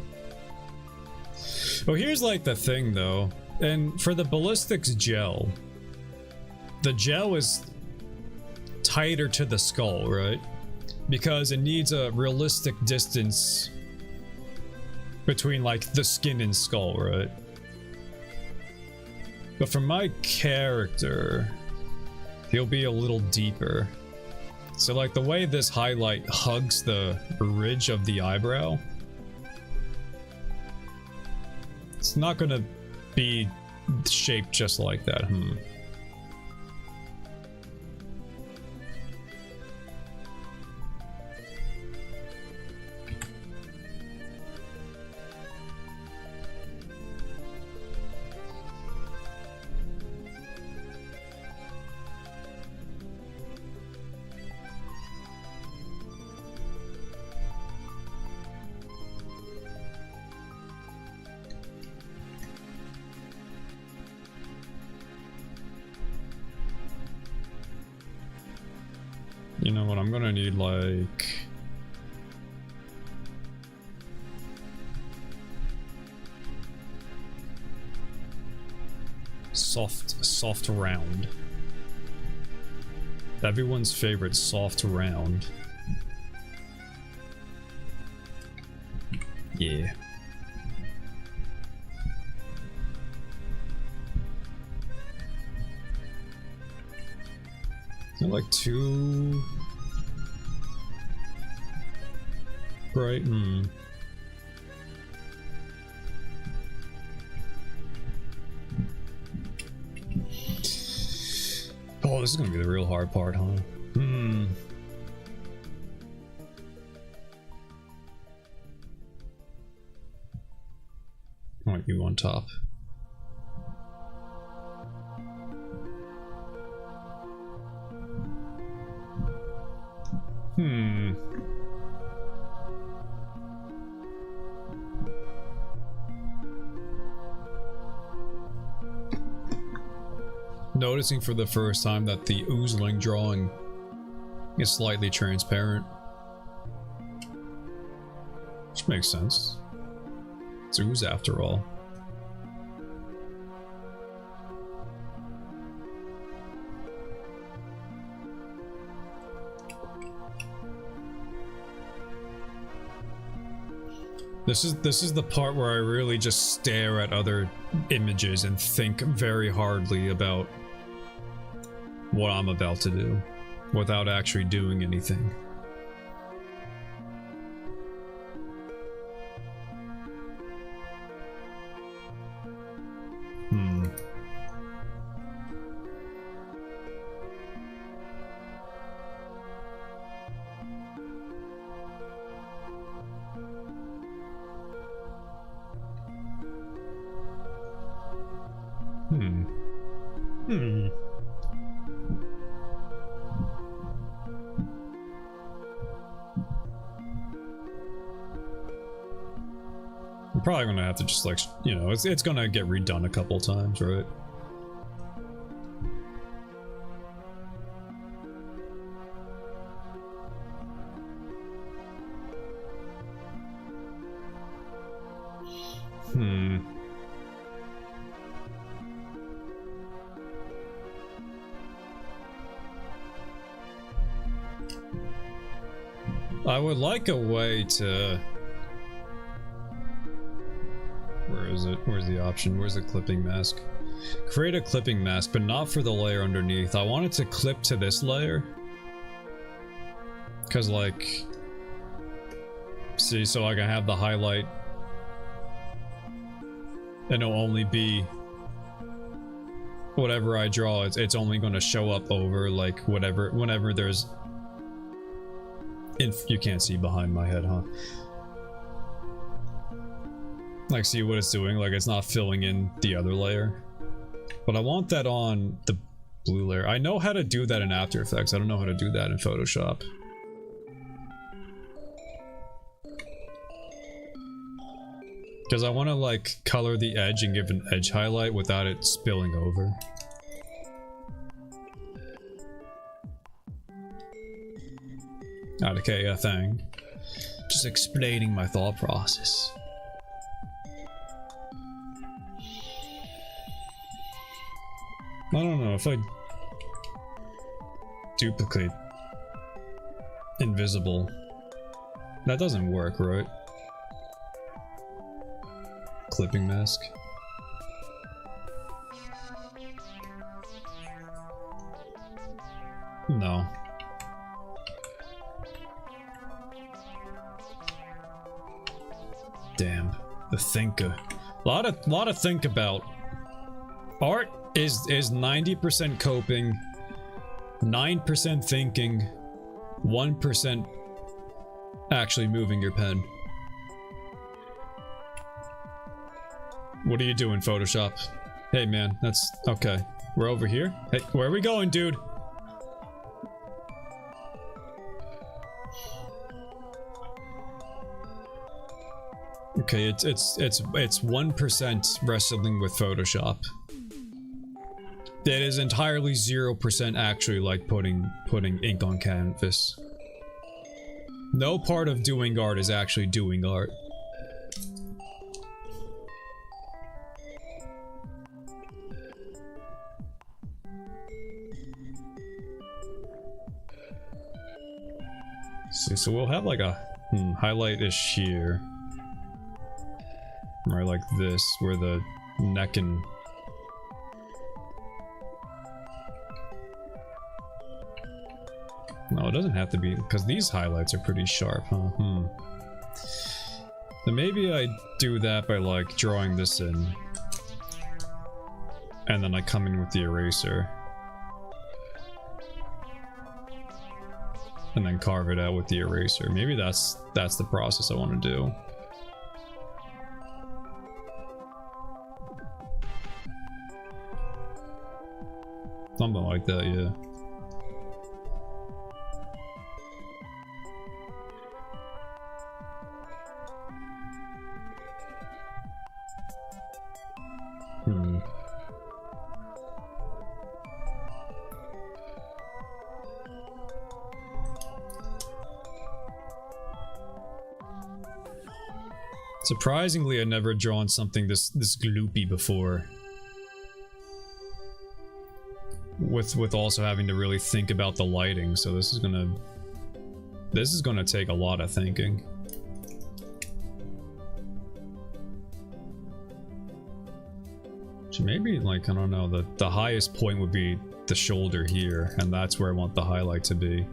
Well, here's like the thing though, and for the ballistics gel, the gel is tighter to the skull, right? Because it needs a realistic distance between like the skin and skull, right? But for my character, he'll be a little deeper. So like the way this highlight hugs the ridge of the eyebrow, it's not gonna be shaped just like that. You know what, I'm gonna need like... soft round. Everyone's favorite soft round. Yeah. Like too bright. Oh, this is gonna be the real hard part, huh? I want you on top. Noticing for the first time that the oozling drawing is slightly transparent. Which makes sense. It's ooze after all. This is the part where I really just stare at other images and think very hardly about what I'm about to do without actually doing anything. Probably gonna have to just like, you know, it's gonna get redone a couple times, right? I would like a way to... Where is it? Where's the option? Where's the clipping mask? Create a clipping mask, but not for the layer underneath. I want it to clip to this layer. Cause like... See, so I can have the highlight. And it'll only be... Whatever I draw, it's only gonna show up over like whatever, whenever there's... You can't see behind my head, huh? Like, see what it's doing? Like, it's not filling in the other layer. But I want that on the blue layer. I know how to do that in After Effects. I don't know how to do that in Photoshop. Because I want to, like, color the edge and give an edge highlight without it spilling over. Not okay, a thing. Just explaining my thought process. I don't know if I duplicate invisible. That doesn't work, right? Clipping mask. No. Damn, the thinker. Lot of think about. Art is 90% coping, 9% thinking, 1% actually moving your pen. What are you doing, Photoshop? Hey man, that's okay. We're over here. Hey, where are we going, dude? Okay, it's 1% wrestling with Photoshop. It is entirely 0% actually like putting ink on canvas. No part of doing art is actually doing art. See, so we'll have like a highlight-ish here. Right, like this, where the neck and... No, it doesn't have to be, because these highlights are pretty sharp, huh? Then maybe I do that by like drawing this in. And then I come in with the eraser. And then carve it out with the eraser. Maybe that's the process I want to do. Something like that, yeah. Surprisingly, I've never drawn something this gloopy before. With also having to really think about the lighting, so this is gonna take a lot of thinking. So maybe, like, I don't know, the highest point would be the shoulder here, and that's where I want the highlight to be.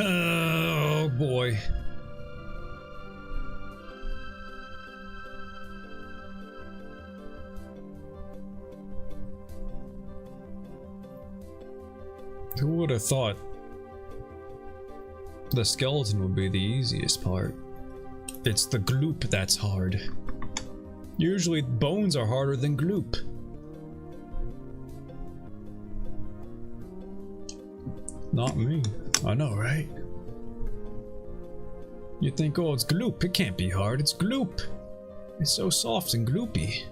Oh boy. Who would have thought the skeleton would be the easiest part? It's the gloop that's hard. Usually bones are harder than gloop. Not me. I know, right? You think, oh, it's gloop. It can't be hard. It's gloop. It's so soft and gloopy.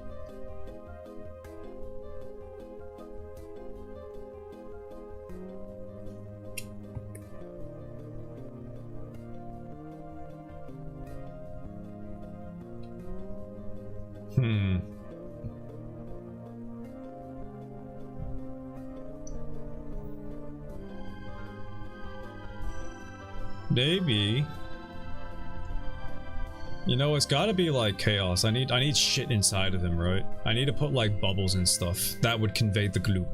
Maybe. You know, it's gotta be like chaos. I need shit inside of him, right? I need to put like bubbles and stuff. That would convey the gloop.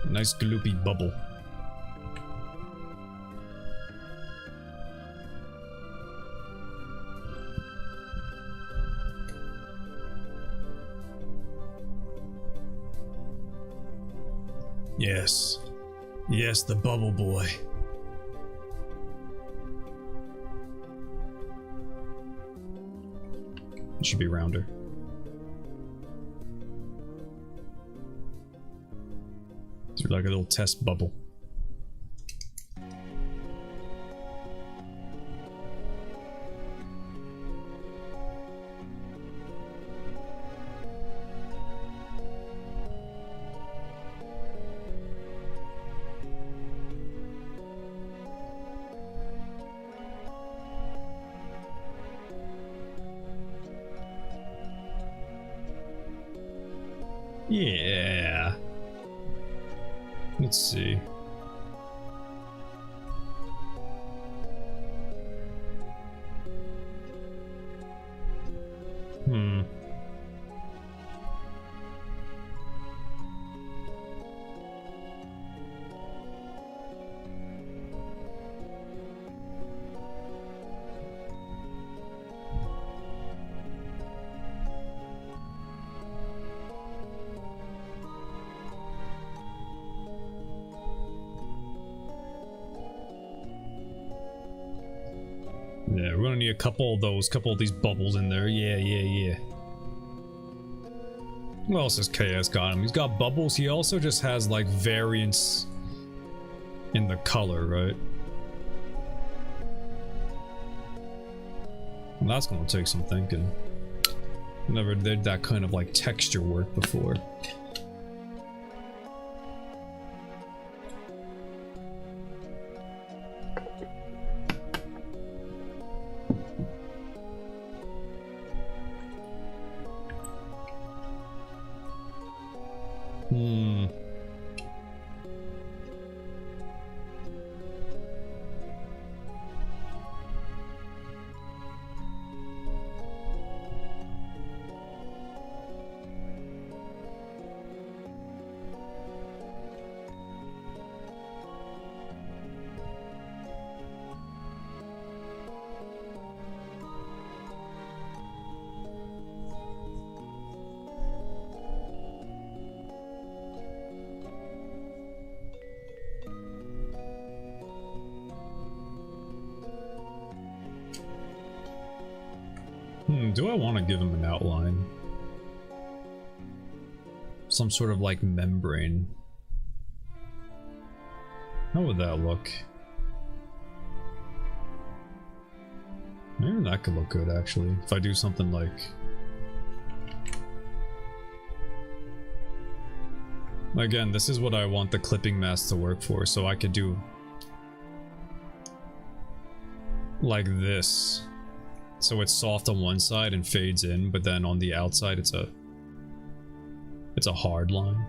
A nice gloopy bubble. Yes. Yes, the bubble boy. It should be rounder. It's like a little test bubble. Yeah. Let's see. Yeah, we're gonna need a couple of these bubbles in there. Yeah. What else has KS got him? He's got bubbles. He also just has like variance in the color, right? Well, that's gonna take some thinking. Never did that kind of like texture work before. Do I want to give him an outline? Some sort of like membrane. How would that look? Maybe that could look good actually. If I do something like... Again, this is what I want the clipping mask to work for, so I could do... like this. So it's soft on one side and fades in, but then on the outside it's a hard line.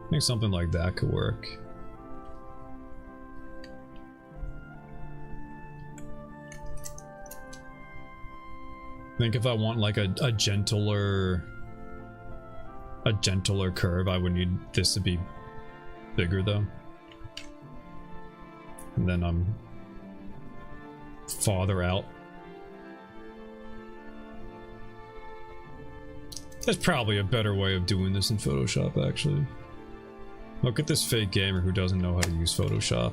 I think something like that could work. I think if I want like a gentler curve, I would need this to be bigger though. And then I'm farther out. There's probably a better way of doing this in Photoshop, actually. Look at this fake gamer who doesn't know how to use Photoshop.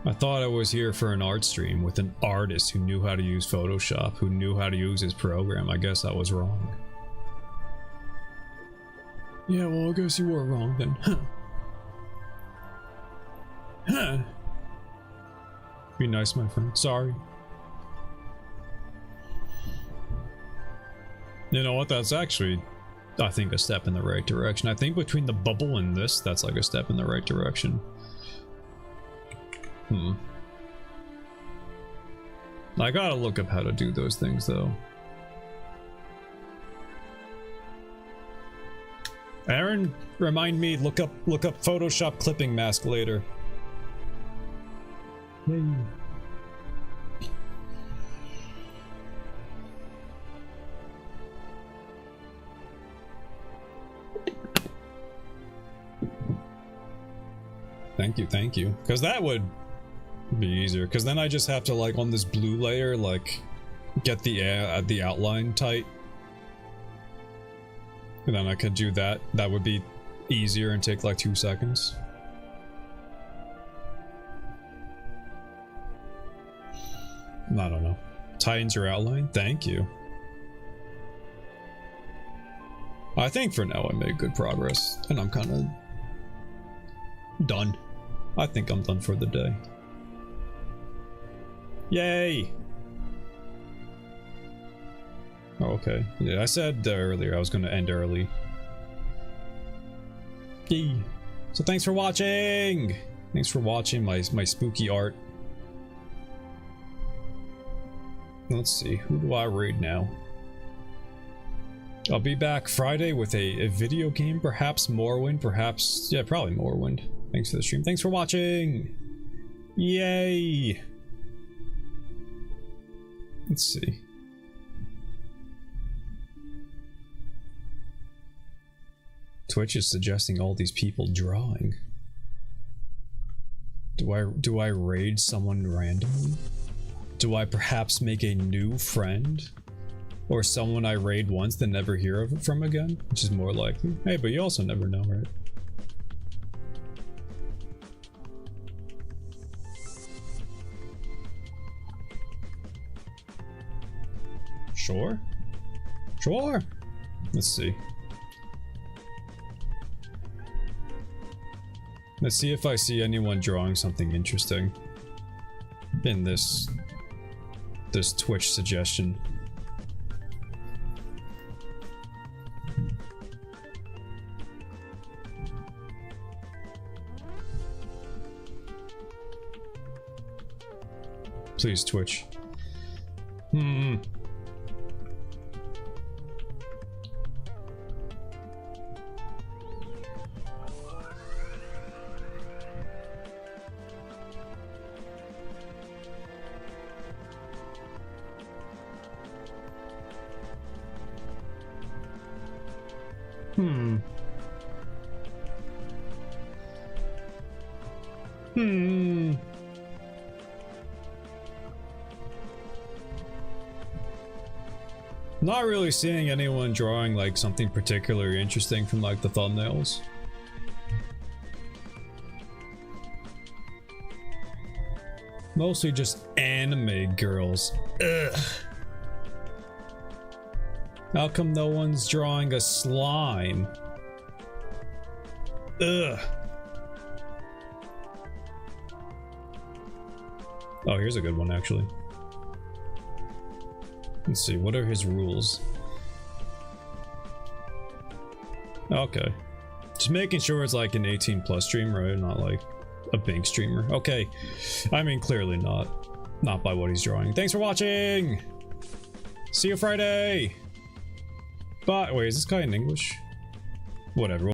I thought I was here for an art stream with an artist who knew how to use Photoshop, who knew how to use his program. I guess I was wrong. Yeah, well, I guess you were wrong then. Huh. Be nice, my friend. Sorry. You know what? That's actually, I think, a step in the right direction. I think between the bubble and this, that's like a step in the right direction. I gotta look up how to do those things, though. Aaron, remind me, look up Photoshop clipping mask later. Yay. Thank you. Because that would be easier. Because then I just have to, like, on this blue layer, like, get the outline tight. And then I could do that. That would be easier and take like 2 seconds. I don't know. Tightens your outline? Thank you. I think for now I made good progress. And I'm kind of done. I think I'm done for the day. Yay! Oh, okay. Yeah, I said earlier I was going to end early. Yay. So thanks for watching! Thanks for watching my spooky art. Let's see, who do I raid now? I'll be back Friday with a video game, perhaps Morrowind, perhaps... yeah, probably Morrowind. Thanks for the stream. Thanks for watching! Yay! Let's see. Twitch is suggesting all these people drawing. Do I raid someone randomly? Do I perhaps make a new friend? Or someone I raid once then never hear from again? Which is more likely. Hey, but you also never know, right? Sure? Sure! Let's see. Let's see if I see anyone drawing something interesting in this Twitch suggestion. Please, Twitch. Not really seeing anyone drawing like something particularly interesting from like the thumbnails. Mostly just anime girls. Ugh. How come no one's drawing a slime? Ugh. Oh, here's a good one actually. Let's see, what are his rules? Okay. Just making sure it's like an 18+ stream, right? Not like a Bink streamer. Okay. I mean, clearly not. Not by what he's drawing. Thanks for watching! See you Friday! But, wait, is this guy in English? Whatever.